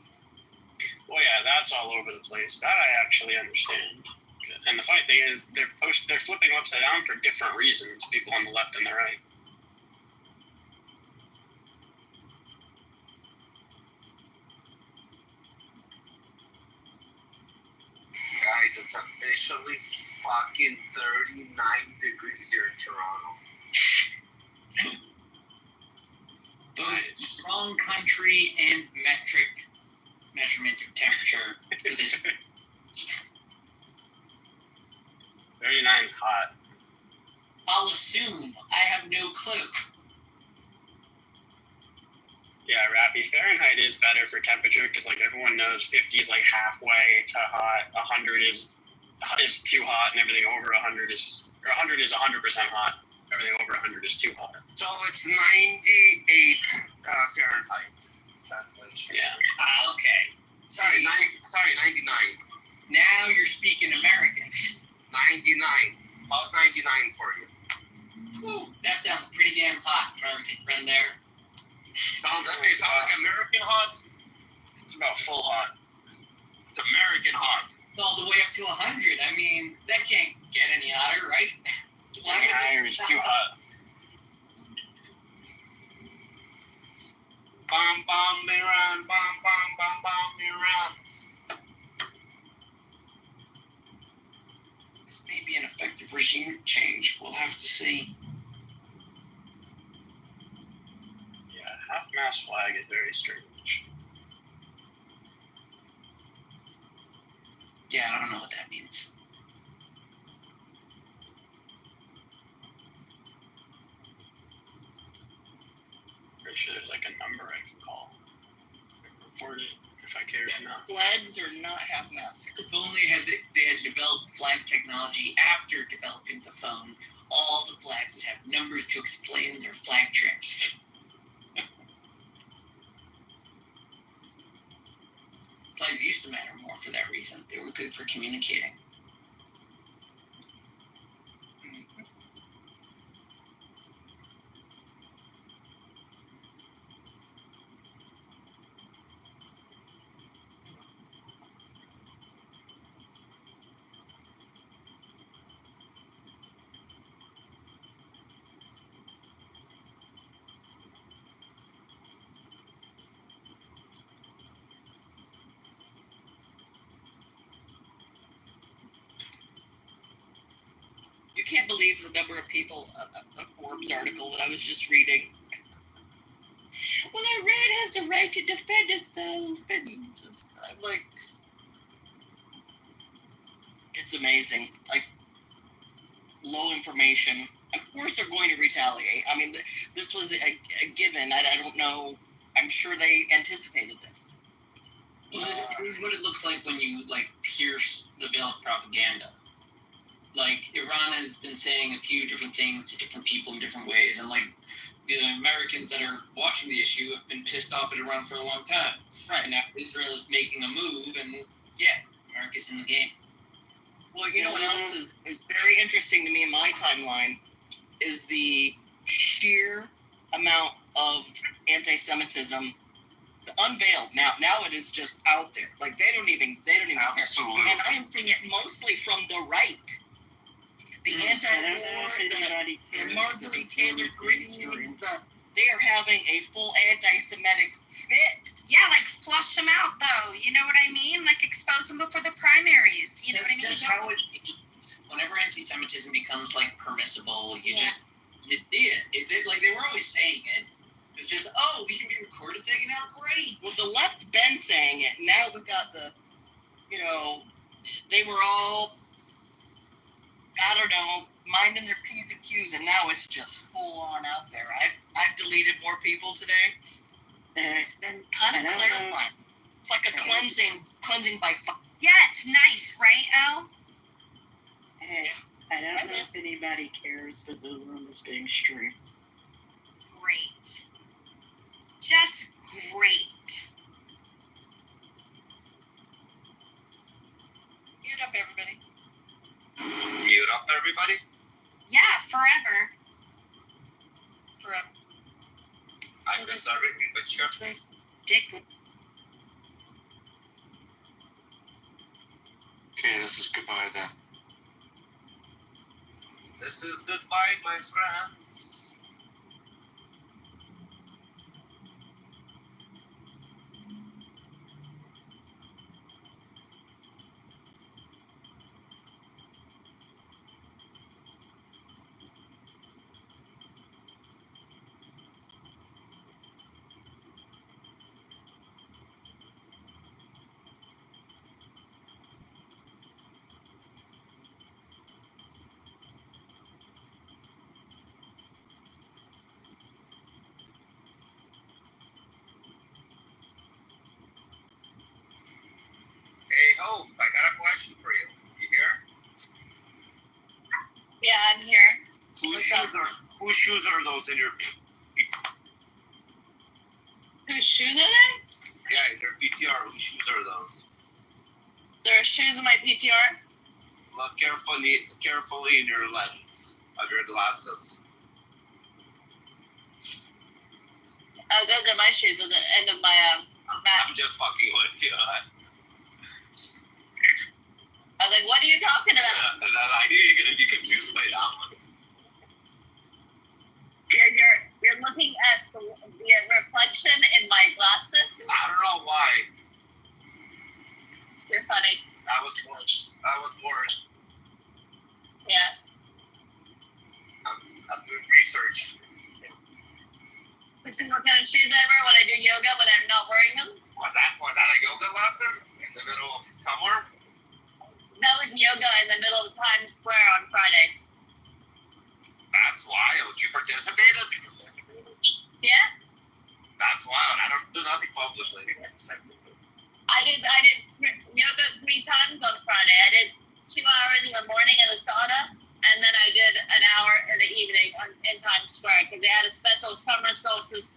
Well, yeah, that's all over the place. That I actually understand. And the funny thing is, they're flipping upside down for different reasons. People on the left and the right. Guys, it's officially fucking 39 degrees here in Toronto. Both wrong country and metric measurement of temperature. 39 is hot. I'll assume. I have no clue. Yeah, Rafi, Fahrenheit is better for temperature because, like, everyone knows 50 is like halfway to hot. 100 is too hot, and everything over 100 is 100 hot. Everything over 100 is too hot. So it's 98 Fahrenheit translation. Yeah. Okay. Sorry, 99. Now you're speaking American. 99. How's 99 for you? Whew, that sounds pretty damn hot. Right there. Sounds like American hot. It's about full hot. It's American hot. It's all the way up to 100. I mean, that can't get any hotter, right? Any higher is too hot. Bam bam Miran, bam bam bam bam Miran. This may be an effective regime change. We'll have to see. Yeah, half-mast flag is very strange. Yeah, I don't know what that means. Pretty sure there's like a number I can call. I can report it if I care enough. Flags are not half-mast. If only they had developed flag technology after developing the phone, all the flags would have numbers to explain their flag tricks. Flags used to matter more for that reason. They were good for communicating. You can't believe the number of people, a Forbes article that I was just reading. Well, Iran has the right to defend itself, and just, I'm like, it's amazing. Like, low information. Of course they're going to retaliate. I mean, this was a given. I don't know. I'm sure they anticipated this. Well, this is what it looks like when you, like, pierce the veil of propaganda. Like, Iran has been saying a few different things to different people in different ways, and, like, the Americans that are watching the issue have been pissed off at Iran for a long time. Right. And now Israel is making a move, and, yeah, America's in the game. Well, you know what else is very interesting to me in my timeline is the sheer amount of anti-Semitism unveiled. Now it is just out there. Like they don't even Absolutely. care. And I am seeing it mostly from the right. The anti-war, the Marjorie Taylor Greens, they are having a full anti-Semitic fit. Yeah, like flush them out, though. You know what I mean? Like expose them before the primaries. You know what I mean? That's just how it is. Whenever anti-Semitism becomes like permissible, you just like they were always saying it. It's just, oh, we can be recorded saying it now. Great. Well, the left's been saying it. Now we've got they were all, I don't know, minding their P's and Q's, and now it's just full on out there. I've deleted more people today. It's been kind of clarifying. It's like a cleansing by fire. Yeah, it's nice, right, El? Hey, I don't know if anybody cares that the room is being streamed. Great. Just great. Mute up, everybody. Mute up, everybody? Yeah, forever. I miss everything, but sure. Dick. Okay, this is goodbye then. This is goodbye, my friends. Hey, Hope, I got a question for you. You here? Yeah, I'm here. Whose shoes are those in your? Whose shoes are they? Yeah, in your PTR. Whose shoes are those? There are shoes in my PTR. Look carefully in your lens of your glasses. Oh, those are my shoes at the end of my mat. I'm just fucking with you. I was like, what are you talking about? I knew you were gonna be confused by that one. You're looking at the reflection in my glasses. I don't know why. You're funny. I was bored. Yeah. I'm doing research. This is what kind of shoes I wear when I do yoga when I'm not wearing them. Was that a yoga lesson in the middle of summer? That was yoga in the middle of Times Square on Friday. That's wild. You participated? Yeah. That's wild. I don't do nothing publicly. I did yoga 3 times on Friday. I did 2 hours in the morning in the sauna, and then I did an hour in the evening in Times Square because they had a special summer solstice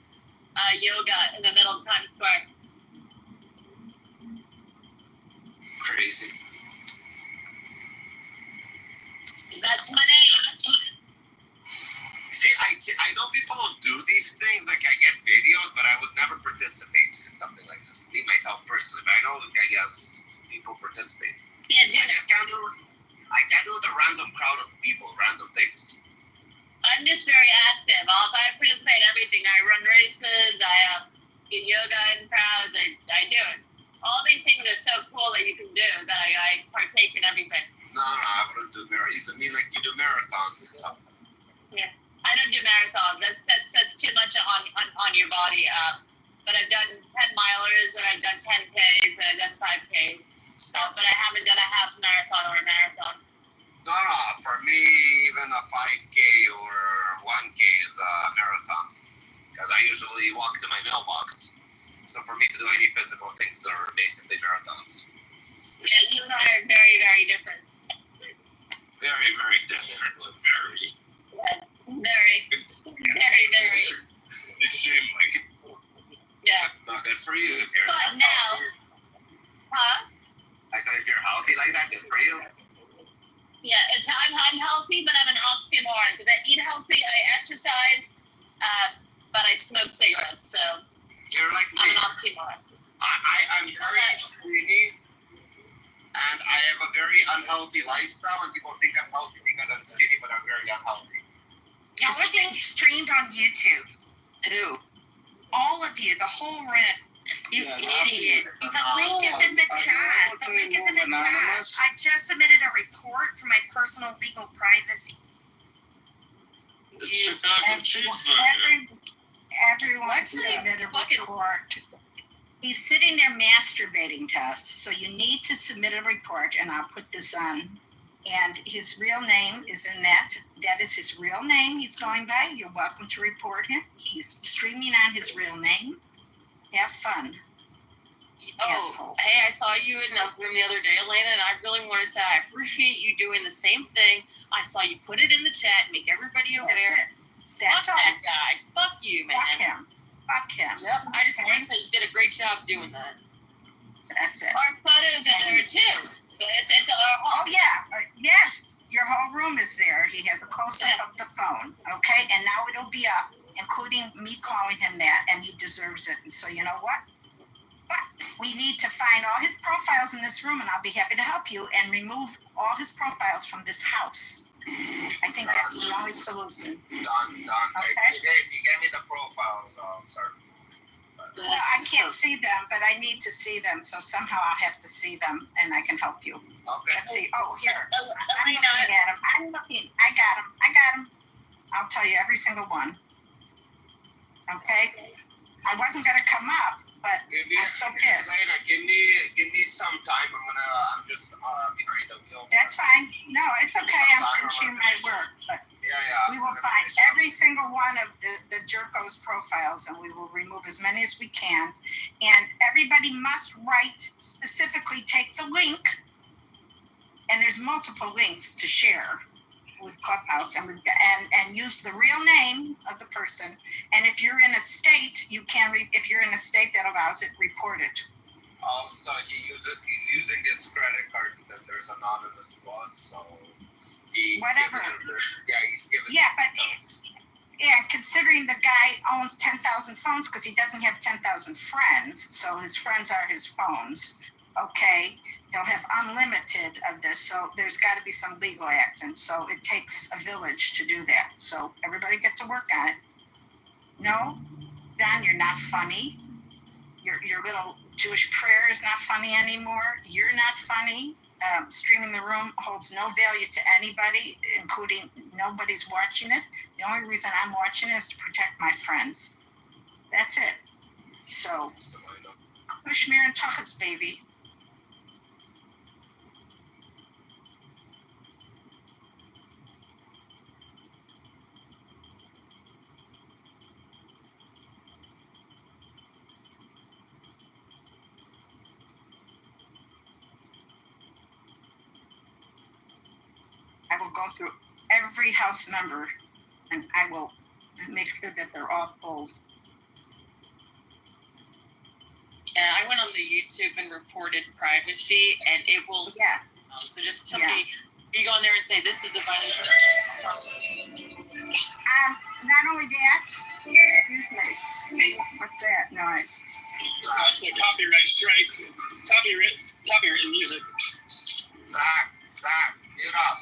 yoga in the middle of Times Square. Crazy. That's my name. See, I know people don't do these things. Like, I get videos, but I would never participate in something like this. Me, myself, personally. But I know, I guess, people participate. Yeah, I just can't do with a random crowd of people, random things. I'm just very active. I participate in everything. I run races. I do yoga in crowds. I do it. All these things are so cool that you can do that I partake in everything. No, I wouldn't do marathons. I mean, like, you do marathons and stuff. Yeah. I don't do marathons. That's too much on your body. But I've done 10-milers, and I've done 10Ks, and I've done 5Ks. But I haven't done a half marathon or a marathon. No, for me, even a 5K or 1K is a marathon. Because I usually walk to my mailbox. So for me to do any physical things, they're basically marathons. Yeah, you and I are very, very different. Very, very different. Very. Yes, very, very, very. Extremely. Yeah. Not good for you if you're But now, huh? I said if you're healthy like that, good for you. Yeah, I'm healthy, but I'm an oxymoron because I eat healthy, I exercise, but I smoke cigarettes. So You're like I'm me. an oxymoron. I'm very skinny, and I have a very unhealthy lifestyle, and people think I'm healthy because I'm skinny, but I'm very unhealthy. Y'all are being streamed on YouTube. Who? All of you, the whole rent. You idiot. The link is in the chat. The link is in the chat. I just submitted a report for my personal legal privacy. It's Chicago cheeseburger. Everyone submit a report. He's sitting there masturbating to us, so you need to submit a report, and I'll put this on. And his real name is in that. That is his real name he's going by. You're welcome to report him. He's streaming on his real name. Have fun. Oh, hey, I saw you in the room the other day, Elena, and I really want to say I appreciate you doing the same thing. I saw you put it in the chat, make everybody aware. That's Fuck all. that guy. Fuck you, man. Fuck him. Yep, I just want to say you did a great job doing that. That's it. Our photos are there too. So it's Oh yeah, yes. Your whole room is there. He has a close-up of the phone. Okay, and now it'll be up, including me calling him that, and he deserves it. And so you know what? We need to find all his profiles in this room, and I'll be happy to help you and remove all his profiles from this house. I think that's the only solution. Done. Okay. If you gave me the profiles, I'll start. Well, I can't see them, but I need to see them, so somehow I'll have to see them, and I can help you. Okay. Let's see. Oh, here. I'm looking at them. I'm looking. I got them. I'll tell you every single one. Okay? I wasn't going to come up, but I'm so pissed. Elena, give me some time. I'm just behind the wheel. That's fine. No, it's okay. I'm finishing my work, but we will find every single one of the Jerko's profiles, and we will remove as many as we can. And everybody must specifically take the link, and there's multiple links to share with Clubhouse, and use the real name of the person. And if you're in a state, you can. If you're in a state that allows it, report it. Also, he's using his credit card because there's anonymous boss, so whatever. He's giving. Yeah, but considering the guy owns 10,000 phones because he doesn't have 10,000 friends, so his friends are his phones. Okay, he'll have unlimited of this, so there's got to be some legal action. So it takes a village to do that. So everybody get to work on it. No, John, you're not funny. Your little Jewish prayer is not funny anymore. You're not funny. Streaming the room holds no value to anybody, including nobody's watching it. The only reason I'm watching it is to protect my friends. That's it. So, Kushmir and Tuchat's baby. I will go through every House member, and I will make sure that they're all pulled. Yeah, I went on the YouTube and reported privacy, and it will. Yeah. So just somebody, you go on there and say this is a violation. Not only that. Excuse me. What's that noise? Copyright strike. Copyrighted music. Zach, mute up.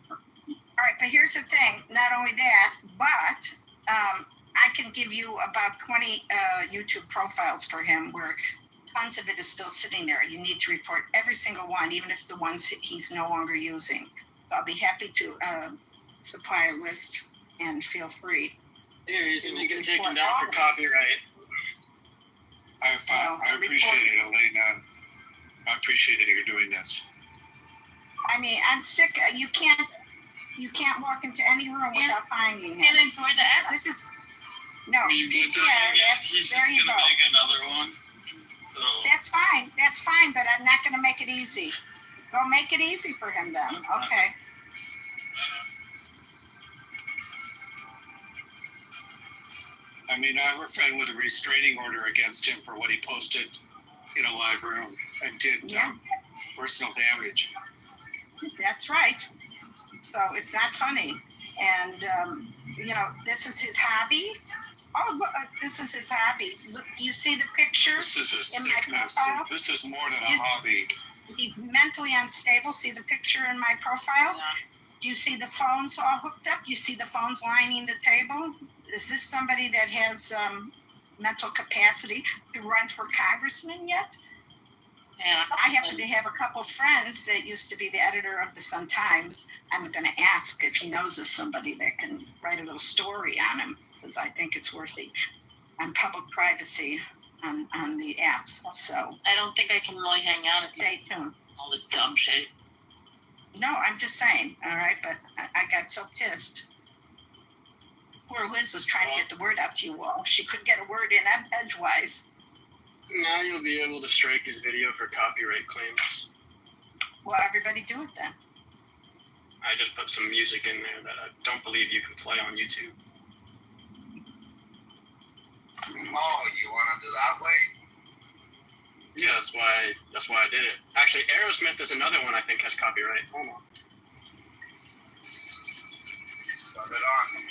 All right, but here's the thing. Not only that, but I can give you about 20 YouTube profiles for him where tons of it is still sitting there. You need to report every single one, even if the ones he's no longer using. I'll be happy to supply a list, and feel free. Here he is, and you can take him down for copyright. I appreciate it, Elena. I appreciate it you're doing this. I mean, I'm sick. You can't walk into any room without finding him. Can't enjoy the app. This is no. He's There you gonna go. make another one. So That's fine, but I'm not going to make it easy. Go make it easy for him then. Okay. I mean, I have a friend with a restraining order against him for what he posted in a live room and did personal damage. That's right. So it's not funny. And, this is his hobby. Oh, look, this is his hobby. Look, do you see the picture? This is a in my sickness. profile? This is more than a You- hobby. He's mentally unstable. See the picture in my profile? Do you see the phones all hooked up? Do you see the phones lining the table? Is this somebody that has mental capacity to run for congressman yet? Yeah. I happen to have a couple friends that used to be the editor of the Sun-Times. I'm going to ask if he knows of somebody that can write a little story on him, because I think it's worth it, on public privacy on the apps. So I don't think I can really hang out if stay tuned. all this dumb shit. No, I'm just saying, all right, but I got so pissed. Poor Liz was trying to get the word out to you all. She couldn't get a word in edgewise. Now you'll be able to strike his video for copyright claims. Well, everybody do it then. I just put some music in there that I don't believe you can play on YouTube. Oh, you want to do that way? Yeah, that's why I did it. Actually, Aerosmith is another one I think has copyright. Hold on. Rub it on.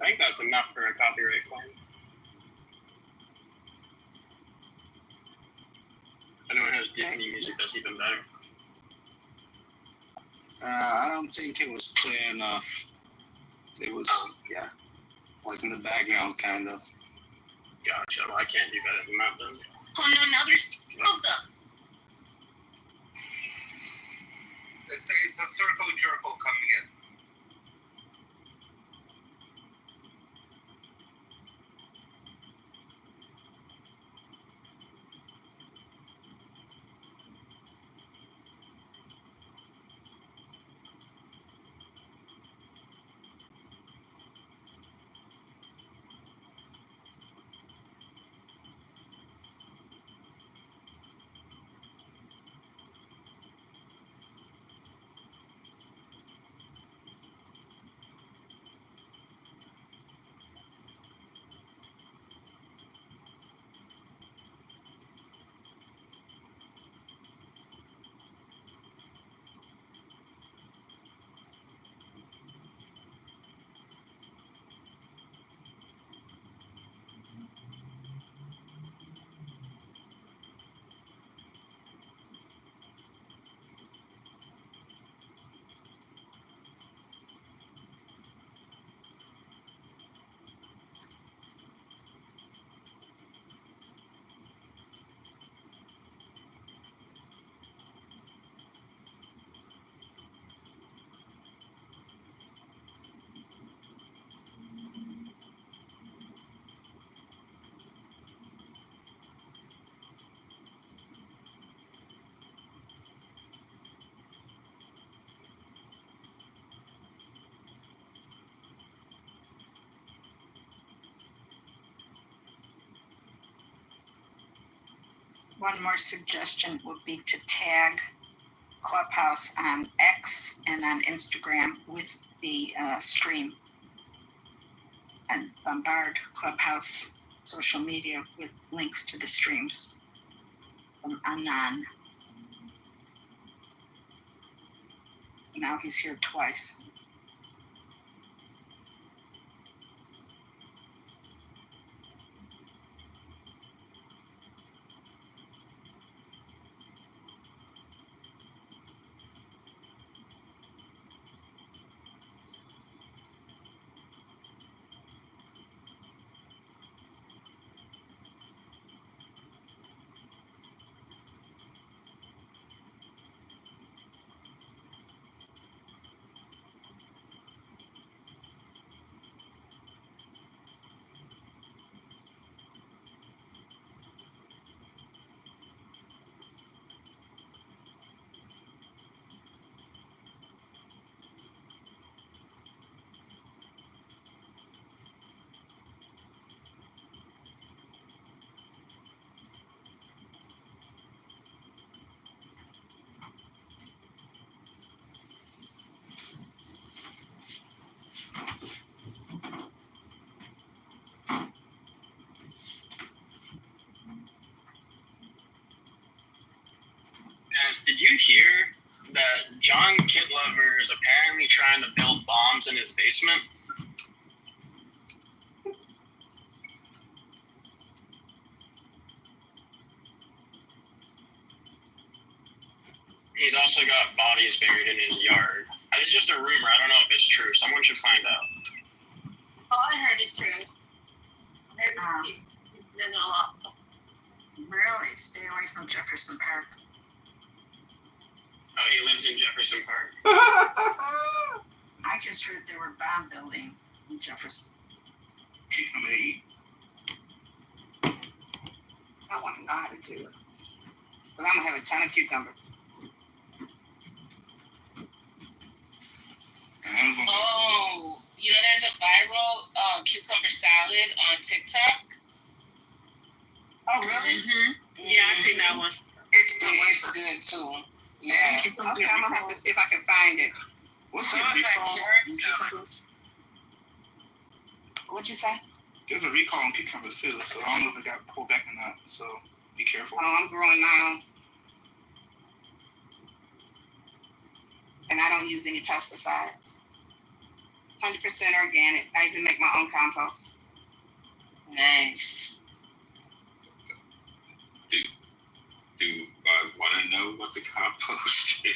I think that's enough for a copyright claim. If anyone has Disney music, that's even better. I don't think it was clear enough. It was, like in the background, kind of. Gotcha. Well, I can't do better than that then. Oh no, now there's two of them. It's a circle jerk coming in. One more suggestion would be to tag Clubhouse on X and on Instagram with the stream, and bombard Clubhouse social media with links to the streams from Anan. Now he's here twice. is apparently trying to build bombs in his basement. He's also got bodies buried in his yard. It's just a rumor. I don't know if it's true. Someone should find out. Oh, I heard it's true. Really, stay away from Jefferson Park. Oh, he lives in Jefferson Park. I just heard they were bomb building in Jefferson. I want to know how to do it. But I'm going to have a ton of cucumbers. Oh, there's a viral cucumber salad on TikTok. Oh, really? Mm-hmm. Yeah, I seen that one. It's good too. Yeah. Okay, I'm gonna have to see if I can find it. What's a recall? What'd you say? There's a recall on cucumbers too, so I don't know if it got pulled back or not. So be careful. Oh, I'm growing my own. And I don't use any pesticides. 100% organic. I even make my own compost. Nice. Do I want to know what the compost is?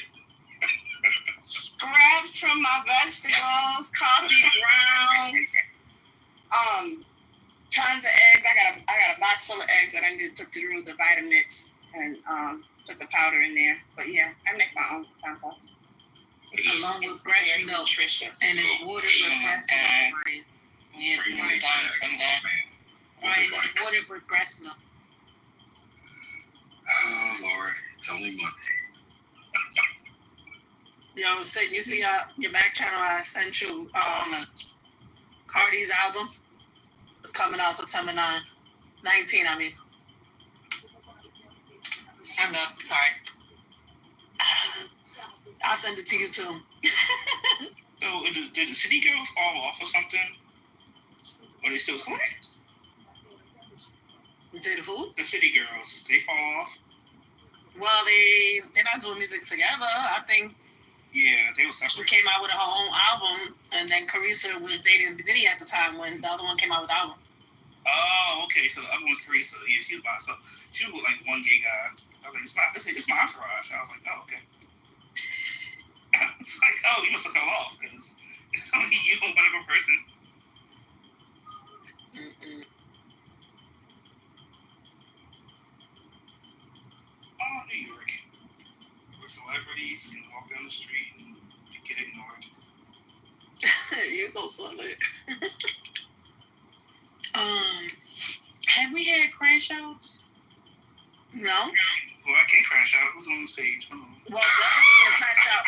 Scraps from my vegetables, coffee grounds, tons of eggs. I got a box full of eggs that I need to put through the Vitamix and put the powder in there. But yeah, I make my own compost. Along with fresh milk, nutritious. and it's watered with breast milk. Right? Yeah, we're done from that. Right, it's watered with breast milk. Oh Lord, it's only Monday. So you see your back channel, I sent you Cardi's album. It's coming out September 19, I mean. I know, alright. I'll send it to you too. So did the city girls fall off or something? Or they still singing? Did who? The city girls. They fall off? Well, they're not doing music together. I think. Yeah, they were separate. She came out with her own album, and then Carissa was dating Diddy at the time when the other one came out with the album. Oh, okay. So the other one's Teresa. Yeah, she was by herself. She was with like one gay guy. I was like, it's my entourage. I was like, oh, okay. It's like, oh, you must have fell off because it's only you and one other person. Mm-mm. Oh, New York, where celebrities can walk down the street and get ignored. You're so silly. Have we had crash outs? No. Well, I can't crash out. Who's on the stage? Well, Deborah was gonna crash out.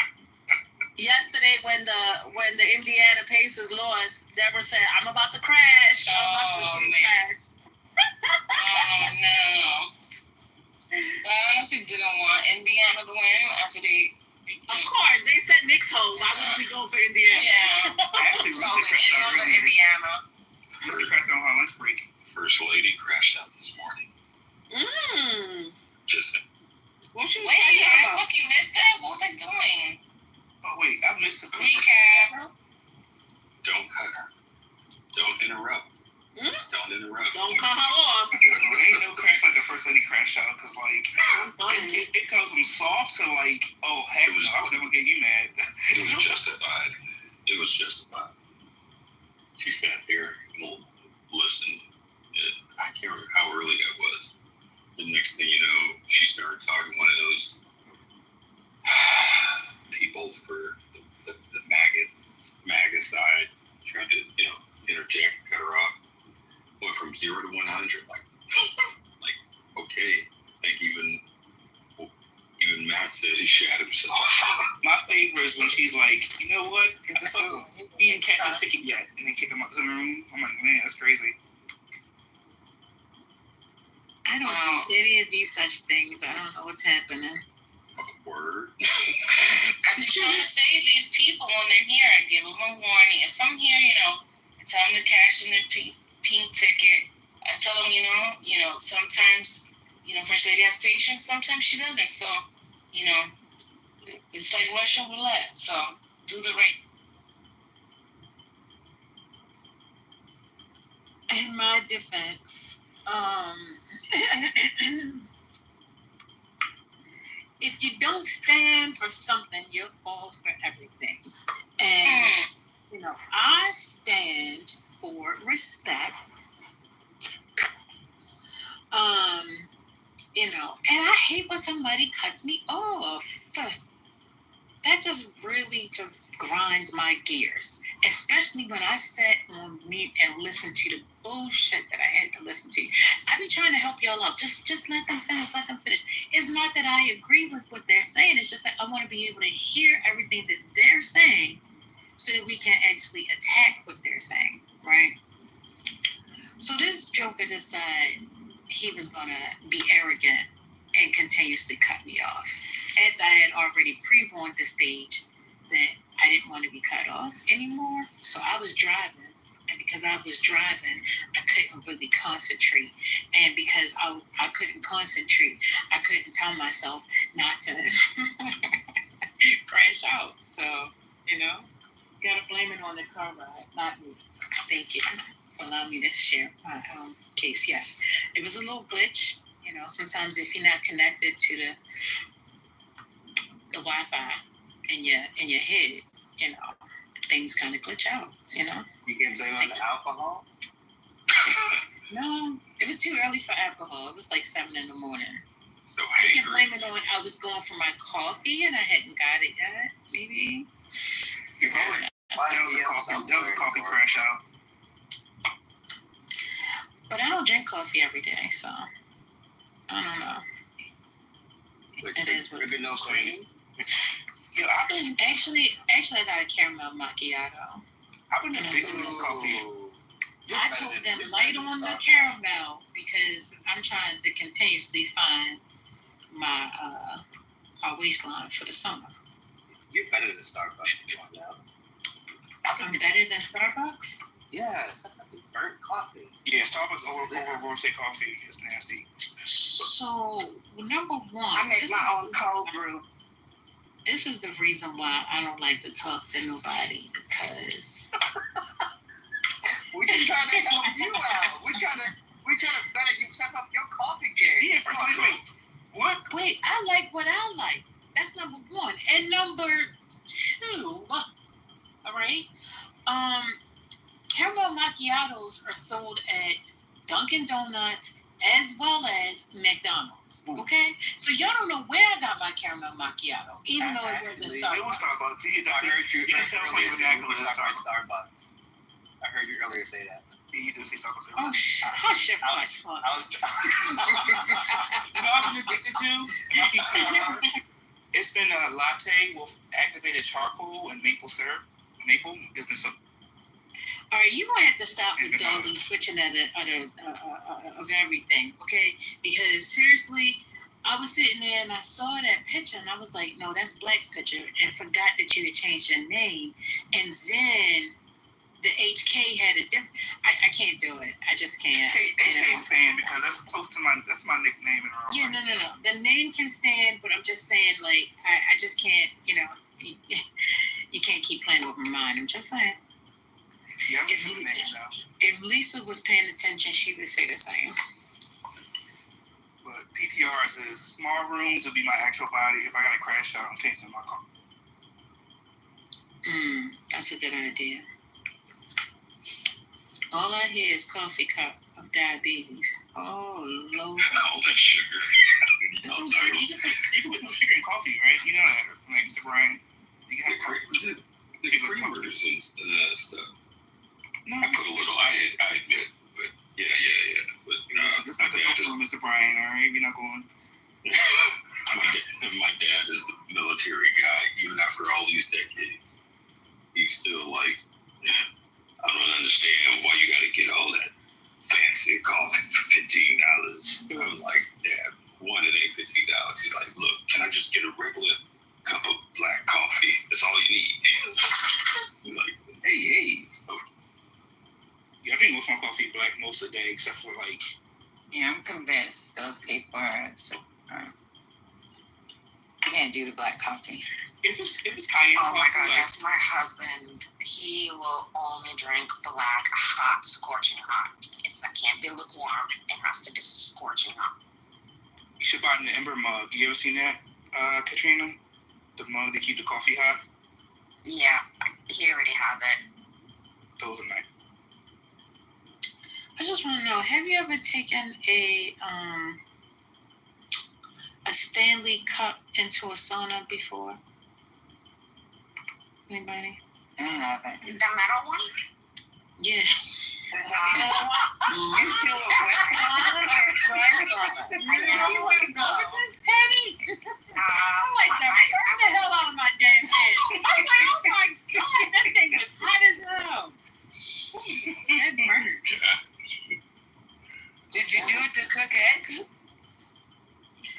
Yesterday, when the Indiana Pacers lost, Deborah said, "I'm about to crash." Crash. Oh no. I honestly didn't want Indiana to win after they. Of course, they said Knicks home. Why wouldn't we go for Indiana? Yeah. So Indiana. They crashed on her lunch break. First lady crashed out this morning. Just saying. What you Wait, I fucking missed that. What was I doing? Oh wait, I missed the recap. Don't cut her. Don't interrupt. Don't interrupt. Don't cut her off. Ain't no crash like the first lady crash out because it goes from soft to like, oh heck no, I would never get you mad. It was justified. It was justified. She sat there and listened. I can't remember how early that was. The next thing you know, she started talking one of those people for the MAGA side, trying to, interject, cut her off. Went from 0 to 100, like, okay. I think even Matt said he shat himself. My favorite is when she's like, you know what? He didn't catch his ticket yet, and then kick him out to the room. I'm like, man, that's crazy. I don't do any of these such things. I don't know what's happening. Word. I'm just trying to save these people when they're here. I give them a warning. If I'm here, I tell them to cash in their pink ticket. I tell them, sometimes, First Lady has patience, sometimes she doesn't. So, it's like Russian roulette. So Do the right. In my defense, if you don't stand for something, you'll fall for everything. And, I stand for respect. And I hate when somebody cuts me off. That just really just grinds my gears, especially when I sat on mute and listened to the bullshit that I had to listen to. I be trying to help y'all out. Just let them finish. Let them finish. It's not that I agree with what they're saying. It's just that I want to be able to hear everything that they're saying so that we can actually attack what they're saying, right? So this joker decided he was going to be arrogant and continuously cut me off. After I had already pre-warned the stage that I didn't want to be cut off anymore. So I was driving. And because I was driving, I couldn't really concentrate. And because I couldn't concentrate, I couldn't tell myself not to crash out. So, you gotta blame it on the car ride, not me. Thank you for allowing me to share my case. Yes, it was a little glitch. Sometimes if you're not connected to the Wi-Fi in your head, things kind of glitch out. You can blame on the alcohol? No, it was too early for alcohol. It was like 7 a.m. So you can blame it on I was going for my coffee and I hadn't got it yet. Maybe. That was a coffee crash out. But I don't drink coffee every day, so I don't know. It is what it is. No cream? Actually, I got a caramel macchiato. I've been addicted to coffee. I told them light on the caramel because I'm trying to continuously find my waistline for the summer. You're better than Starbucks. I'm better than Starbucks? Yeah, it's burnt coffee. Yeah, Starbucks over roasted coffee is nasty. So, number one, I make my own cold brew. This is the reason why I don't like to talk to nobody because we just trying to help you out. We're trying to better you step up your coffee game. Yeah, first wait. What? Wait, I like what I like. That's number one. And number two, all right. Caramel macchiatos are sold at Dunkin' Donuts as well as McDonald's. Okay? So y'all don't know where I got my caramel macchiato, even though it was at Starbucks. It was Starbucks. I heard you earlier say Starbucks. I heard you earlier say that. Yeah, you do say Starbucks. Oh, hush your voice. I've been addicted to, it's been a latte with activated charcoal and maple syrup. Maple has been so. All right, you're going to have to stop with daily switching of everything, okay? Because seriously, I was sitting there and I saw that picture and I was like, no, that's Black's picture, and forgot that you had changed your name. And then the HK had a different. I can't do it. I just can't. HK stand because that's close to that's my nickname in real life. Yeah, no. The name can stand, but I'm just saying, like, I just can't. You can't keep playing with my mind. I'm just saying. Yeah, if Lisa was paying attention, she would say the same. But PTRs is small rooms would be my actual body. If I got to crash out, I'm changing my car. That's a good idea. All I hear is coffee cup of diabetes. Oh, Lord. All that sugar. You can put no sugar in coffee, right? You know that, like Mr. Brian. You can have the creamers and stuff. No, I put a little. I admit, but yeah. But it's not the helpful, Mr. Brian. All right, you're not going. My dad is the military guy. Even after all these decades, he's still like, I don't understand why you got to get all that fancy coffee for $15. I was like, Dad, one, it ain't $15. He's like, look, can I just get a regular cup of black coffee? That's all you need. He's like, hey. Yeah, I've been with my coffee black most of the day, except for like. Yeah, I'm convinced those people are. I can't do the black coffee. If it's cayenne Oh my coffee, god, like, that's my husband. He will only drink black, hot, scorching hot. It can't be lukewarm. It has to be scorching hot. you should buy the Ember mug. You ever seen that, Katrina? The mug to keep the coffee hot? Yeah, he already has it. Those are nice. I just want to know, have you ever taken a Stanley cup into a sauna before? Anybody? I haven't. The metal one? Yes. You feel a wet sauna or a dry sauna? You want to go with this, Penny? I'm like, burn the hell out of my damn head. I was like, oh my god, that thing was hot as hell. That burned. Did you do it to cook eggs?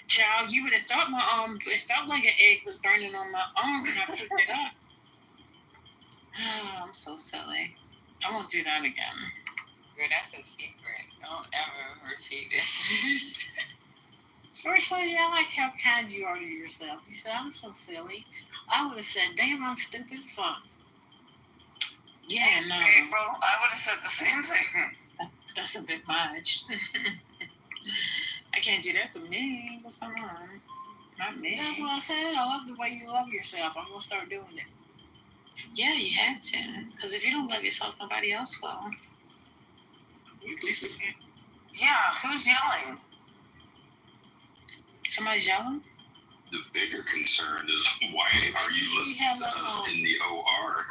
Child, you would have thought my it felt like an egg was burning on my arm when I picked it up. Oh, I'm so silly. I won't do that again. Girl, that's a secret. Don't ever repeat it. First, lady, I like how kind you are to yourself. You said, I'm so silly. I would have said, damn, I'm stupid as fuck. Yeah, no. April, I would have said the same thing. That's a bit much. I can't do that to me. What's going on? Not me. That's what I said. I love the way you love yourself. I'm going to start doing it. Yeah, you have to. Because if you don't love yourself, nobody else will. Will you please listen? Yeah, who's yelling? Somebody's yelling? The bigger concern is why are you listening to us in the OR?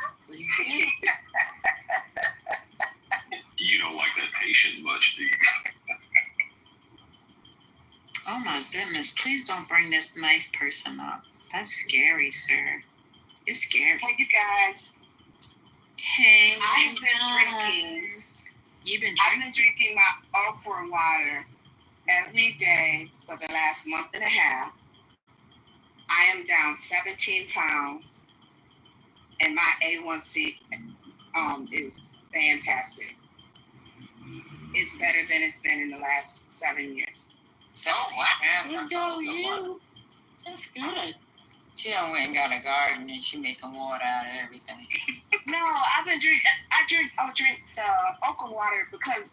You don't like that patient much, do you? Oh my goodness. Please don't bring this knife person up. That's scary, sir. It's scary. Hey, you guys. Hey, I've been drinking. You've been I've been drinking my okra water every day for the last month and a half. I am down 17 pounds, and my A1C is fantastic. It's better than it's been in the last 7 years. So, good go, you. That's good. She done went and got a garden and she making water out of everything. No, I drink the okra water because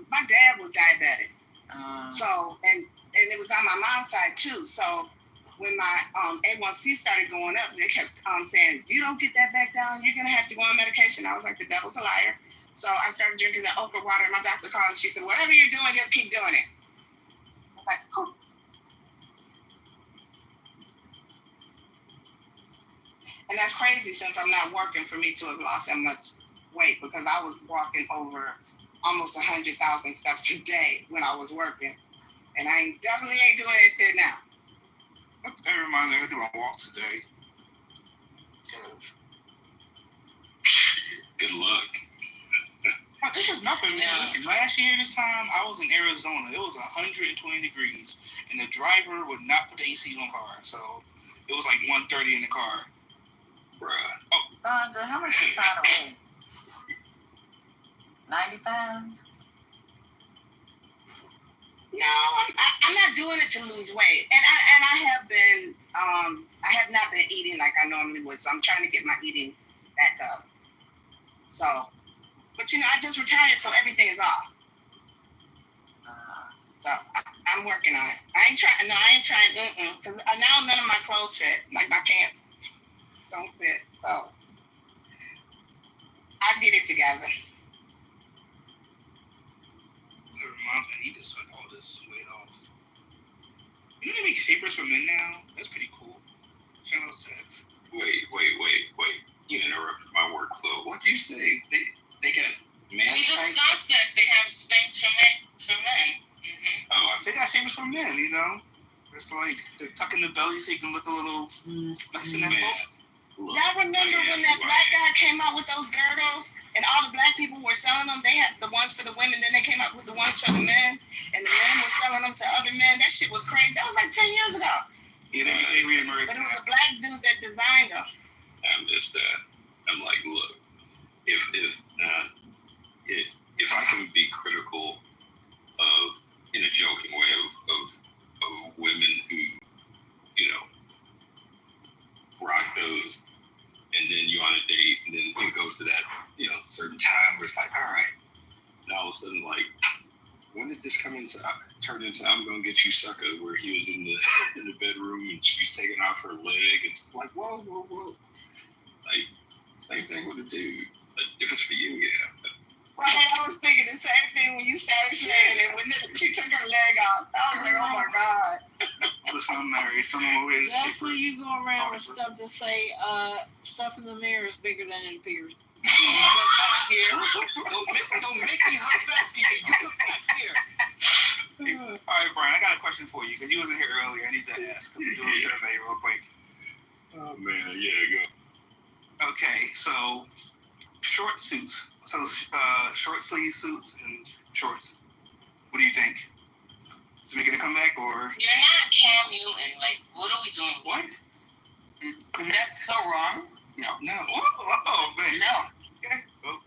my dad was diabetic. So and it was on my mom's side too. So when my A1C started going up, they kept saying, if you don't get that back down, you're gonna have to go on medication. I was like, the devil's a liar. So I started drinking the okra water. My doctor called and she said, whatever you're doing, just keep doing it. I was like, cool. And that's crazy since I'm not working for me to have lost that much weight because I was walking over almost 100,000 steps a day when I was working. And I definitely ain't doing that shit now. That reminds me, I do my walk today. Good luck. This is nothing, man. Listen, last year this time, I was in Arizona. It was 120 degrees, and the driver would not put the AC on the car. So it was like 1:30 in the car. Bruh. Oh. How much you trying to weigh? 90 pounds? No, I'm not doing it to lose weight. And I have been, I have not been eating like I normally would. So I'm trying to get my eating back up. So, but I just retired, so everything is off. So I'm working on it. I ain't trying, because now none of my clothes fit, like my pants don't fit. So I'll get it together. That reminds me, I need to suck all this weight off. You know they make shapers for men now? That's pretty cool. Shout out to that. Wait. You interrupted my workflow. What do you say? They got men. We discussed this. They have things for men. Mm-hmm. Oh, they got shapers for men, you know? It's like they tuck in the belly so you can look a little nice in that boat. Y'all remember when that black guy came out with those girdles and all the black people were selling them? They had the ones for the women, then they came out with the ones for the men, and the men were selling them to other men. That shit was crazy. That was like 10 years ago. Yeah, they reemerged. But it was a black dude that designed them. I missed that. I'm like, look, if I can be critical of, in a joking way, of women who, rock those of a sudden, like, when did this turn into I'm gonna get you sucker, where he was in the bedroom and she's taking off her leg? It's like, whoa. Like, same thing with a dude. Like, if it's for you, yeah. Right, I was thinking the same thing when you started saying it. When she took her leg off, I was like, oh my God. Listen, I'm married. Someone over here. That's when you go around with stuff to say, stuff in the mirror is bigger than it appears. Don't make me look back here. You look back here. All right, Brian, I got a question for you because you wasn't here earlier. I need to ask. I'm doing a survey real quick. Oh man, yeah, go. Okay, so short suits. So short sleeve suits and shorts. What do you think? Is it making a comeback or? You're not Cam Newton. Like, what are we doing? What? That's so wrong. No. Oh man. No. Okay. Well,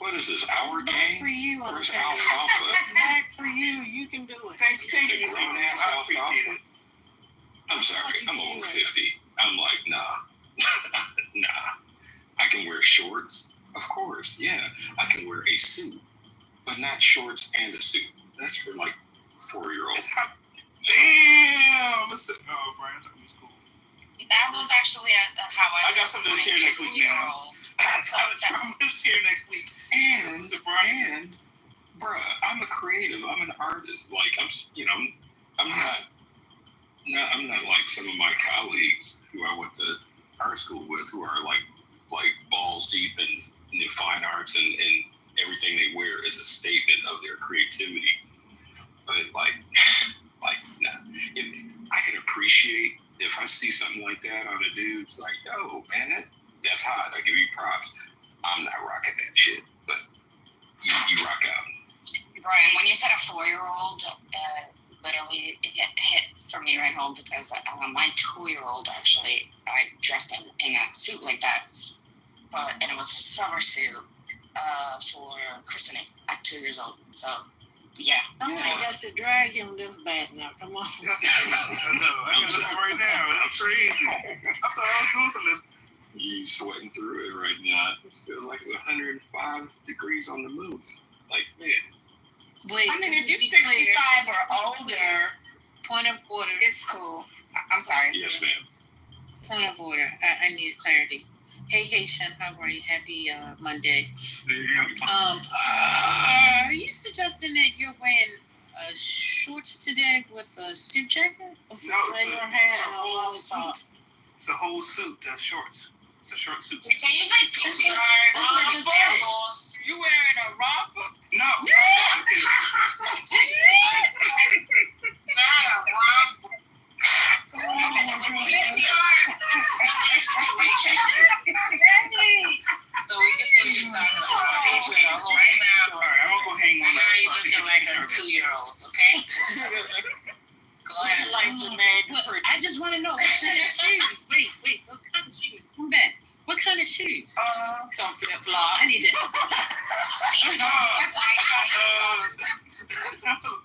What is this, our Back game? for you, Where's okay. Alfalfa? Back for you. You can do it. thank you. Grown ass I appreciate Alfalfa? it. I'm sorry, I'm over 50. I'm like, nah. I can wear shorts, of course, yeah. I can wear a suit, but not shorts and a suit. That's for like 4-year-olds. Damn, Mr. Oh, Brian, that was cool. That was actually how I got something to share next week now. I'm gonna share next week. And bruh, I'm a creative. I'm an artist. Like I'm not like some of my colleagues who I went to art school with, who are like balls deep in fine arts and everything they wear is a statement of their creativity. But like nah. I can appreciate if I see something like that on a dude. It's like, yo, man, that's hot. I give you props. I'm not rocking that shit, but you rock out. Brian, when you said a 4-year-old, literally it hit for me right home because my 2-year-old actually, I dressed in a suit like that, and it was a summer suit for christening at 2 years old. So, yeah. Somebody got to drag him this bad now. Come on. I know. I got something right now. That's crazy. I thought I was doing something. You sweating through it right now. It feels like it's 105 degrees on the moon. Like, man. Wait, I mean, if you're 65 or older, point of order. It's cool. I'm sorry. Yes, ma'am. Point of order. I need clarity. Hey, Shem, how are you? Happy Monday. Are you suggesting that you're wearing shorts today with a suit jacket? No, it's a whole suit. That's shorts. It's a short suit. Can you like PCR examples? You wearing a romper? No. Not a romper. Situation. So we can see what you're talking about. Right now. All right, I'm gonna go hang on. Now you're looking like a 2-year-old, okay? Go ahead. I just want to know what kind of shoes. Wait. What kind of shoes? Come back. What kind of shoes? Some flip flop. I need to.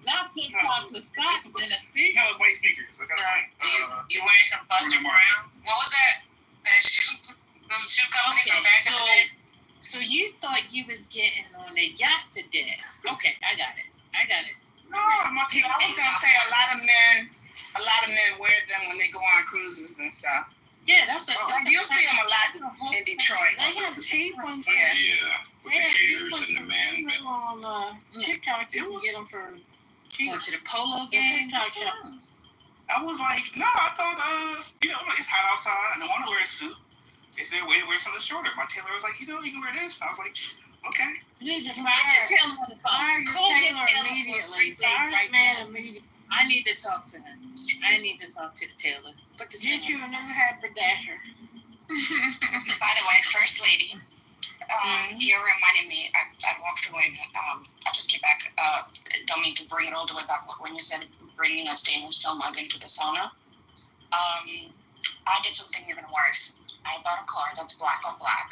Not flip flop with socks and a suit. No, it's white sneakers. You wearing some Buster Brown? What was that? That shoe company from back in the day? So you thought you was getting on a yacht today? Okay, I got it. No, I'm not. I was gonna say a lot of men wear them when they go on cruises and stuff. Yeah, that's you'll see them a lot in Detroit. They have cheap ones. Yeah, with the gators and the man. On TikTok, you can get them for cheap. Going to the polo game. TikTok shop. I was like, no, I thought, it's hot outside. I don't want to wear a suit. Is there a way to wear something shorter? My tailor was like, you can wear this. I was like, okay. You need to tell him on the phone. Fire your tailor immediately. Fire that man immediately. I need to talk to him. I need to talk to the tailor. But Get you a new haberdasher. By the way, First Lady, you reminded me, I walked away, I just came back, don't mean to bring it all the way back when you said bringing a stainless steel mug into the sauna. I did something even worse. I bought a car that's black on black,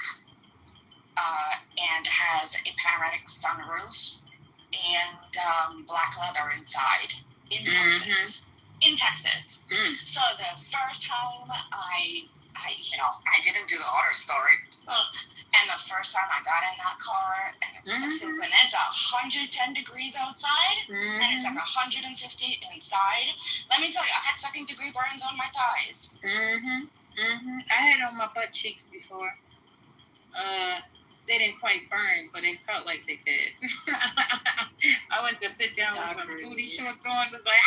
and has a panoramic sunroof and black leather inside in Texas. In Texas. So the first time I didn't do the auto start, And the first time I got in that car, and it's Texas, and it's 110 degrees outside, and it's like 150 inside. Let me tell you, I had second-degree burns on my thighs. I had on my butt cheeks before. They didn't quite burn, but it felt like they did. I went to sit down with some booty shorts on. Was like,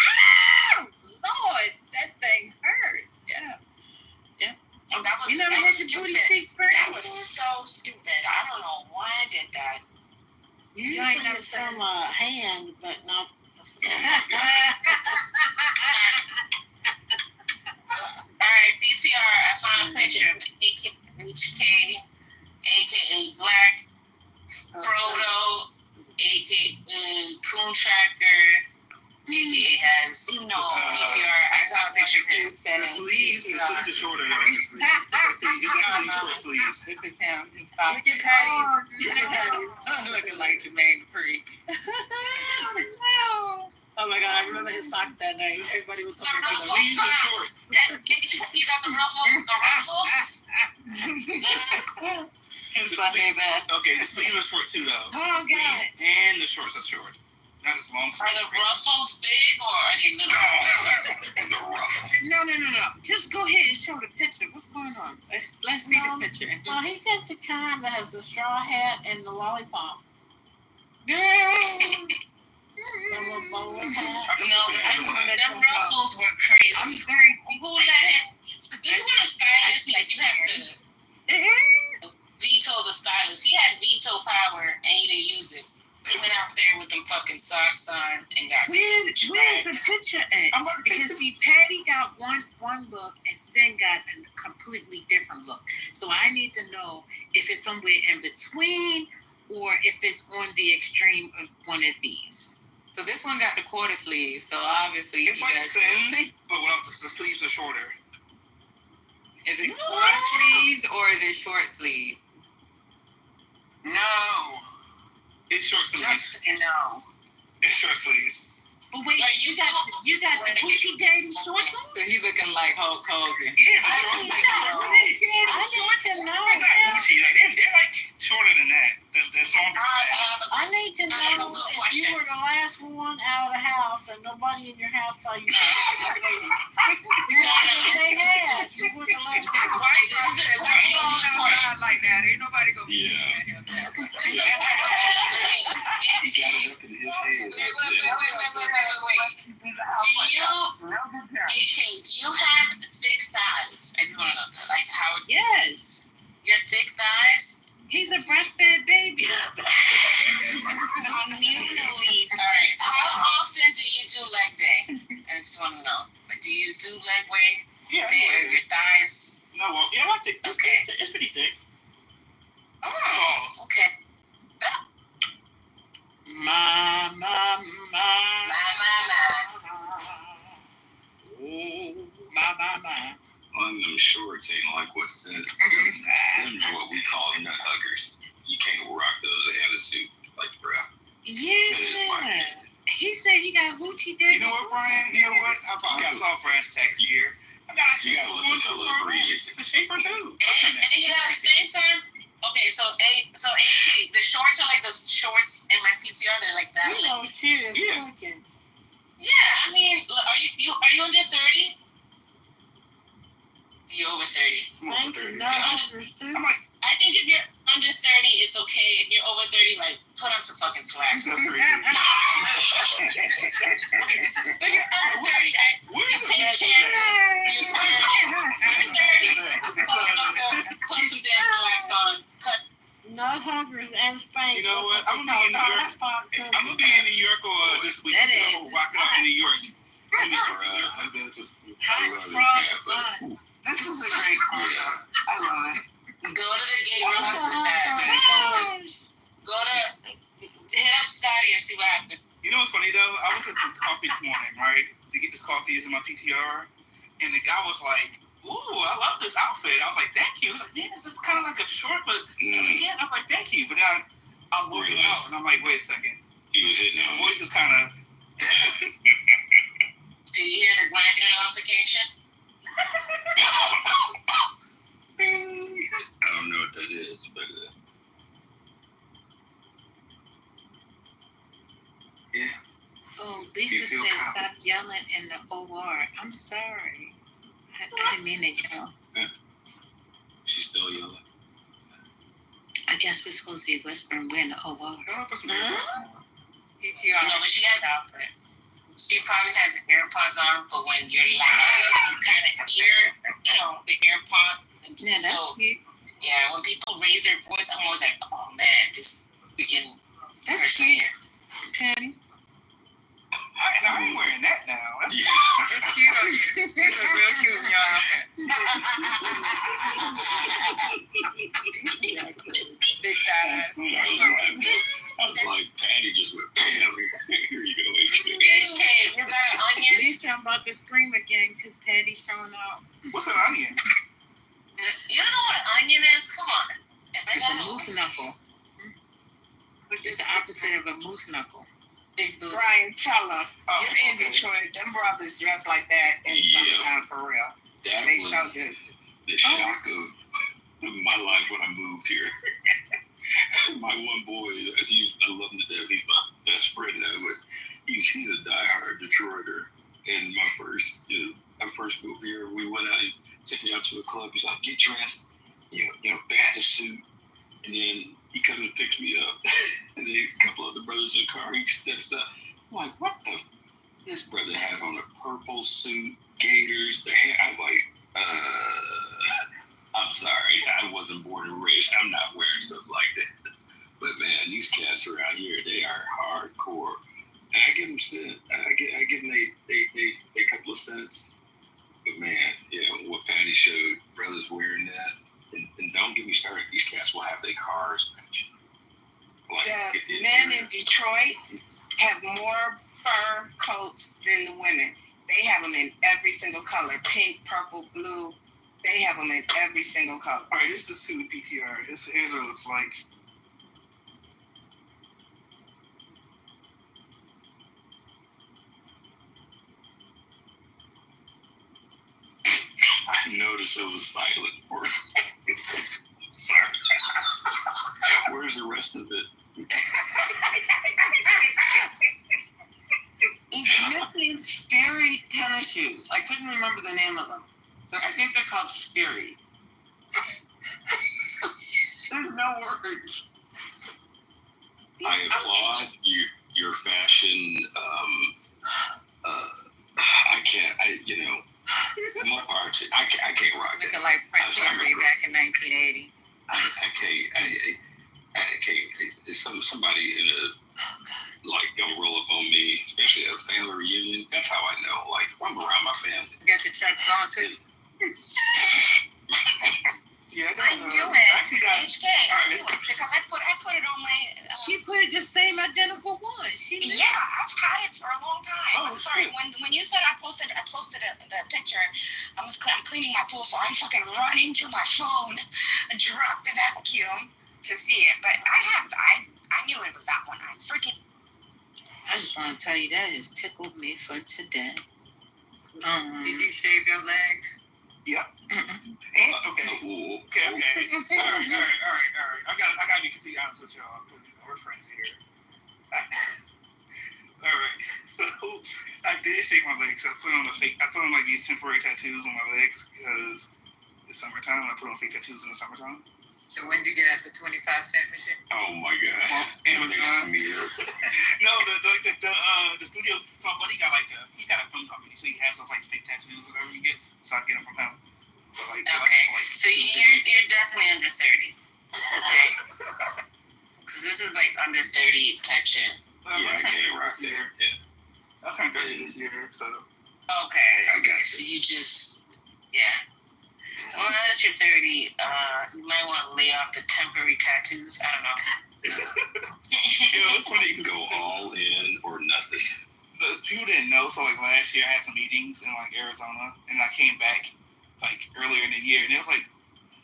Lord, that thing hurt. Yeah. And that was, you never had your booty cheeks burn? That was so stupid. I don't know why I did that. You ain't never from a hand, but not. Alright, PTR, I found a picture of HK, aka Black, Frodo, aka Coon Tracker, aka has PTR. I found a picture of him. The sleeves is just shorter than the sleeves. It's actually short sleeves. This is him. He's look at Patty's. I'm looking like Jermaine Dupri. Oh my God, I remember his socks that night. Everybody was talking about the Ruffles socks. You got the ruffles? His Sunday best. Okay, the sleeves are short too, though. Oh God. And the shorts are short. Not as long. Are the ruffles big or are they little? No. Just go ahead and show the picture. What's going on? Let's see the picture. Well, he got the kind that has the straw hat and the lollipop. No, the ruffles were crazy. I'm very. Who let it? So this one is stylist. Like you have to veto the stylist. He had veto power and he didn't use it. He went out there with them fucking socks on and got. Where's the picture at? Because see, Patty got one look and Sin got a completely different look. So I need to know if it's somewhere in between or if it's on the extreme of one of these. So this one got the quarter sleeves. So obviously it's like Sin, but without the sleeves are shorter. Is it quarter sleeves or is it short sleeve? No. It's short sleeves. No. It's short sleeves. But wait, you got the Gucci Daddy shorts on? So he looking like Hulk Hogan. Yeah, the shorts. They're not Gucci. They're like shorter than that. They're longer than that. I need to know if you were the last one out of the house and nobody in your house saw you. Because they had. You were the last one. Like that. Ain't nobody gonna be Wait. Do you have thick thighs? I just want to know, like how. Yes. You have thick thighs. He's a breastfed baby. Communally. Alright. How often do you do leg day? I just want to know. Do you do leg day? Yeah. Your thighs? No, well, yeah, I think okay. It's pretty thick. Oh, okay. Ma. Oh, my. On them shorts ain't like what's in it. Them's what we call nut huggers. You can't rock those and a suit like bro. Yeah. He said you got Gucci Daddy. You know what, Brian? You know what? I saw Brian's text here. I got a shaper. It's a shaper too. And you got a Spanx on? Okay, so HP, the shorts are like those shorts in my PTR. They're like that. You know, shit is cooking. Yeah, I mean, are you under 30? You're over 30. Thanks, no, I think if you're under 30, it's okay. If you're over 30, like, put on some fucking slacks. But you're under 30, you take chances. You're 30. Put some damn slacks on. Cut. Nut huggers and Spanx. You know what? I'm gonna be in New York. I'm gonna be in New York this week. That I'm gonna rock out in New York. This is a great program. I love it. Go to the gate real quick with that. Go to hit up Scotty and see what happens. You know what's funny though? I went to some coffee this morning, right? To get this coffee is in my PTR, and the guy was like, "Ooh, I love this outfit." I was like, "Thank you." He was like, "Yeah, this is kind of like a short, but yeah." And I'm like, "Thank you," but then I was walking out, and I'm like, "Wait a second." He was hitting my voice is kind of. Did you hear the grinding notification? I don't know what that is, but Yeah. Oh, You Lisa feel said confident. stop yelling in the OR. I'm sorry. I didn't mean to yell. She's still yelling. I guess we're supposed to be whispering. We're in the OR. No, but she had it. She probably has the AirPods on, but when you're loud, you kind of hear, the AirPod. Yeah, that's cute. Yeah, when people raise their voice, I'm always like, oh man, this freaking That's person cute. here. Patty. I ain't wearing that now. That's It's cute on you. You look real cute in your outfit. Big fat ass. I was like, Patty just went, bam, here you go. Hey, you got an onion? Lisa, I'm about to scream again because Patty's showing out. What's an onion? You don't know what an onion is? Come on. It's a moose knuckle. It's the opposite of a moose knuckle. Brian, tell her. You're in Detroit. Them brothers dress like that in summertime for real. That They was showed it. the shock of my life when I moved here. My one boy, I love him to death. He's my best friend now, but he's a diehard Detroiter. And I first moved here. We went out, he took me out to a club. He's like, get dressed, bat a suit. And then he comes and picks me up. And then a couple other brothers in the car, he steps up. I'm like, what the? This brother had on a purple suit, gaiters, the hair. I was like, I'm sorry. I wasn't born and raised. I'm not wearing stuff like that. But man, these cats around here, they are hardcore. And I give them cents. I give them a couple of cents. But man, what Patty showed, brothers wearing that. And don't get me started. These cats will have their cars. The men in Detroit have more fur coats than the women. They have them in every single color: pink, purple, blue. They have them in every single color. All right, this is the PTR. Here's what it looks like. I noticed it was silent for a second. Sorry. Where's the rest of it? It's missing Sperry tennis shoes. I couldn't remember the name of them. I think they're called Sperry. There's no words. I applaud your fashion. More power to I can't rock it. Looking like Prince Henry back in 1980. I can't. Somebody in a gonna roll up on me, especially at a family reunion. That's how I know. Like, I'm around my family. Got your checks on too. Yeah, I knew it. Actually, HK. I knew it because I put it on my. She put it the same identical one. Yeah, I've had it for a long time. Oh, I'm sorry. When you said I posted the picture, I'm cleaning my pool, so I'm fucking running to my phone, drop the vacuum to see it. But I knew it was that one. I just want to tell you that has tickled me for today. Did you shave your legs? Yep. Okay. Ooh. Okay. All right. I gotta be completely honest with y'all because we're friends here. All right. So I did shave my legs. So I put on like these temporary tattoos on my legs because it's summertime. I put on fake tattoos in the summertime. So when did you get at the 25-cent machine? Oh my God. Amazon. No, the studio. My buddy got he got a film company, so he has those fake tattoos or whatever he gets. So I get them from him. But, Okay. So you're definitely under 30. Okay. Because this is under 30 type shit. Yeah, I can't rock that. Yeah. I turned 30 this year, so. Okay. So you just Well, now that you're 30, you might want to lay off the temporary tattoos. I don't know. It's funny. You can go all in or nothing. The people didn't know, so last year I had some meetings in Arizona, and I came back earlier in the year, and it was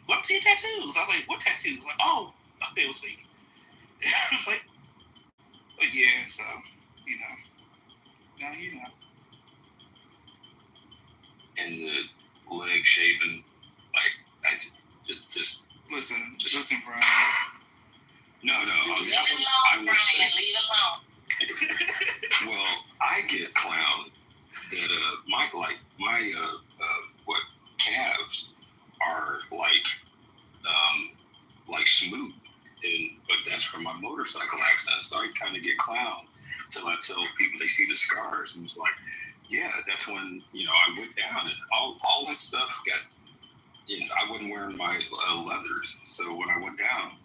what are your tattoos? I was like, what tattoos? It was fake. I was but yeah, so now you know. And the leg shaving, I just listen, Brian. No. Leave it alone, Brian. Leave it alone. I get clowned that my calves are like smooth, but that's from my motorcycle accident. So I kind of get clowned till I tell people they see the scars, and it's like, yeah, that's when I went down and all that stuff got. I wasn't wearing my leathers, so when I went down,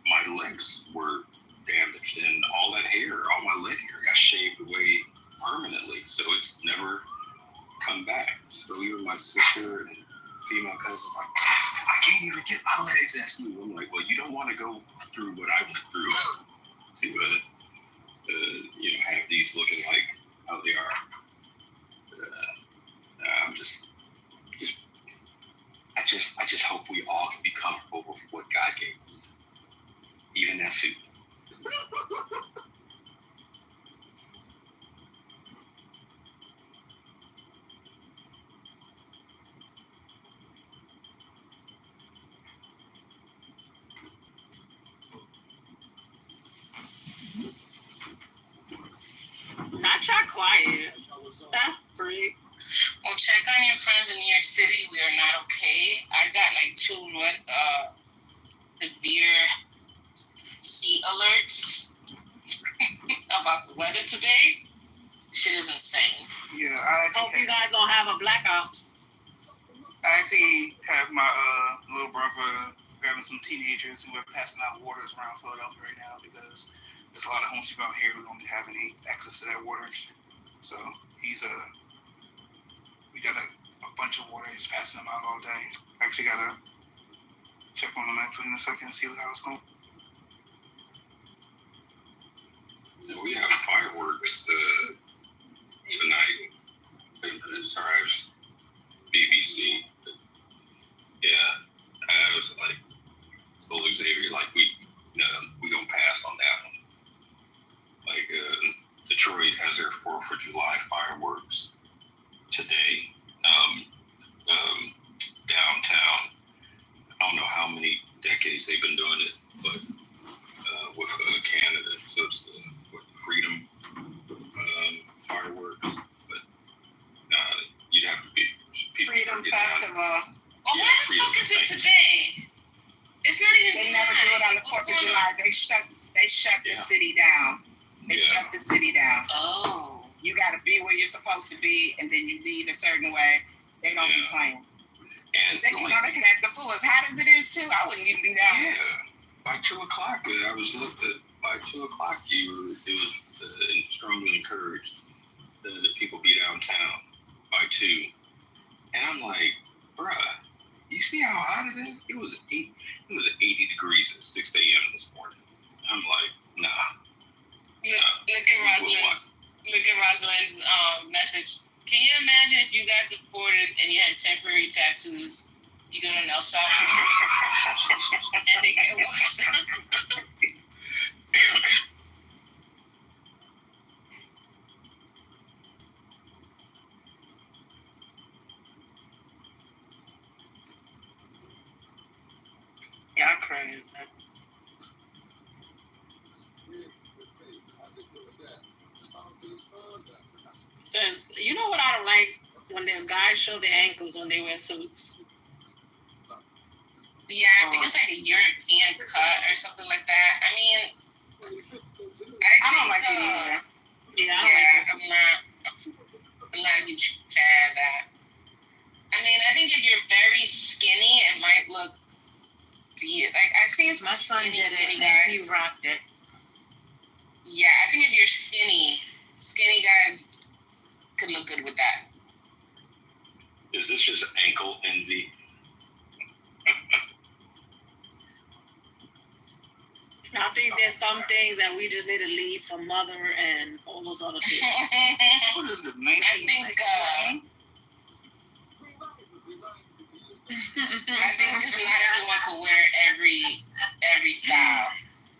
my legs were damaged, and all that hair, all my leg hair, got shaved away permanently. So it's never come back. So even my sister and female cousins like, I can't even get my legs that smooth. I'm like, well, you don't want to go through what I went through to have these looking like how they are. I'm I just hope we all can be comfortable with what God gave us, even that suit. Not y'all quiet. That's great. Well, check on your friends in New York City. We are not okay. I got like 2 severe heat alerts about the weather today. Shit is insane. Yeah, I hope you guys don't have a blackout. I actually have my little brother grabbing some teenagers and we're passing out waters around Philadelphia right now because there's a lot of homeless people out here who don't have any access to that water. So we got a bunch of water, just passing them out all day. Actually gotta check on them actually in a second and see how it's going. Yeah, we have fireworks tonight. Sorry, I was BBC. But yeah, I was like, told Xavier, like, we gonna pass on that one. Like, Detroit has their 4th of July fireworks today. Downtown, I don't know how many decades they've been doing it, but with Canada, so it's the Freedom fireworks. But you'd have to be people Freedom Festival. Oh, Yeah, where the fuck is it today? It's not even. They never do it on the 4th of July. They shut the city down. They shut the city down. Oh. You got to be where you're supposed to be, and then you leave a certain way. They don't be playing. And they can act the fool. As hot as it is too, I wouldn't even be down. Yeah. By 2 o'clock, I was looked at. By 2 o'clock, it was strongly encouraged that people be downtown by 2. And I'm like, bruh, you see how hot it is? It was 80 degrees at 6 a.m. this morning. I'm like, nah. Look at Rosalind's message. Can you imagine if you got deported and you had temporary tattoos? You go to El Salvador and they get washed. Yeah, I'm crying. Since you know what I don't like when the guys show their ankles when they wear suits. Yeah, I think it's like a European cut or something like that. I mean, I don't like it either. Yeah, I'm not a huge fan of that. I mean, I think if you're very skinny, it might look like I've seen some my son did it and guys. he rocked it. Yeah, I think if you're skinny guy could look good with that. Is this just ankle envy? I think there's some things that we just need to leave for mother and all those other people. What is it, I think just not everyone can wear every style.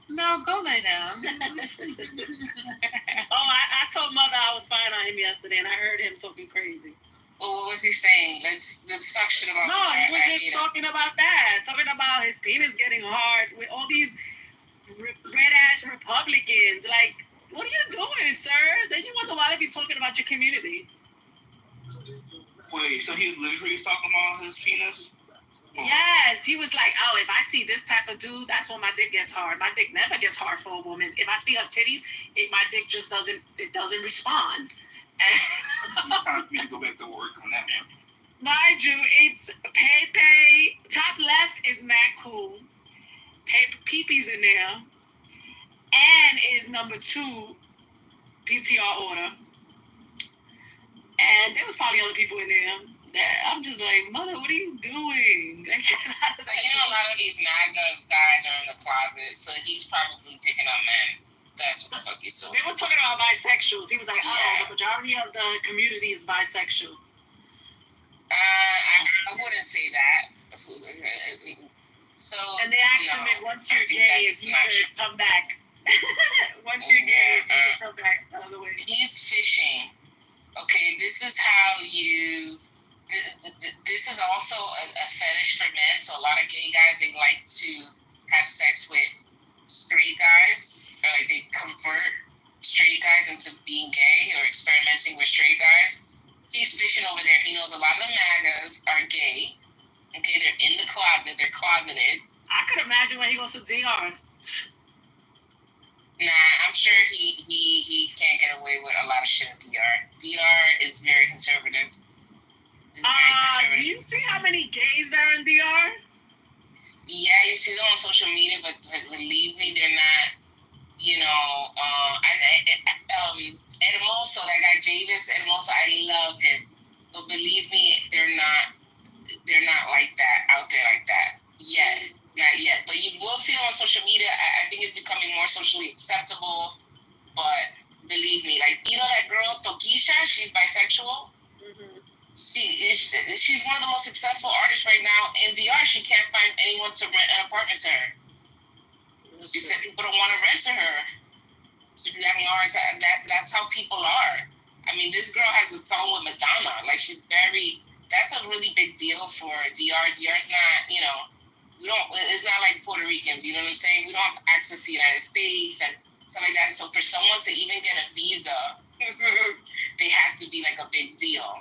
No, go lay down. I told mother I was spying on him yesterday, and I heard him talking crazy. Well, what was he saying? Let's talk shit about that. No, he was just talking about that. Talking about his penis getting hard with all these red-ass Republicans. Like, what are you doing, sir? then you wonder why they be talking about your community. Wait, so he literally was talking about his penis? Yes, he was like, oh, if I see this type of dude, that's when my dick gets hard. My dick never gets hard for a woman. If I see her titties, my dick just doesn't respond. It's time for me to go back to work on that one. Mind you, it's Pepe. Top left is mad cool. Pepe's in there. And is number 2 PTR order. And there was probably other people in there. I'm just like, mother, what are you doing? But a lot of these MAGA guys are in the closet, so he's probably picking up men. That's what the fuck he's doing. They were talking about bisexuals. He was like, the majority of the community is bisexual. I wouldn't say that. So, and they asked him if once you're gay, if you could come back. Once you're gay, if you could come back another way. He's fishing. Okay, this is how you... This is also a fetish for men. So a lot of gay guys, they like to have sex with straight guys, or like they convert straight guys into being gay or experimenting with straight guys. He's fishing over there. He knows a lot of the MAGAs are gay. Okay, they're in the closet. They're closeted. I could imagine when he goes to DR. Nah, I'm sure he can't get away with a lot of shit in DR. DR is very conservative. Do you see how many gays there are in DR? Yeah, you see them on social media, but believe me, they're not, Edmoso, that guy Javis Edmoso, I love him. But believe me, they're not like that, out there like that. Yet. Not yet. But you will see them on social media. I think it's becoming more socially acceptable. But believe me, like, that girl, Tokisha, she's bisexual. Mm-hmm. She's one of the most successful artists right now in DR. She can't find anyone to rent an apartment to her. She said people don't want to rent to her. She's having a hard time. That's how people are. I mean, this girl has a song with Madonna. Like, that's a really big deal for DR. DR's not, it's not like Puerto Ricans, you know what I'm saying? We don't have access to the United States and stuff like that. So for someone to even get a visa, they have to be like a big deal,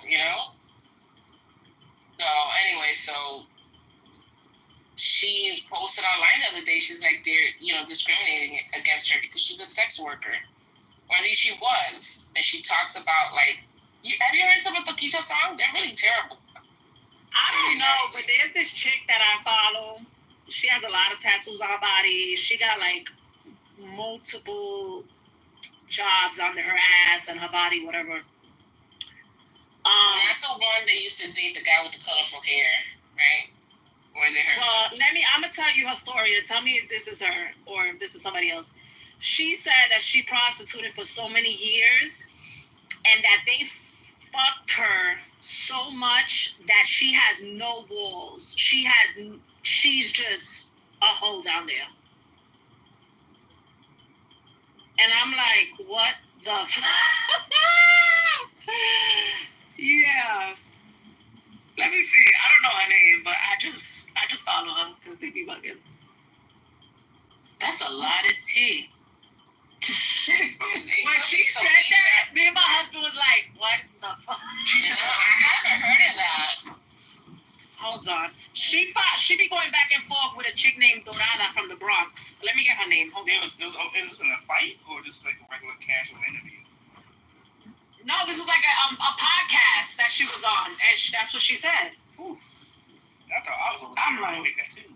So anyway, she posted online the other day, she's like, they're, discriminating against her because she's a sex worker. Or at least she was. And she talks about, like, have you heard some of Tokisha's songs? They're really terrible. I don't know, but there's this chick that I follow. She has a lot of tattoos on her body. She got, like, multiple jobs under her ass and her body, whatever. Not the one that used to date the guy with the colorful hair, right? Or is it her? Well, I'm going to tell you her story and tell me if this is her or if this is somebody else. She said that she prostituted for so many years and that they fucked her so much that she has no walls. She's just a hoe down there. And I'm like, what the Yeah. Let me see. I don't know her name, but I just follow her because they be bugging. That's a lot of tea. When she said that, me and my husband was like, what the fuck? I haven't heard of that. Hold on. She be going back and forth with a chick named Dorada from the Bronx. Let me get her name. Hold on. Is this in a fight or just like a regular casual interview? No, this was like a podcast that she was on, and that's what she said. Ooh. I thought I was over there. I'm like, that too.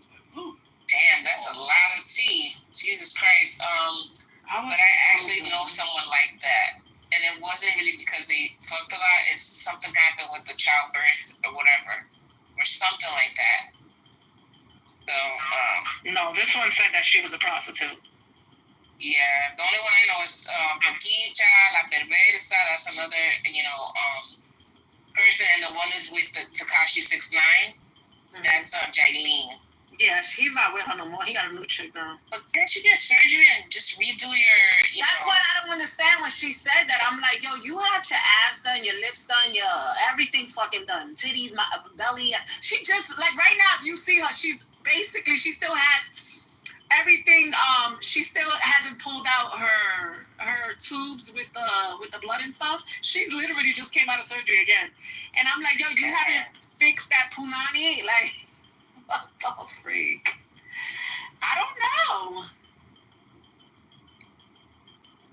Damn, that's a lot of tea. Jesus Christ. But I actually know someone like that. And it wasn't really because they fucked a lot. It's something happened with the childbirth or whatever. Or something like that. So, no, this one said that she was a prostitute. Yeah, the only one I know is Paquita, La Perversa. That's another, person. And the one is with the Tekashi 6ix9ine. That's Jailene. Yeah, he's not with her no more. He got a new chick now. But didn't you get surgery and just redo your... That's what I don't understand when she said that. I'm like, yo, you had your ass done, your lips done, your everything fucking done. Titties, my belly. She just, like right now, if you see her, she still has everything. She still hasn't pulled out her tubes with the blood and stuff. She's literally just came out of surgery again, and I'm like, yo, you haven't fixed that punani? Like, what the freak? I don't know.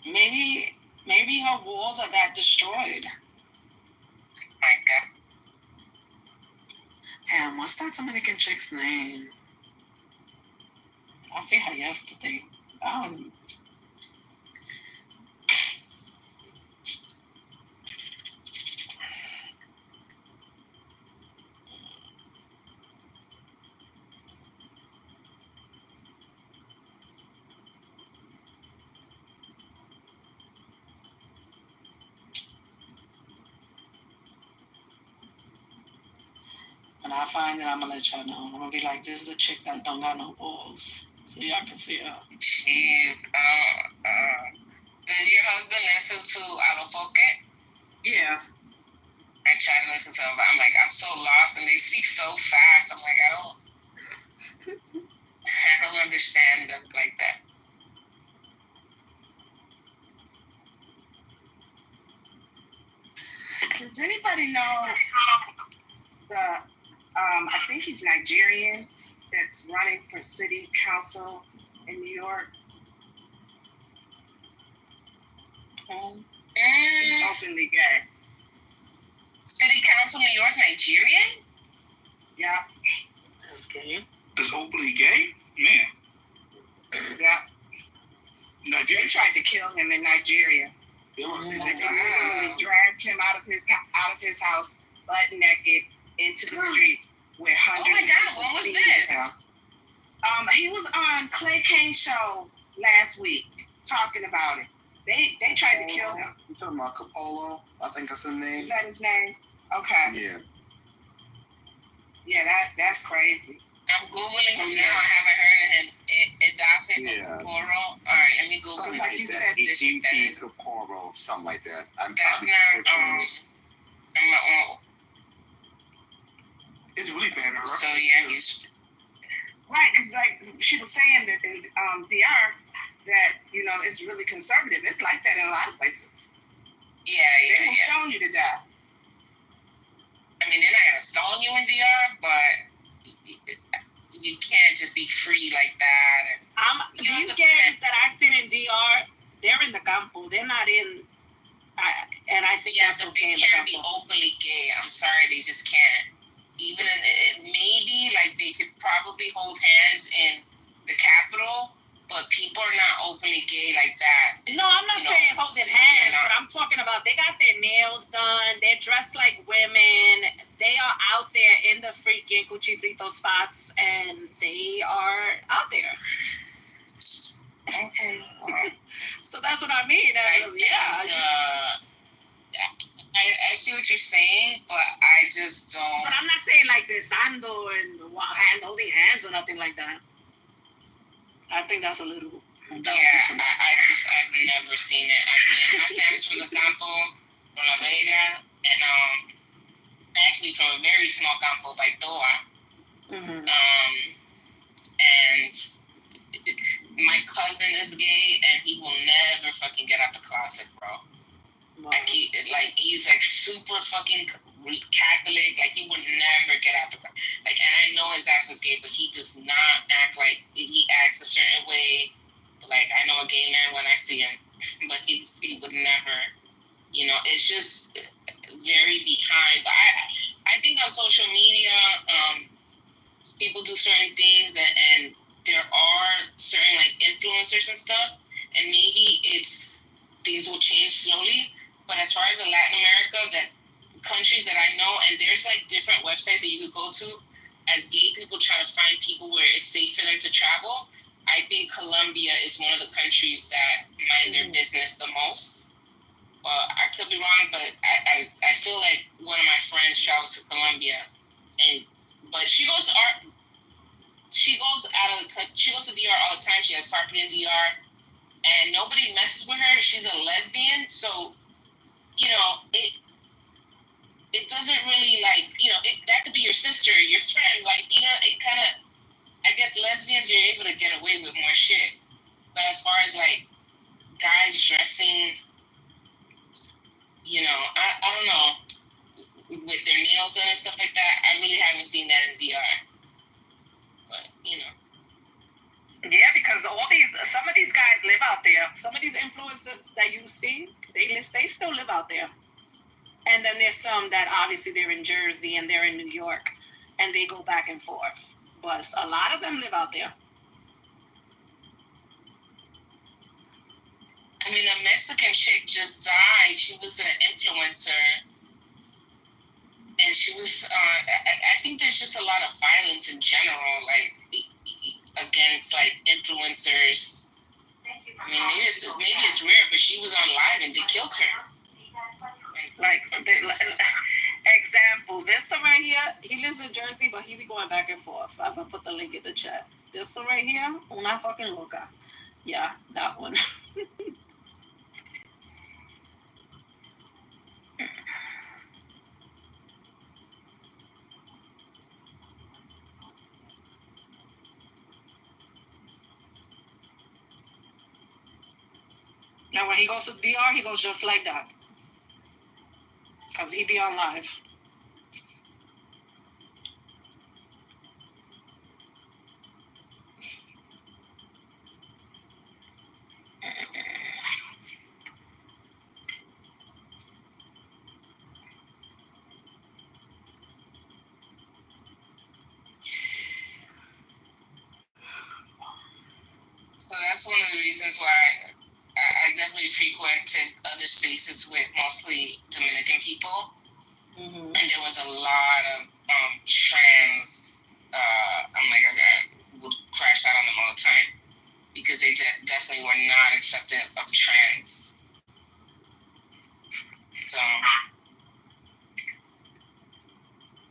Maybe her walls are that destroyed. My God. Damn, what's that Dominican chick's name? I see her yesterday. When I find it, I'm gonna let y'all know. I'm gonna be like, this is a chick that don't got no balls. So y'all can see her. Jeez. Did your husband listen to Alofoque? Yeah. I try to listen to him, but I'm like, I'm so lost, and they speak so fast. I'm like, I don't understand them like that. Does anybody know I think he's Nigerian, that's running for city council in New York? He's openly gay. City council New York, Nigerian? Yeah. That's gay. That's openly gay? Man. Yeah. Nigeria. They tried to kill him in Nigeria. They literally dragged him out of his house, butt naked, into the streets where hundreds. Oh my God! When was this? He was on Clay Kane's show last week talking about it. They tried to kill him. You talking about Capolo? I think that's his name. Is that his name? Okay. Yeah. Yeah, that's crazy. I'm Googling him now. I haven't heard of him. Idafe Caporo. All right, let me Google Something him. like See that. what district that is. Caporo, something like that. I'm That's not. It's really bad. So yeah, he's right. Because like she was saying that in DR, that it's really conservative. It's like that in a lot of places. Yeah. They will stone you to death. I mean, they're not gonna stone you in DR, but you can't just be free like that. These gays that I've seen in DR, they're in the campo. They're not in. And I think that's okay. They can't be openly gay. I'm sorry, they just can't. Even maybe like they could probably hold hands in the Capitol, but people are not openly gay like that. No, I'm not saying holding hands, but I'm talking about they got their nails done. They're dressed like women. They are out there in the freaking cuchicito spots, and they are out there. Okay. So that's what I mean. I see what you're saying, but I just don't. But I'm not saying like besando and holding hands or nothing like that. I think that's a little. Yeah, I've never seen it. My family's from the campo, from La Vega, and actually from a very small campo by Toa. Mm-hmm. And my cousin is gay, and he will never fucking get out the closet, bro. Wow. He's like super fucking Catholic. Like he would never get out the closet. Like, and I know his ass is gay, but he does not act like he acts a certain way. Like I know a gay man when I see him, but he would never. It's just very behind. But I think on social media, people do certain things, and there are certain like influencers and stuff, and maybe things will change slowly. But as far as in Latin America, that countries that I know, and there's like different websites that you could go to as gay people try to find people where it's safe for them to travel. I think Colombia is one of the countries that mind their business the most. I could be wrong, but I feel like one of my friends travels to Colombia, but she goes to DR all the time. She has property in DR, and nobody messes with her. She's a lesbian, so it doesn't really that could be your sister, your friend, it kind of I guess lesbians, you're able to get away with more shit. But as far as like guys dressing, you know, I don't know, with their nails on and stuff like that, I really haven't seen that in DR. But you know. Yeah, because some of these guys live out there. Some of these influencers that you see, they still live out there. And then there's some that obviously they're in Jersey and they're in New York, and they go back and forth. But a lot of them live out there. I mean, a Mexican chick just died. She was an influencer. And she was, I think there's just a lot of violence in general, like, against, like, influencers. I mean, maybe it's rare, but she was on live and they killed her. Example, this one right here, he lives in Jersey, but he be going back and forth. I'm going to put the link in the chat. This one right here, una fucking loca. Yeah, that one. Now, when he goes to DR, he goes just like that. Because he be on live. So that's one of the reasons why I definitely frequented other spaces with mostly Dominican people. Mm-hmm. And there was a lot of trans, I would crash out on them all the time because they definitely were not accepting of trans. So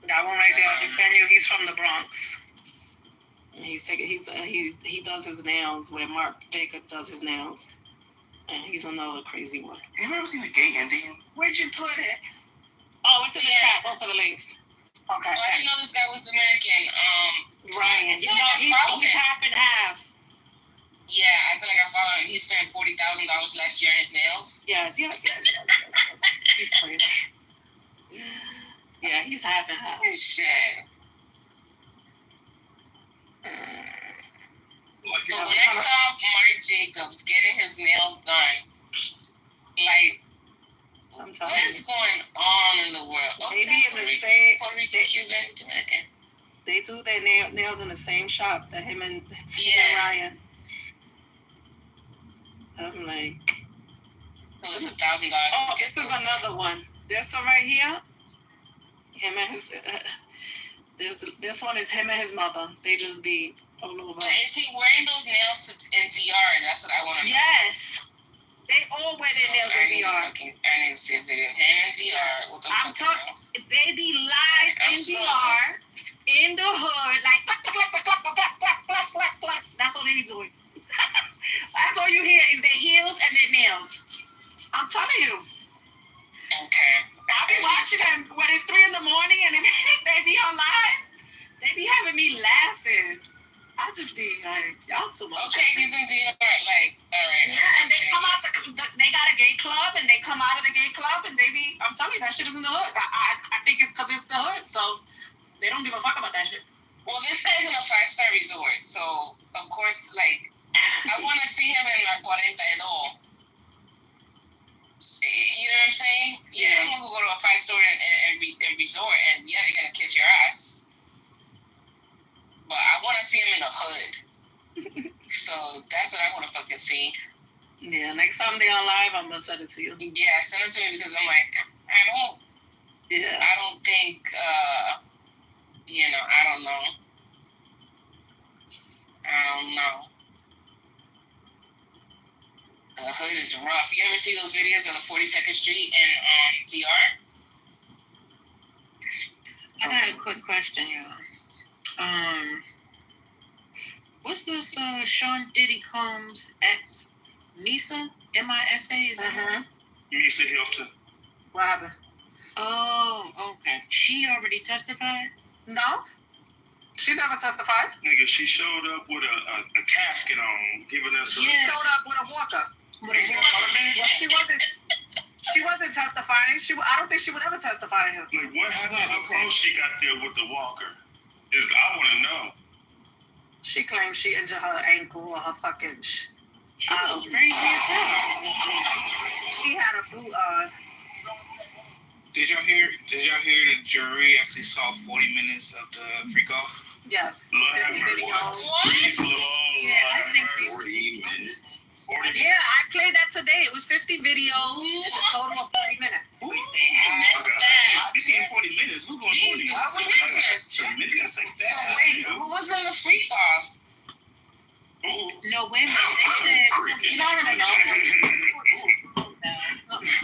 that one right there, Nathaniel, he's from the Bronx. He does his nails where Mark Jacobs does his nails. And he's another crazy one. You ever seen the gay Indian? Where'd you put it? Oh, it's in the chat, both of the links. Okay. I didn't know this guy was Dominican. Ryan, you know, he's half and half. Yeah, I feel like I follow him. He spent $40,000 last year on his nails. Yes. He's crazy. Yeah, he's half and half. Shit. But when I saw Mark Jacobs getting his nails done, like, what is going on in the world? They be in the same. Puerto Rican, Cuban, Dominican. They do their nails in the same shop that him and Ryan. I'm like, so it's $1,000. Oh, this is another one. This one right here. Him and his. This one is him and his mother. They just be all over. But is he wearing those nails in DR? That's what I want to know. Yes. They all wear their nails in DR. I need to see a video of him in DR. With I'm talking. They be live in DR, in the hood, like that's what they be doing. That's all you hear is their heels and their nails. I'm telling you. Okay. I be watching them when it's 3 a.m. and they be on live. They be having me laughing. I just be like, y'all too much. Okay, these things be like, all right. Yeah, and they come out they got a gay club, and they come out of the gay club, and they be, I'm telling you, that shit is in the hood. I think it's because it's the hood, so they don't give a fuck about that shit. Well, this guy's in a 5-star resort, so of course, like, I want to see him in La 42. You know what I'm saying? Yeah. You know, we'll go to a 5-star and resort, and yeah, they're gonna kiss your ass. But I want to see him in the hood. So that's what I want to fucking see. Yeah, next time they're on live, I'm gonna send it to you. Yeah, send it to me because I'm like, I don't think, I don't know. The hood is rough. You ever see those videos on the 42nd Street in DR? I got a quick question, y'all. What's this Sean Diddy Combs ex Misa? M-I-S-A? Is that her? Misa Hilton. What happened? Oh, okay. She already testified? No. She never testified. Nigga, she showed up with a casket on, giving us She showed up with a walker. She wasn't testifying. I don't think she would ever testify here. Like, what happened before she got there with the walker? I want to know. She claims she injured her ankle or her fucking. She was crazy as hell. She had a boot on. Did y'all hear the jury actually saw 40 minutes of the freak off? Yes. 50 videos. Yeah, I think 40 minutes. Yeah, I played that today. It was 50 videos. It's a total of 40 minutes. Damn, that's bad. 50 and 40 minutes. Who's going 40? What is this? So wait, who was in the freak off? No, wait a minute. They said, you don't want to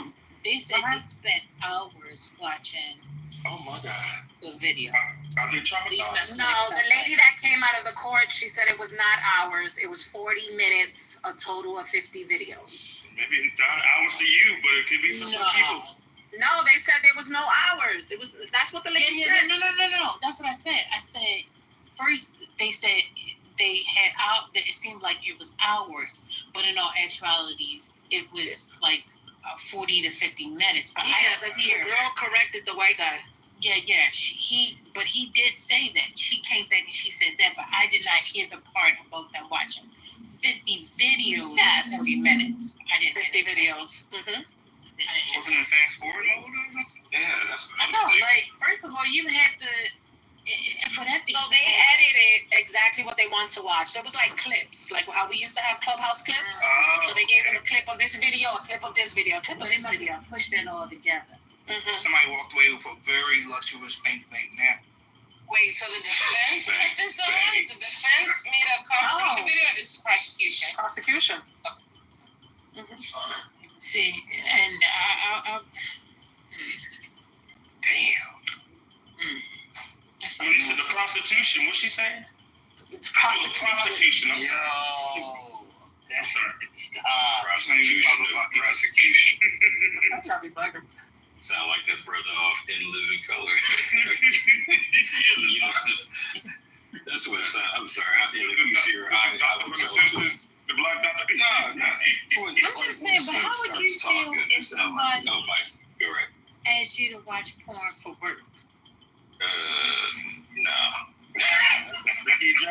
know. They said he spent hours watching. Oh my God. The video. Are they traumatized? No, the lady that came out of the court, she said it was not hours. It was 40 minutes, a total of 50 videos. Maybe not hours to you, but it could be for some people. No, they said there was no hours. That's what the lady said. No. That's what I said. I said first they said they had out. It seemed like it was hours, but in all actualities, it was like 40 to 50 minutes. But the girl corrected the white guy. Yeah. But he did say that. She came back and she said that, but I did not hear the part about them watching 50 videos in 40 minutes. I didn't 50 videos. Mm-hmm. Wasn't it fast forward mode or something? Yeah, that's what I know. Like, first of all, you have to. For that thing, so they edited exactly what they want to watch. So it was like clips, like how we used to have Clubhouse clips. So they gave them a clip of this video, a clip of this video, a clip of this video. Pushed it all together. Mm-hmm. Somebody walked away with a very luxurious bank nap. Wait, so the defense put this on? The defense made a compilation video, or this is prosecution? Prosecution. See, and I damn. When you said the prostitution, what's she saying? It's prosecution. I'm sorry. Stop. Prosecution. That's gotta be bugger. Sound like that brother off In Living Color. That's what it sounds. I'm sorry. If you see her eye, the black doctor. No. I'm just saying, but how would you feel if somebody go right. asked you to watch porn